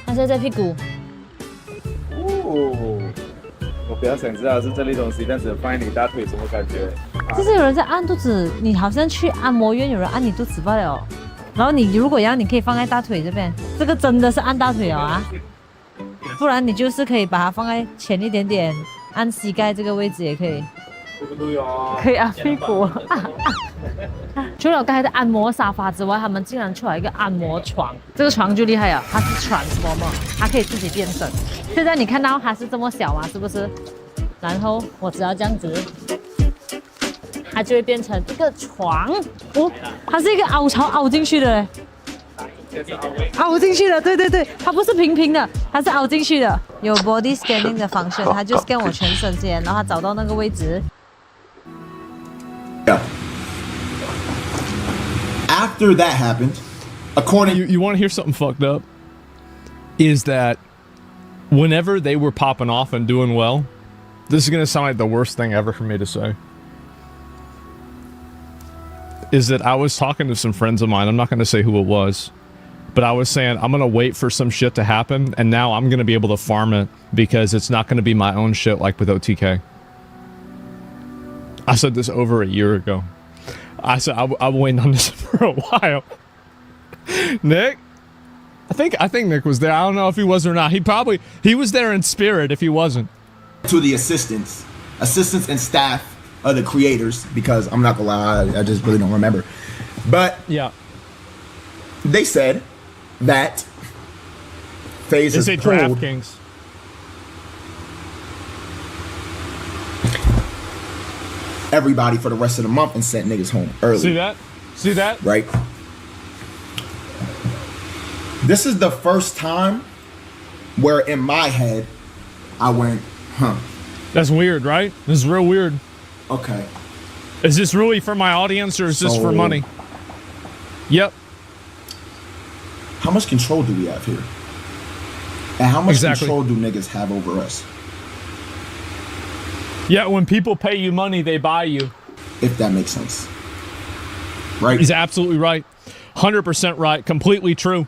它现在在屁股。我比较想知道是这类东西，但是放在你大腿什么感觉？就是有人在按肚子，你好像去按摩院有人按你肚子罢了。然后你如果要，你可以放在大腿这边，这个真的是按大腿了啊！不然你就是可以把它放在前一点点，按膝盖这个位置也可以。可以按屁股。除了刚才的按摩沙发之外，他们竟然出来一个按摩床。这个床就厉害了，它是 transformer， 它可以自己变身。现在你看到它是这么小嘛，是不是？然后我只要这样子，它就会变成一个床。哦，它是一个凹槽凹进去的嘞。凹进去的，对，它不是平平的，它是凹进去的。有 body scanning 的function， 它就 scan 我全身先，然后它找到那个位置。Yeah. After that happened, according you want to hear something fucked up? Is that whenever they were popping off and doing well, this is gonna sound like the worst thing ever for me to say. Is that I was talking to some friends of mine, I'm not gonna say who it was, but I was saying I'm gonna wait for some shit to happen, and now I'm gonna be able to farm it because it's not gonna be my own shit like with OTK. I said this over a year ago. I said I've waiting on this for a while. Nick? I think Nick was there. I don't know if he was or not. He was there in spirit if he wasn't. To the assistants and staff of the creators, because I'm not gonna lie, I just really don't remember. But yeah, they said that FaZe is pulled. DraftKings. Everybody for the rest of the month and sent niggas home early. See that? Right. This is the first time where in my head I went, huh. That's weird, right? This is real weird. Okay. Is this really for my audience or is this for money? Yep. How much control do we have here? And how much control do niggas have over us? Yeah, when people pay you money, they buy you. If that makes sense. Right? He's absolutely right. 100% right. Completely true.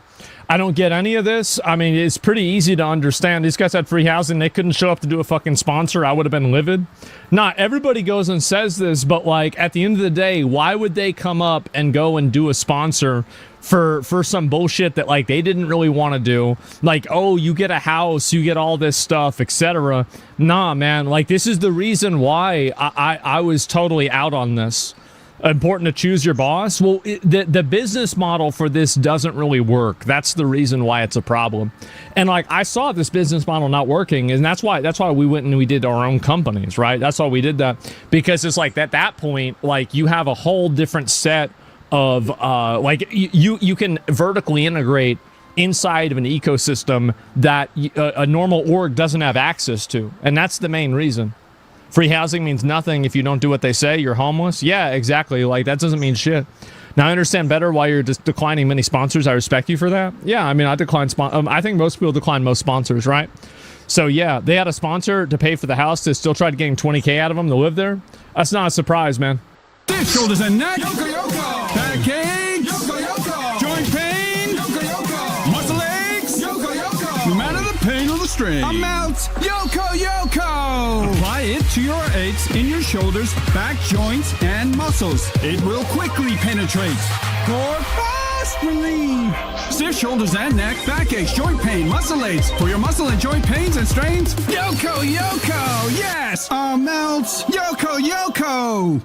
I don't get any of this. I mean, it's pretty easy to understand. These guys had free housing. They couldn't show up to do a fucking sponsor. I would have been livid. Not everybody goes and says this, but like at the end of the day, why would they come up and go and do a sponsor for some bullshit that like they didn't really want to do? Like, oh, you get a house, you get all this stuff, etc. Nah, man. Like this is the reason why I was totally out on this. Important to choose your boss. Well, the business model for this doesn't really work. That's the reason why it's a problem. And like I saw this business model not working, and that's why we went and we did our own companies, right? That's why we did that, because it's like at that point, like you have a whole different set of like you can vertically integrate inside of an ecosystem that a normal org doesn't have access to, and that's the main reason. Free housing means nothing if you don't do what they say. You're homeless. Yeah, exactly. Like that doesn't mean shit. Now I understand better why you're just declining many sponsors. I respect you for that. Yeah, I mean I decline I think most people decline most sponsors, right? So yeah, they had a sponsor to pay for the house to still try to getting $20K out of them to live there. That's not a surprise, man. Stiff shoulders and neck. Backache. Joint pain. Muscle aches. No matter the pain or the strain. Amount Yoko. Apply it to your aches in your shoulders, back joints, and muscles. It will quickly penetrate for fast relief. Stiff shoulders and neck, backaches, joint pain, muscle aches. For your muscle and joint pains and strains, Yoko. Yes, Amount Yoko.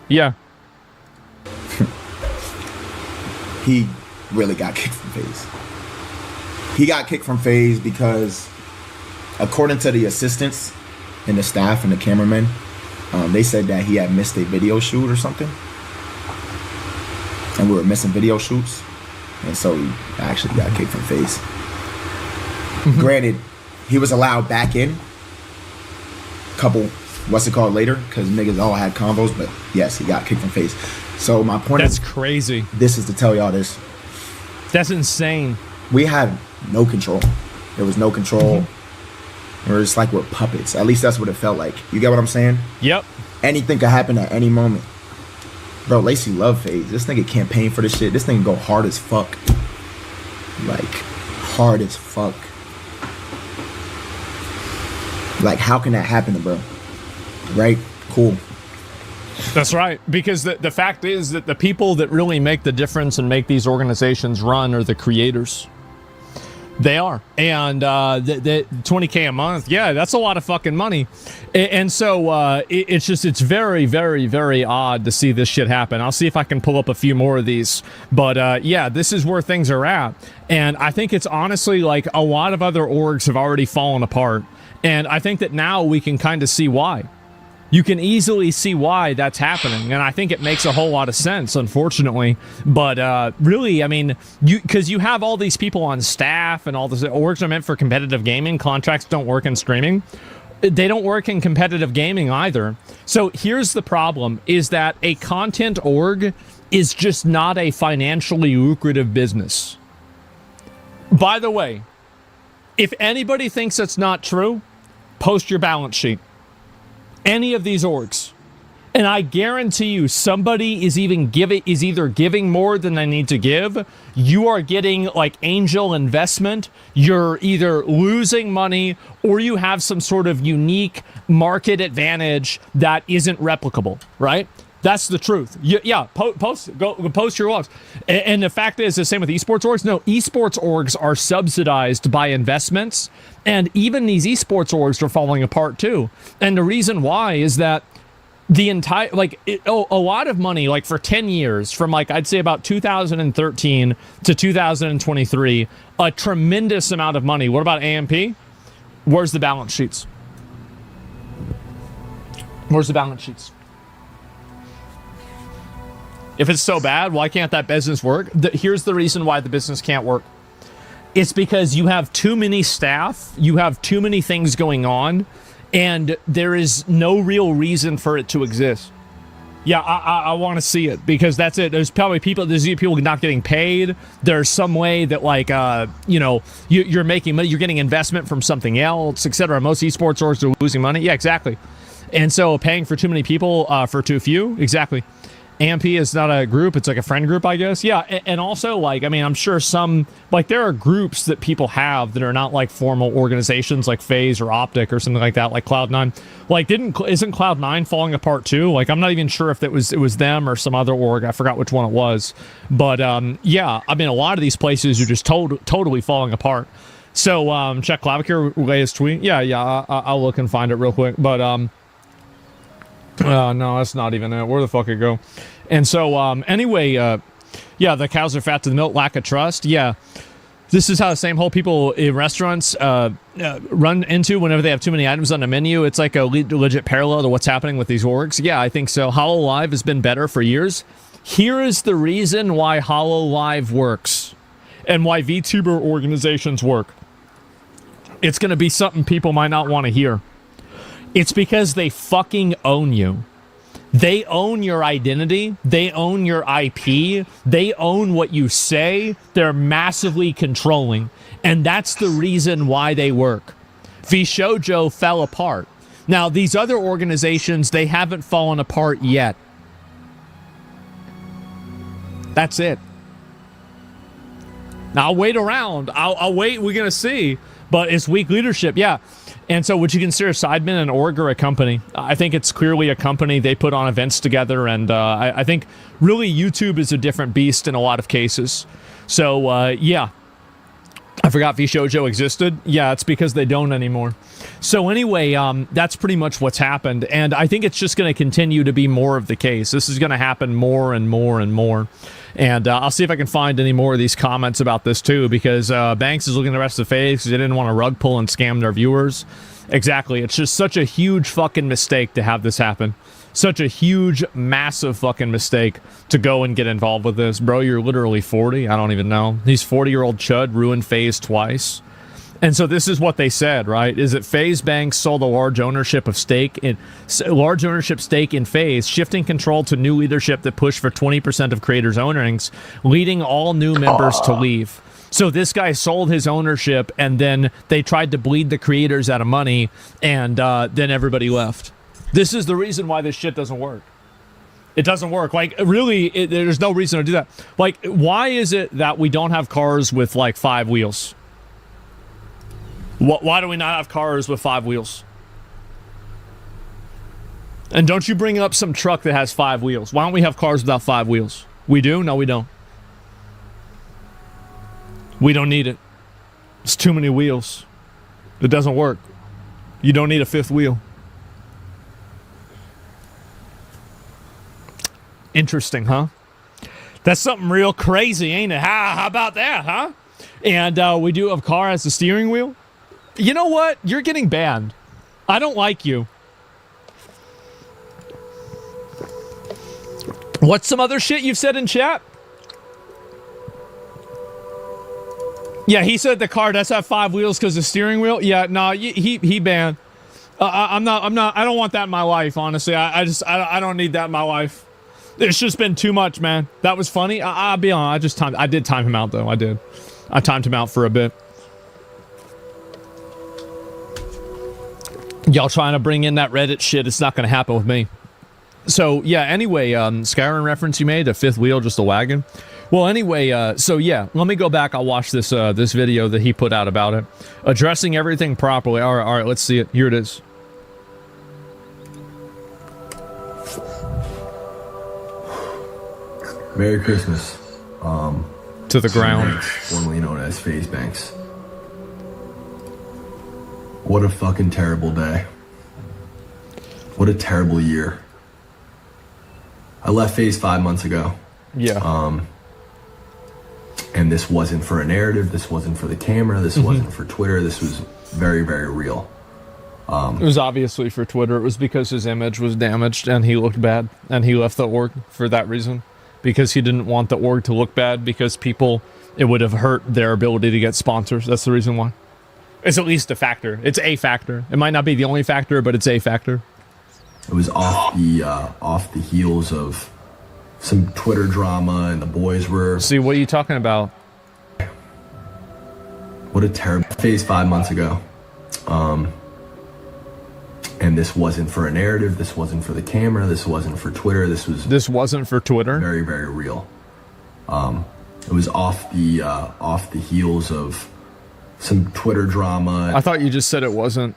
Yeah. He really got kicked from FaZe. He got kicked from FaZe because, according to the assistants and the staff and the cameramen, they said that he had missed a video shoot or something. And we were missing video shoots. And so he actually got kicked from FaZe. Granted, he was allowed back in later, because niggas all had combos, but yes, he got kicked from FaZe. So my point That's crazy. This is to tell y'all this. That's insane. We had no control. There was no control. We were just like we're puppets. At least that's what it felt like. You get what I'm saying? Yep. Anything could happen at any moment. Bro, Lacey love FaZe. This nigga campaign for this shit. This nigga go hard as fuck. Like, hard as fuck. Like, how can that happen to bro? Right? Cool. That's right. Because the fact is that the people that really make the difference and make these organizations run are the creators. They are. And the $20K a month, yeah, that's a lot of fucking money. And so it's very, very, very odd to see this shit happen. I'll see if I can pull up a few more of these. But yeah, this is where things are at. And I think it's honestly like a lot of other orgs have already fallen apart. And I think that now we can kind of see why. You can easily see why that's happening, and I think it makes a whole lot of sense, unfortunately. But really, I mean, because you have all these people on staff and all this, orgs are meant for competitive gaming. Contracts don't work in streaming. They don't work in competitive gaming either. So here's the problem, is that a content org is just not a financially lucrative business. By the way, if anybody thinks that's not true, post your balance sheet. Any of these orgs, and I guarantee you somebody is either giving more than they need to give. You are getting like angel investment. You're either losing money or you have some sort of unique market advantage that isn't replicable, right? That's the truth. Post your logs. And the fact is the same with esports orgs. No, esports orgs are subsidized by investments, and even these esports orgs are falling apart too. And the reason why is that the entire, a lot of money, like for 10 years, from like, I'd say about 2013 to 2023, a tremendous amount of money. What about AMP? Where's the balance sheets? Where's the balance sheets? If it's so bad, why can't that business work? Here's the reason why the business can't work. It's because you have too many staff, you have too many things going on, and there is no real reason for it to exist. Yeah, I want to see it, because that's it. There's people not getting paid. There's some way that you're making money, you're getting investment from something else, etc. Most esports orgs are losing money. Yeah, exactly. And so paying for too many people for too few, exactly. AMP is not a group, it's like a friend group, I guess. Yeah, and also, I'm sure some, there are groups that people have that are not, formal organizations, like FaZe or Optic or something like that, like Cloud9. Isn't Cloud9 falling apart too? I'm not even sure if it was them or some other org. I forgot which one it was. But, yeah, I mean, a lot of these places are just totally falling apart. So, check Clavicure, latest tweet. Yeah, I'll look and find it real quick. But, no, that's not even it. Where the fuck it go? And so, anyway, yeah, the cows are fat to the milk, lack of trust. Yeah. This is how the same hole people in restaurants run into whenever they have too many items on the menu. It's like a legit parallel to what's happening with these orgs. Yeah, I think so. HoloLive has been better for years. Here is the reason why HoloLive works and why VTuber organizations work. It's going to be something people might not want to hear. It's because they fucking own you. They own your identity. They own your IP. They own what you say. They're massively controlling. And that's the reason why they work. VShojo fell apart. Now, these other organizations, they haven't fallen apart yet. That's it. Now, I'll wait around. I'll wait. We're going to see. But it's weak leadership, yeah. And so would you consider Sidemen an org or a company? I think it's clearly a company. They put on events together, and I think really YouTube is a different beast in a lot of cases. So, yeah. I forgot VShojo existed. Yeah, it's because they don't anymore. So anyway, that's pretty much what's happened, and I think it's just going to continue to be more of the case. This is going to happen more and more and more. And I'll see if I can find any more of these comments about this too, because Banks is looking at the rest of the face because they didn't want to rug pull and scam their viewers. Exactly. It's just such a huge fucking mistake to have this happen. Such a huge, massive fucking mistake to go and get involved with this. Bro, you're literally 40. I don't even know. He's 40-year-old Chud ruined FaZe twice. And so this is what they said, right? Is that FaZe Banks sold a large ownership stake in FaZe, shifting control to new leadership that pushed for 20% of creators' earnings, leading all new members to leave. So this guy sold his ownership, and then they tried to bleed the creators out of money, and then everybody left. This is the reason why this shit doesn't work. It doesn't work. Like, really, there's no reason to do that. Like, why is it that we don't have cars with, like, 5 wheels? Why do we not have cars with 5 wheels? And don't you bring up some truck that has 5 wheels. Why don't we have cars without 5 wheels? We do? No, we don't. We don't need it. It's too many wheels. It doesn't work. You don't need a 5th wheel. Interesting, huh? That's something real crazy, ain't it? How about that, huh? And we do have a car as the steering wheel. You know what? You're getting banned. I don't like you. What's some other shit you've said in chat? Yeah, he said the car does have 5 wheels because the steering wheel. Yeah, no, he banned. I don't want that in my life, honestly. I don't need that in my life. It's just been too much, man. That was funny. I'll be honest. I did time him out, though. I did. I timed him out for a bit. Y'all trying to bring in that Reddit shit. It's not going to happen with me. So, yeah, anyway, Skyrim reference you made, a 5th wheel, just a wagon. Well, anyway, so yeah, let me go back. I'll watch this this video that he put out about it. Addressing everything properly. All right, let's see it. Here it is. Merry Christmas. To the ground. Banks, formerly known as FaZe Banks. What a fucking terrible day. What a terrible year. I left FaZe 5 months ago. Yeah. And this wasn't for a narrative. This wasn't for the camera. This wasn't for Twitter. This was very, very real. It was obviously for Twitter. It was because his image was damaged and he looked bad. And he left the org for that reason. Because he didn't want the org to look bad. Because people, it would have hurt their ability to get sponsors. That's the reason why. It's at least a factor. It's a factor. It might not be the only factor, but it's a factor. It was off the heels of some Twitter drama, and the boys were... See, what are you talking about? What a terrible... FaZe 5 months ago. And this wasn't for a narrative. This wasn't for the camera. This wasn't for Twitter. This wasn't for Twitter? Very, very real. It was off the heels of some Twitter drama. I thought you just said it wasn't.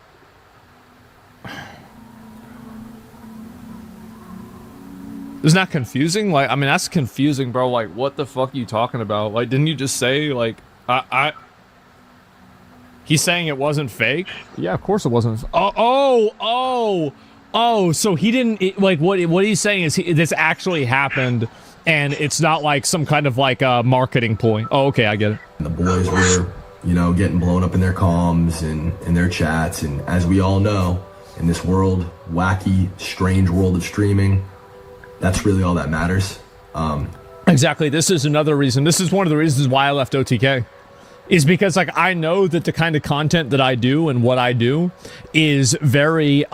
Isn't that confusing? Like, I mean, that's confusing, bro. Like, what the fuck are you talking about? Like, didn't you just say, like, he's saying it wasn't fake? Yeah, of course it wasn't. Oh, so he didn't, like, what he's saying is this actually happened and it's not like some kind of like a marketing ploy. Oh, okay, I get it. The boys were, you know, getting blown up in their comms and in their chats. And as we all know, in this world, wacky, strange world of streaming, that's really all that matters. Exactly. This is another reason. This is one of the reasons why I left OTK. Is because like I know that the kind of content that I do and what I do is very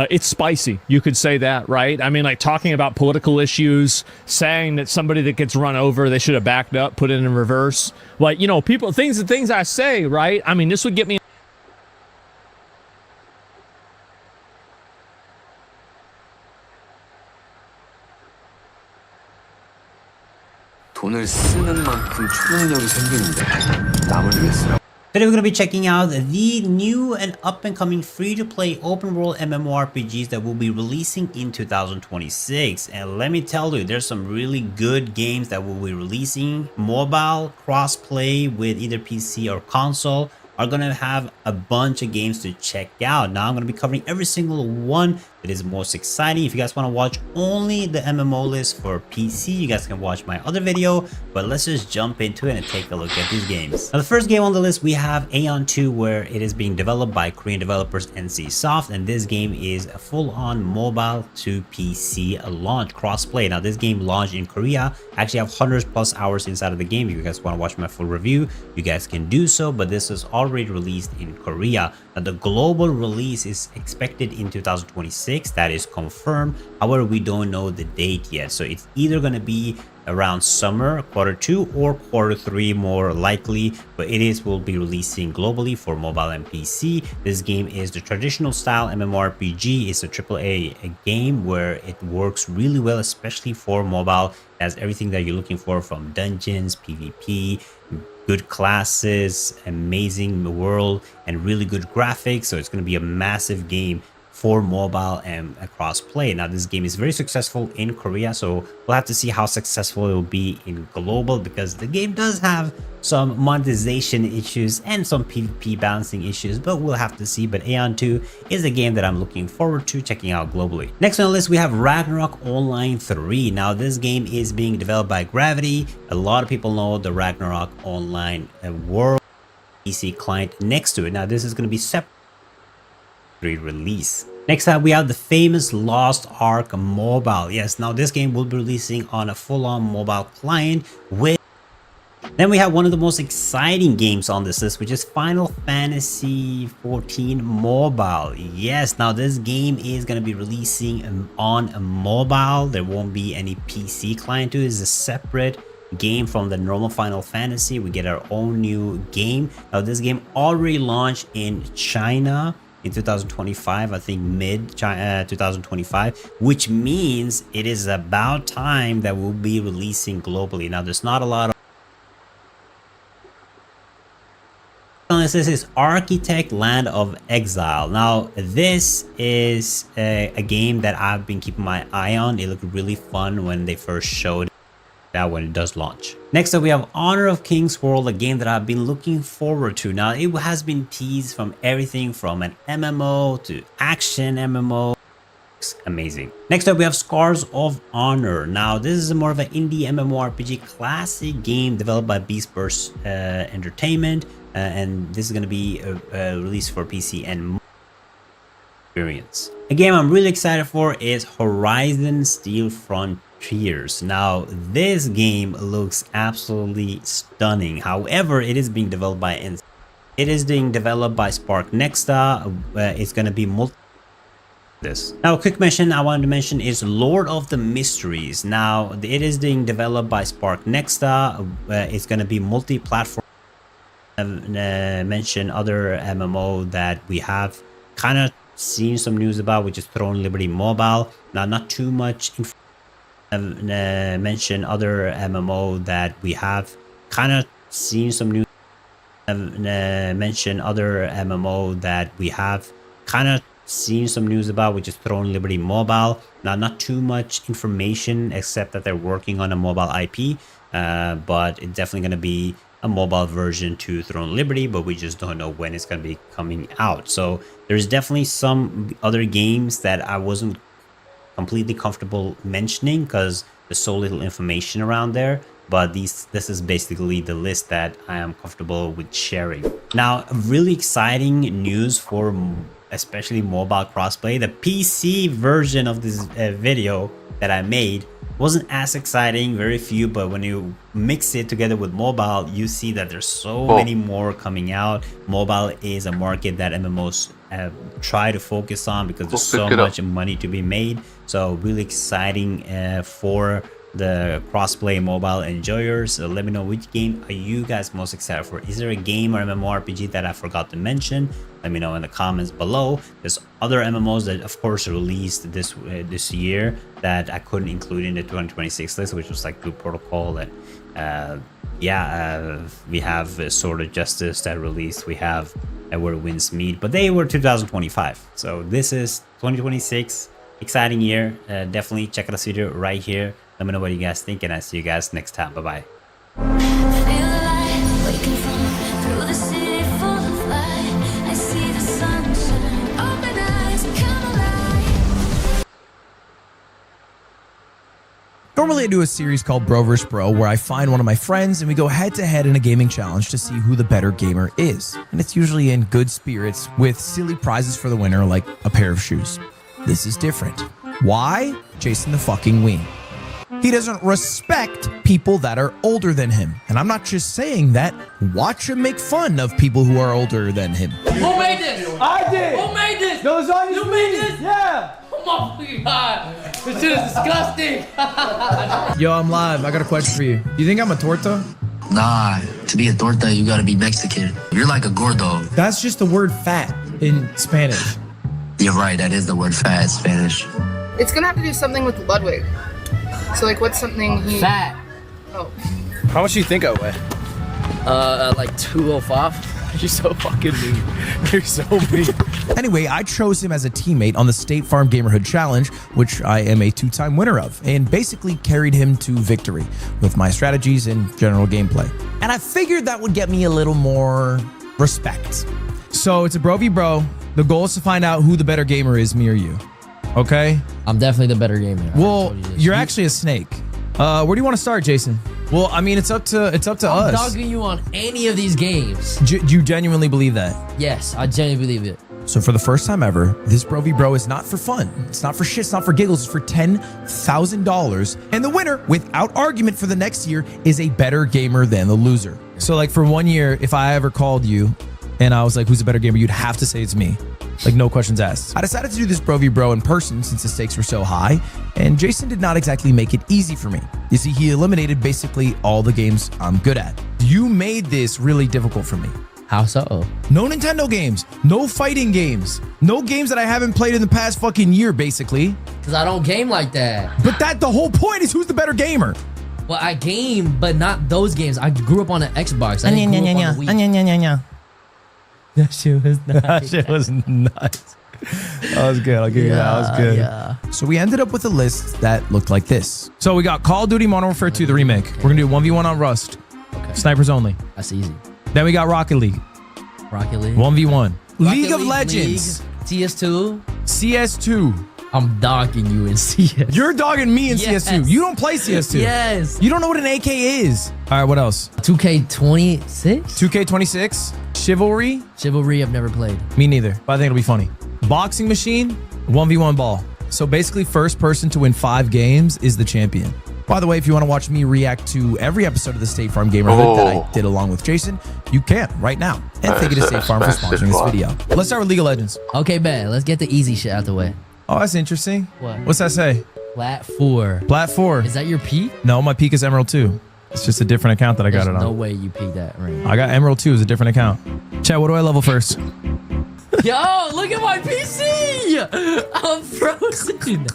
it's spicy. You could say that, right? I mean, like talking about political issues, saying that somebody that gets run over, they should have backed up, put it in reverse. Like, you know, people, things I say, right? I mean, this would get me. 돈을 쓰는 만큼 초능력이 생기는데 남을 위해 쓰라고. Today we're going to be checking out the new and up-and-coming free-to-play open-world MMORPGs that will be releasing in 2026. And let me tell you, there's some really good games that will be releasing. Mobile, cross-play with either PC or console are going to have a bunch of games to check out. Now I'm going to be covering every single one that is most exciting. If you guys want to watch only the MMO list for PC, you guys can watch my other video, but let's just jump into it and take a look at these games. Now the first game on the list, we have Aeon 2, where it is being developed by Korean developers NCSoft, and this game is a full-on mobile to PC launch cross-play. Now this game launched in Korea. I actually have hundreds plus hours inside of the game. If you guys want to watch my full review, you guys can do so, but this is already released in Korea. Now the global release is expected in 2026. That is confirmed. However, we don't know the date yet, so it's either going to be around summer Q2 or Q3 more likely, but will be releasing globally for mobile and PC. This game is the traditional style MMORPG. It's a AAA game where it works really well, especially for mobile. It has everything that you're looking for, from dungeons, PvP, good classes, amazing world, and really good graphics. So it's going to be a massive game for mobile and across play. Now this game is very successful in Korea, so we'll have to see how successful it will be in global, because the game does have some monetization issues and some PvP balancing issues, but we'll have to see. But Aeon 2 is a game that I'm looking forward to checking out globally. Next on the list, we have Ragnarok Online 3. Now this game is being developed by Gravity. A lot of people know the Ragnarok Online world PC client next to it. Now this is going to be separate release. Next up, we have the famous Lost Ark Mobile. Yes, now this game will be releasing on a full-on mobile client with. Then we have one of the most exciting games on this list, which is Final Fantasy 14 Mobile. Yes, now this game is going to be releasing on a mobile. There won't be any PC client to it. It's a separate game from the normal Final Fantasy. We get our own new game. Now this game already launched in China in 2025, I think mid 2025, which means it is about time that we'll be releasing globally. Now there's not a lot of. This is Architect Land of Exile. Now this is a game that I've been keeping my eye on. It looked really fun when they first showed that when it does launch. Next up, we have Honor of Kings World, a game that I've been looking forward to. Now it has been teased from everything from an MMO to action MMO. It's amazing. Next up, we have Scars of Honor. Now this is more of an indie MMORPG classic game developed by Beast Burst Entertainment, and this is going to be released for PC and experience. A game I'm really excited for is Horizon Steel Frontiers. Now this game looks absolutely stunning. However, it is being developed by Spark Nexta. It's going to be Now a quick mention I wanted to mention is Lord of the Mysteries. Now it is being developed by Spark Nexta. It's going to be multi-platform. Mention other MMO that we have kind of seen some news about, which is Throne Liberty Mobile. Now not too much mention other MMO that we have kind of seen some news. Mention other MMO that we have kind of seen some news about, which is Throne Liberty Mobile. Now not too much information except that they're working on a mobile IP, but it's definitely going to be a mobile version to Throne Liberty, but we just don't know when it's going to be coming out. So there's definitely some other games that I wasn't completely comfortable mentioning because there's so little information around there. But this is basically the list that I am comfortable with sharing. Now, really exciting news for especially mobile crossplay. The PC version of this video that I made wasn't as exciting, very few, but when you mix it together with mobile, you see that there's so many more coming out. Mobile is a market that MMOs try to focus on because there's so much money to be made. So really exciting for the crossplay mobile enjoyers. So let me know, which game are you guys most excited for? Is there a game or MMORPG that I forgot to mention? Let me know in the comments below. There's other MMOs that of course released this year that I couldn't include in the 2026 list, which was like Blue Protocol and we have Sword of Justice that released. We have Where Winds Meet, but they were 2025. So this is 2026, exciting year. Definitely check out this video right here. Let me know what you guys think, and I'll see you guys next time. Bye bye. Normally I do a series called Bro vs. Bro where I find one of my friends and we go head to head in a gaming challenge to see who the better gamer is. And it's usually in good spirits with silly prizes for the winner like a pair of shoes. This is different. Why? Jason the fucking Ween. He doesn't respect people that are older than him. And I'm not just saying that. Watch him make fun of people who are older than him. Who made this? I did. Who made this? Those on you made this? Yeah. Oh my god. This shit is disgusting. Yo, I'm live. I got a question for you. You think I'm a torta? Nah, to be a torta, you gotta be Mexican. You're like a gordo. That's just the word fat in Spanish. You're right, that is the word fat in Spanish. It's gonna have to do something with Ludwig. So like, what's something he... Fat. Oh. How much do you think I weigh? Like 205. You're so fucking mean. You're so mean. Anyway, I chose him as a teammate on the State Farm Gamerhood Challenge, which I am a 2-time winner of, and basically carried him to victory with my strategies and general gameplay. And I figured that would get me a little more respect. So it's a bro v bro. The goal is to find out who the better gamer is, me or you. Okay? I'm definitely the better gamer. Well, you're actually a snake. Where do you want to start, Jason? Well, I mean, it's up to us. I'm dogging you on any of these games. Do you genuinely believe that? Yes, I genuinely believe it. So for the first time ever, this Bro v Bro is not for fun. It's not for shit. It's not for giggles. It's for $10,000. And the winner, without argument for the next year, is a better gamer than the loser. So like for 1 year, if I ever called you and I was like, who's a better gamer? You'd have to say it's me. Like, no questions asked. I decided to do this Bro v Bro in person since the stakes were so high, and Jason did not exactly make it easy for me. You see, he eliminated basically all the games I'm good at. You made this really difficult for me. How so? No Nintendo games, no fighting games, no games that I haven't played in the past fucking year, basically. Because I don't game like that. But the whole point is who's the better gamer. Well, I game, but not those games. I grew up on an Xbox. I didn't grow up on the Wii. That shit was nice. That shit was nice. That was good. I'll give you that. That was good. Yeah. So we ended up with a list that looked like this. So we got Call of Duty Modern Warfare 2, the remake. We're going to do 1v1 on Rust. Okay. Snipers only. That's easy. Then we got Rocket League. Rocket League. 1v1. League Rocket of Legends. League, CS2. CS2. I'm dogging you in CS. You're dogging me in CS2. You don't play CS2. Yes. You don't know what an AK is. All right, what else? 2K26? 2K26. Chivalry. Chivalry I've never played. Me neither, but I think it'll be funny. Boxing Machine. 1v1 ball. So basically first person to win 5 games is the champion. By the way, if you want to watch me react to every episode of the State Farm Gamerhood that I did along with Jason, you can right now. And thank you to State Farm for sponsoring this video. Let's start with League of Legends. Okay, bet. Let's get the easy shit out the way. Oh, that's interesting. What? What's that say? Plat 4. Plat 4. Is that your peak? No, my peak is Emerald 2. It's just a different account that I got it on. No way you peaked that ring. I got Emerald 2 as a different account. Chat, what do I level first? Yo, look at my PC! I'm frozen.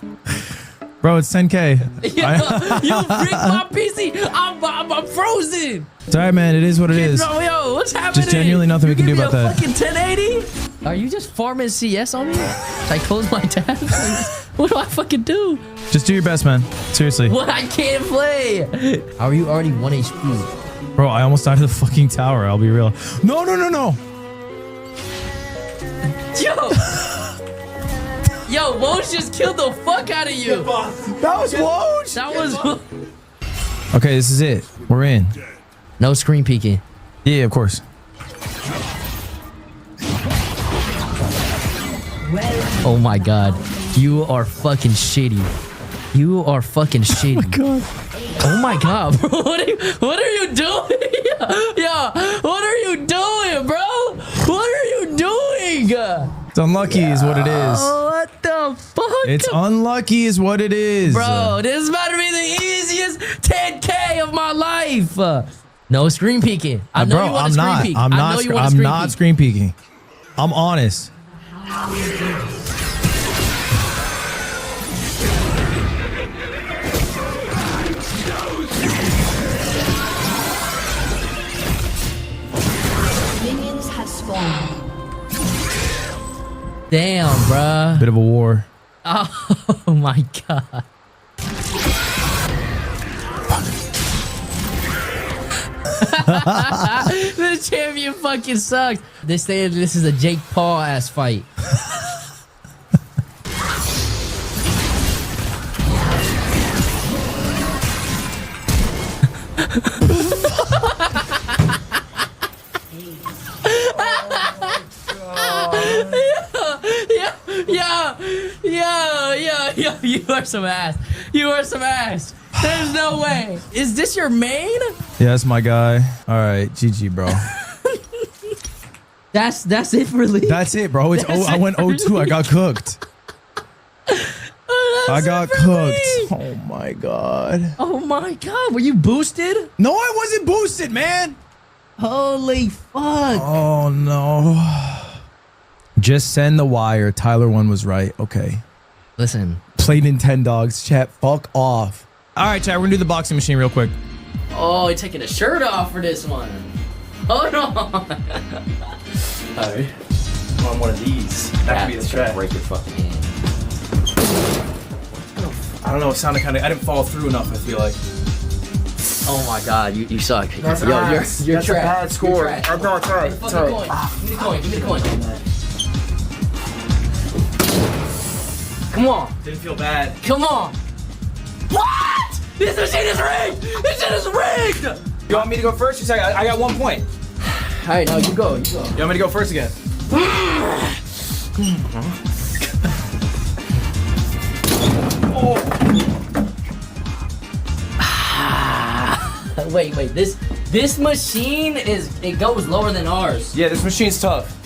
Bro, it's 10K. You bricked my PC. I'm frozen. It's all right, man. It is what it is. Yo, what's happening? Just genuinely nothing we can do about that. Fucking 1080? Are you just farming CS on me? Should I close my tabs? What do I fucking do? Just do your best, man. Seriously. What? I can't play. How are you already 1 HP? Bro, I almost died to the fucking tower. I'll be real. No. Yo. Yo, Woj just killed the fuck out of you. That was Woj. That was. Okay, this is it. We're in. No screen peeking. Yeah, of course. Oh my god. You are fucking shitty. You are fucking shitty. Oh my god, bro. What are you doing? Yeah, what are you doing, bro? What are you doing? It's unlucky is what it is. What the fuck? It's unlucky is what it is. Bro, this is about to be the easiest 10K of my life. No screen peeking. I know you want to screen peek. I'm not screen peeking. I'm honest. Minions have spawned. Damn, bruh. Bit of a war. Oh my god. This champion fucking sucks. This is a Jake Paul ass fight. Yo, you are some ass. You are some ass. There's no way. Is this your main? Yeah, that's my guy. All right, GG, bro. That's it for Lee. That's it, bro. I went 0-2. I got cooked. I got cooked. Oh my god. Oh my god. Were you boosted? No, I wasn't boosted, man. Holy fuck. Oh no. Just send the wire. Tyler 1 was right. Okay. Listen. Play Nintendogs. Chat, fuck off. All right, chat. We're gonna do the boxing machine real quick. Oh, you're taking a shirt off for this one. Hold on. All right. I'm on one of these. That could be the strat. Break your fucking hand. I don't know. It sounded kind of. I didn't follow through enough. I feel like. Oh my god, you suck. That's you're that's a bad score. I know it's right. Give me the coin. Give me the coin. Come on. Didn't feel bad. Come on. What? This machine is rigged. This shit is rigged. You want me to go first? You say I got 1 point. All right, now you go. You go. You want me to go first again? Wait. This machine it goes lower than ours. Yeah, this machine's tough.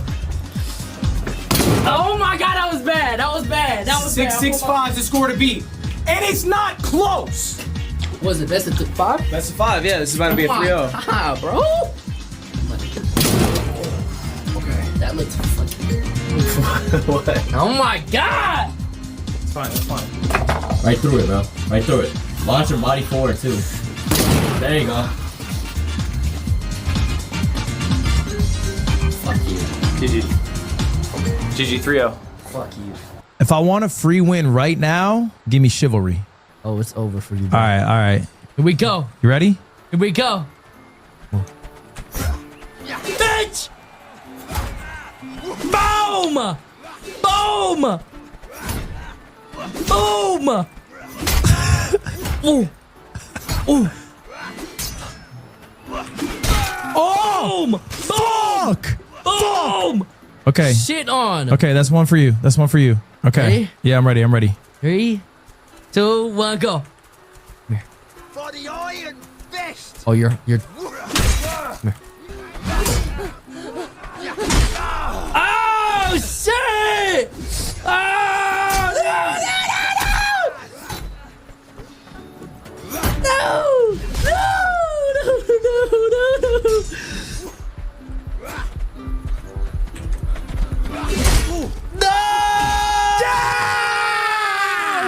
Oh my god, that was bad. That was bad. 6-6-5 is the score to beat, and it's not close. Was it best of 5? Best of 5. Yeah, this is about to be a 3-0. Ah, bro. Okay, that looks fucking. What? Oh my god. It's fine. It's fine. Right through it, bro. Right through it. Launch your body forward too. There you go. Fuck you. GG 3-0. Fuck you. If I want a free win right now, give me chivalry. Oh, it's over for you, All bro. right. Here we go. You ready? Here we go. Bitch! Boom! Boom! Boom! Ooh. Ooh. Boom! Boom! Boom! Okay. Shit on. Okay, that's one for you. That's one for you. Okay. Ready? Yeah, I'm ready. 3, 2, 1, go. Come here. For the iron fist. Oh, you're. Come here. Oh shit! Oh no!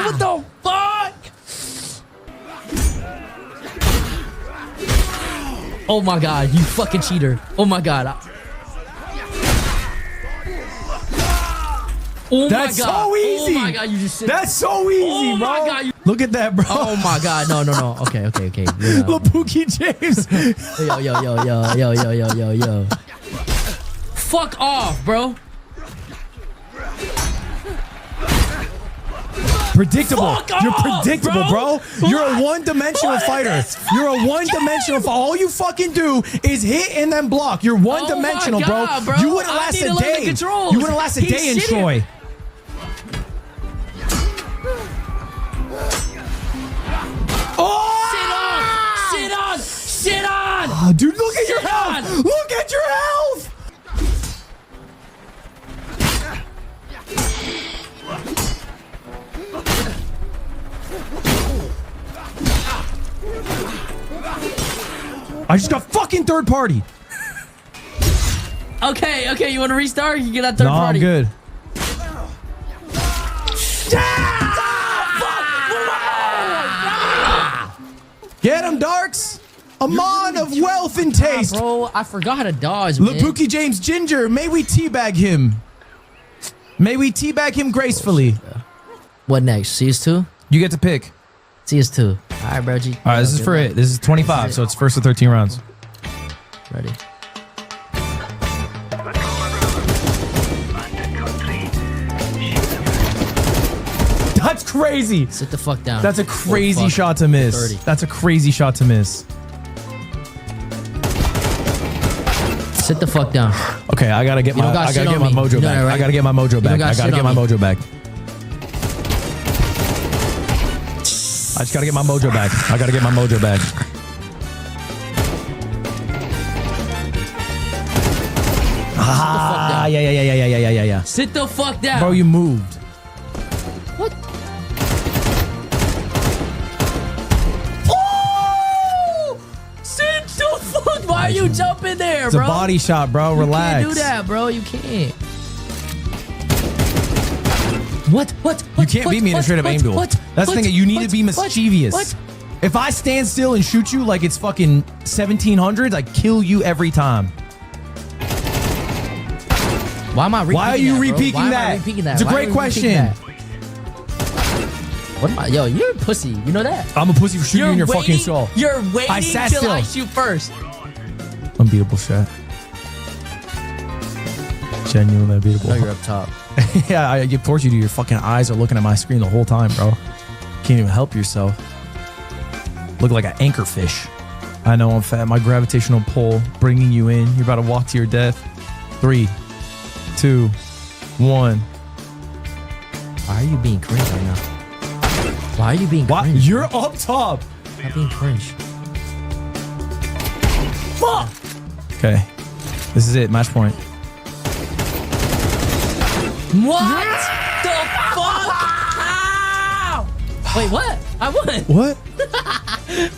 What the fuck? Oh my god, you fucking cheater. Oh my god. Oh That's my god. so easy. Oh my god, you just said. That's so easy, oh bro. My god, Look at that, bro. Oh my god, no. Okay. Lapuki James. Yo. Fuck off, bro. Predictable. Fuck You're off, predictable, bro. You're a What? one-dimensional What is fighter. this You're a one-dimensional. All you fucking do is hit and then block. You're one-dimensional, Oh my God, bro. You wouldn't I last need a to learn the day. controls. You wouldn't last a He's day in shitty. Troy. Oh! Sit on! Sit on! Oh, dude, look at your Sit health. on. Look at your health. I just got fucking third party. Okay, you want to restart? You get that third No, party. I'm good. Get him, Darks. A mon of wealth and taste. Bro, I forgot how to dodge, man. Labuki James Ginger, may we teabag him. May we teabag him gracefully. What next? CS2? You get to pick. CS2. All right, bro. G. All right, this is for it. This is 25, so it's first of 13 rounds. Ready. That's crazy. Sit the fuck down. That's a crazy fuck. shot to miss. 30. That's a crazy shot to miss. Sit the fuck down. Okay, I gotta get You my don't got I shit gotta get on my me. mojo You know back. that, right? I gotta get my mojo You back. don't got I gotta shit get my on me. mojo back. I just gotta get my mojo back. I gotta get my mojo back. Ah, yeah. Sit the fuck down. Bro, you moved. What? Oh! Sit the fuck. Why are you jumping there, It's bro? a body shot, bro. Relax. You can't do that, bro. You can't. What? You can't beat me in a straight up aim duel. That's the thing. You need to be mischievous. What? If I stand still and shoot you like it's fucking 1700s, I kill you every time. Why am I repeating Why are you that, bro? repeating Why am I that? repeating that? It's a Why great are you repeating question. that? What am I? Yo, you're a pussy. You know that? I'm a pussy for shooting you in your waiting, fucking skull. You're waiting I sat till still. I shoot first. Unbeatable shot. Genuinely unbeatable. No, you're up top. Yeah, I force you to. Your fucking eyes are looking at my screen the whole time, bro. Can't even help yourself. Look like an anchorfish. I know I'm fat. My gravitational pull bringing you in. You're about to walk to your death. 3, 2, 1. Why are you being cringe right now? Why are you being cringe? You're up top. I'm being cringe. Fuck. Okay. This is it. Match point. What the fuck? Ow! Wait, what? I won. What?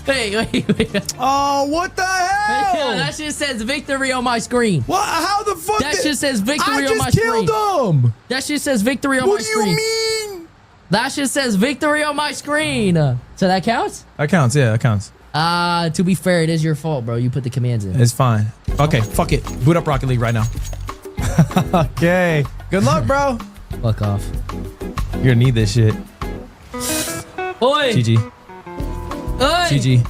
Wait. Oh, what the hell? Yeah, that shit says victory on my screen. What? How the fuck? That shit says victory on my I just screen. killed him. That shit says victory on What my do you screen. mean? That shit says victory on my screen. So that counts? That counts. Yeah, that counts. To be fair, it is your fault, bro. You put the commands in. It's fine. Okay, fuck it. Boot up Rocket League right now. Okay. Good luck, bro. Fuck off. You're gonna need this shit. Oi. GG. Oi. GG.